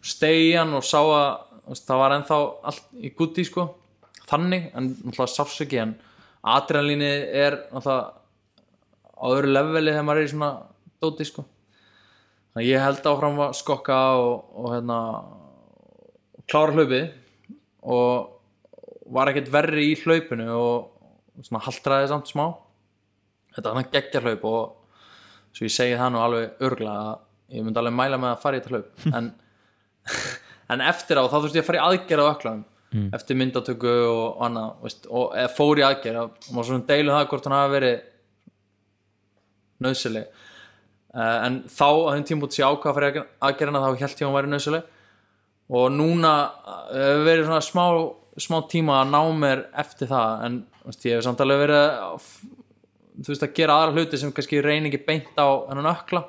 Speaker 3: steig hann og sá að það var ennþá allt í gúti sko þannig en náttúrulega sársöki en adrenalíni náttúrulega á öðru leveli þegar maður í svona dóti sko þannig ég held áfram að skokka og klára hlaupið og var ekkert verri í hlaupinu og svona haltraði samt smá þetta var þannig geggja hlaup og svo ég segi það nú alveg örugglega að ég myndi alveg mæla með að fara í þetta hlaup en eftir á þá þurfti ég að fara í aðgerð á öklanum eftir myndatöku og annað veist, og eða fór í aðgerð og maður svona deilu það hvort hann hafi verið nauðsynleg en þá á þeim tímpúti sem ég ákvað að fara í aðgerðina þá hélt ég að hún væri nauðsynleg og núna hefur verið svona smá tíma að ná mér eftir það en veist, ég hef samt alveg verið þú veist að gera aðra hluti sem kannski reyni ekki beint á þennan ökla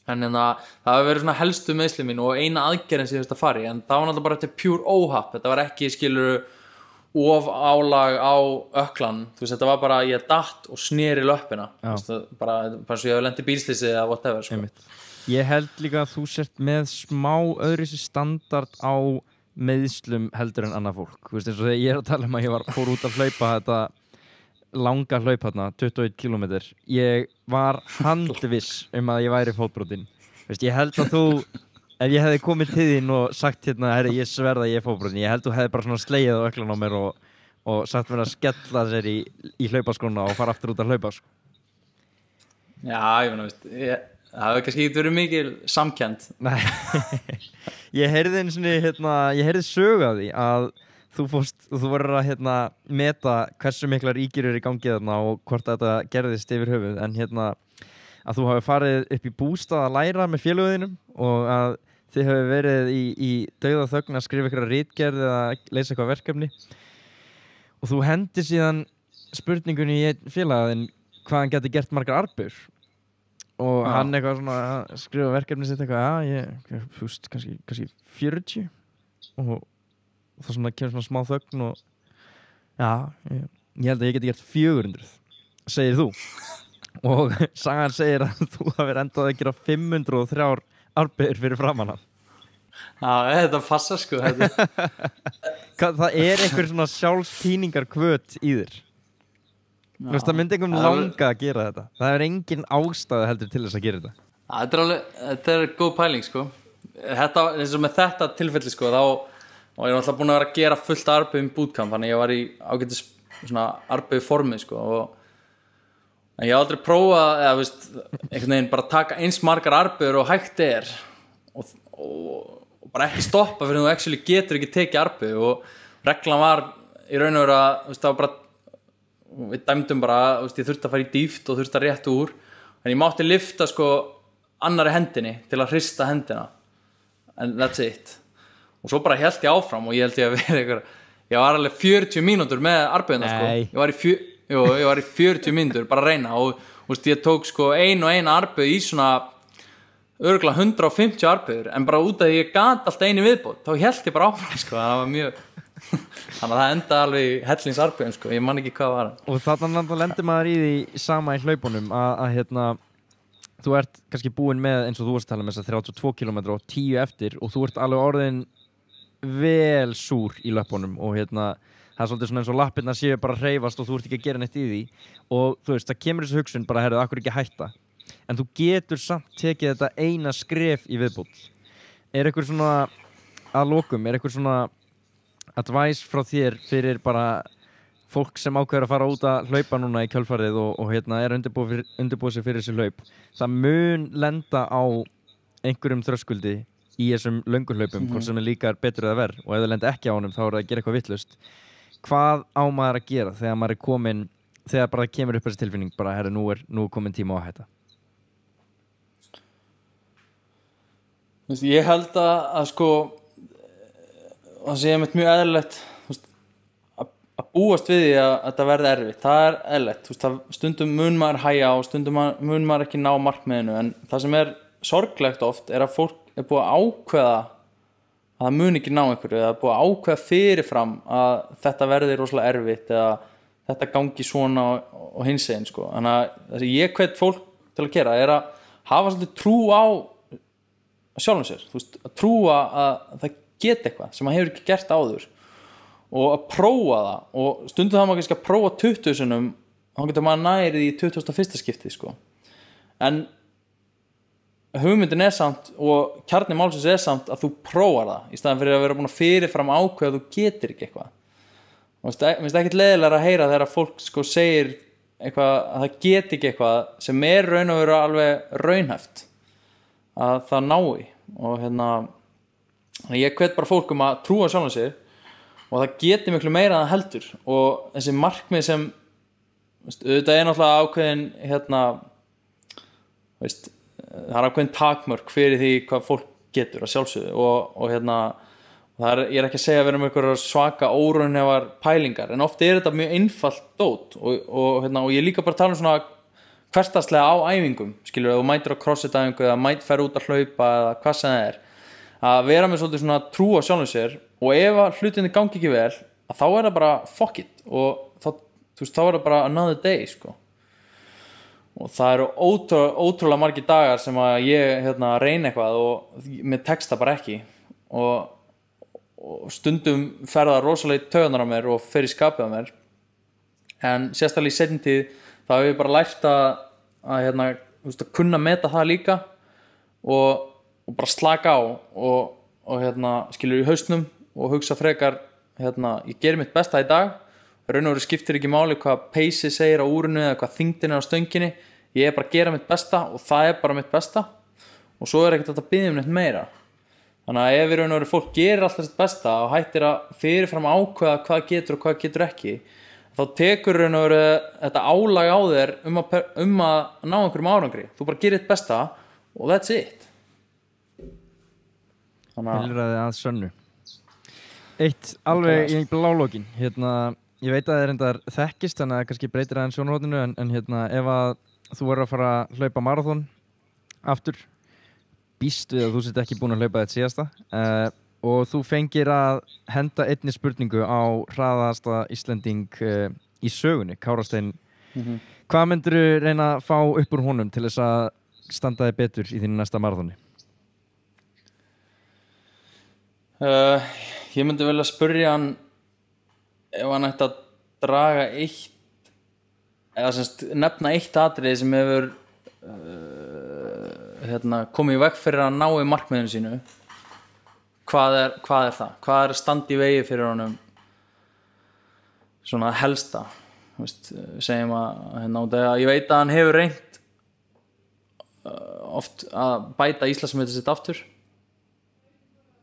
Speaker 3: en það hefur verið svona helstu meiðsli mín og eina aðgerðin sem ég þurfti að fara í en það var náttúrulega bara þetta pure óhapp þetta var ekki skilur of álag á öklan þú veist þetta var bara ég datt og sneri löppina veist, bara svo ég hef lent í bílslýsi eða whatever sko.
Speaker 1: Ég held líka að þú sért með smá öðruvísi standard á meiðslum heldur en annað fólk þú veist eins og þegar ég að tala að ég fór út að hlaupa þetta langa hlaup hérna 21 km ég var handviss að ég væri fótbrotinn veist, ég held að þú ef ég hefði komið til þín og sagt herri, ég sverða ég er fótbrotinn ég held að þú hefði bara svona slegið á öklan á mér og sagt mér að skella sér í hlaupaskóna og fara aftur út að hlaupa sko.
Speaker 3: Já, ég meina, veist það hefur kannski ekki verið mikil samkennd.
Speaker 1: Nei, ég heyrði einu sinni, ég heyrði sögu af því að þú verður að meta hversu miklar ígjur eru í gangi þarna og hvort þetta gerðist yfir höfuð, en að þú hafi farið upp í bústað að læra með félögðinum og að þið hafi verið í dauða þögn að skrifa eitthvað ritgerð eða leysa eitthvað verkefni og þú hendir síðan spurningunni í einn félagaðinn hvað hann geti gert margar arbur og hann eitthvað svona að skrifa verkefni sitt eitthvað, ég kannski 40 og það svona kemur svona smá þögn og ég held að ég geti gert 400, segir þú og sagan segir að þú hafir endað að gera 503 arbeigur fyrir framan hann.
Speaker 3: Þetta passar sko
Speaker 1: Það einhver svona sjálfspíningar kvöt í þér. Þú veist, það myndi einhvern langa að gera þetta. Það engin ástæða heldur til þess að gera þetta.
Speaker 3: Þetta góð pæling sko. Eins og með þetta tilfelli sko, þá var ég náttúrulega búin að vera að gera fullt arbeigum bootcamp, þannig ég var í ágætis svona arbeigu formið sko en ég hef aldrei prófað einhvern veginn bara taka eins margar arbeigur og hægt og bara ekki stoppa fyrir þú actually getur ekki tekið arbeig og reglan var í raun og veru að það var bara við dæmdum bara ég þurfti að fara í dýft og þurfti að rétta úr en ég mátti lyfta sko annari hendinni til að hrista hendina and that's it og svo bara hélt ég áfram og ég held ég að vera ég var alveg 40 mínútur með arbeigina sko ég var í 40 mínútur bara að reyna og ég tók sko ein arbeig í svona örugglega 150 arbeigur en bara út af því ég gat allt einu viðbót þá hélt ég bara áfram sko það var mjög þannig að það enda alveg í hellingsarbeigum sko ég man ekki hvað var
Speaker 1: og þannig lendir maður í því sama í hlaupunum að þú ert kannski búinn með eins og þú varst að tala með þess að 32 km og 10 eftir og þú ert alveg orðin vel súr í löpunum og það er svolítið svona eins og lappirnar séu bara að hreyfast og þú ert ekki að gera neitt í því og þú veist, það kemur þessu hugsun bara, herðu, akkur ekki hætta en þú getur samt tekið þetta eina skref í viðbót eitthvað svona að lokum, eitthvað svona advice frá þér fyrir bara fólk sem ákveður að fara út að hlaupa núna í kjölfarið og undirbúið sér fyrir þessi hlaup það mun lenda á einhverjum þröskuldi í þessum lönguhlaupum, hvort sem er líka betur eða verð og ef það lenda ekki á honum þá er það að gera eitthvað vitlaust hvað á maður að gera þegar maður er komin þegar bara kemur upp þessi tilfinning bara, herru, nú er komin tíma á að hætta
Speaker 3: Ég held að sko það sé mjög eðlilegt að búast við því að þetta verði erfitt það er eðlilegt, stundum mun maður hægja og stundum mun maður ekki ná markmiðinu en það sem er sorglegt oft er að fólk er búið að ákveða að það mun ekki ná einhverju eða búið að ákveða fyrirfram að þetta verði rosalega erfitt eða þetta gangi svona og hinsegin sko. Þannig að það sem ég hvet fólk til að gera er að hafa svolítið trú á sjálfum sér, að trúa að það geti eitthvað sem maður hefur ekki gert áður og að prófa það og stundum það maður kannski að prófa 20 sinnum þá getur maður nærið í 21. skipti sko. En hugmyndin er samt og kjarni málsins er samt að þú prófar það í staðan fyrir að vera búin að fyrirfram ákveða að þú getur ekki eitthvað mér finnst ekkert leiðilega að heyra þegar fólk sko segir eitthvað að það geti ekki eitthvað sem er raun og veru alveg raunhæft að það nái og ég hvet bara fólk að trúa sjálfum sig og það geti miklu meira en það heldur og þessi markmið sem auðvitað er náttúrulega ákveðin það er ákveðin takmörk fyrir því hvað fólk getur að sjálfsögðu og ég er ekki að segja að vera með einhverjar svaka óraunhæfar pælingar en oft er þetta mjög einfalt dót og ég líka bara tala um svona hversdagslega á æfingum skilur þú mætir á crossfit æfingu eða fer út að hlaupa eða hvað sem það er að vera með svolítið svona trú á sjálfum sér og ef hlutinni gangi ekki vel að þá er það bara fuck it og þá er það bara another day sko og það eru ótrúlega margir dagar sem að ég reyna eitthvað og mér tekst það bara ekki og stundum fer það rosalega í taugarnar á mér og fer í skapið á mér en sérstaklega í seinni tíð þá hef ég bara lært að kunna meta það líka og bara slaka á og skilur í hausnum og hugsa frekar ég geri mitt besta í dag raun og veru skiptir ekki máli hvað pace segir á úrinu eða hvað þyngdin er á stönginni ég bara að gera mitt besta og það bara mitt besta og svo ekkert að biðja neitt meira. Þannig að ef í raun og veru fólk gerir alltaf sitt besta og hættir að fyrirfram ákveða hvað getur og hvað getur ekki, þá tekur í raun og veru þetta álag á þér að ná einhverjum árangri. Þú bara gerir þitt besta og that's it.
Speaker 1: Hilraði að sönnu. Eitt alveg í blálókin, ég veit að það reyndar þekkist, þannig að kannski breytir aðeins sjónarhorninu, en ef að þú verður að fara að hlaupa maraþon aftur, býst við að þú sért ekki búin að hlaupa þetta síðasta, og þú fengir að henda einni spurningu á hraðasta Íslending í sögunni, Kára Stein. Hvað myndirðu reyna að fá upp úr honum til þess að standa þig betur í þínu næsta maraþoni?
Speaker 3: Ég myndi vel að spyrja hann ef hann ætti að draga nefna eitt atriði sem hefur komið í veg fyrir að ná í markmiðinu sínu. Hvað er það? Hvað er að standa í vegi fyrir honum svona helsta? Segjum að ég veit að hann hefur reynt oft að bæta Íslandsmetið sitt aftur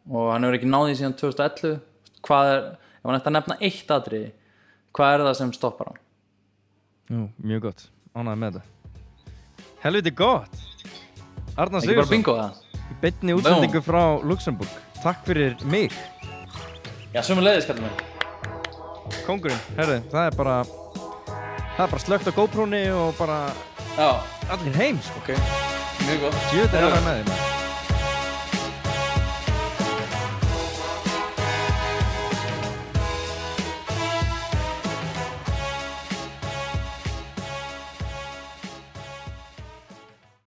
Speaker 3: og hann hefur ekki náð því síðan 2011. Ef hann ætti að nefna eitt atriði, hvað er það sem stoppar hann?
Speaker 1: Mjög gott, ánægður með þetta. Helviti gott! Arnar
Speaker 3: Sigurðsson. Ekki bara bingo
Speaker 1: það? Í beinni útsendingu frá Luxemburg. Takk fyrir mig.
Speaker 3: Já, sömuleiðis, kallar mig.
Speaker 1: Kóngurinn, herðu, það er bara slökkt á GoPro-ni og bara allir heim, sko.
Speaker 3: Ok, mjög gott.
Speaker 1: Djöfull er ánægður með þig.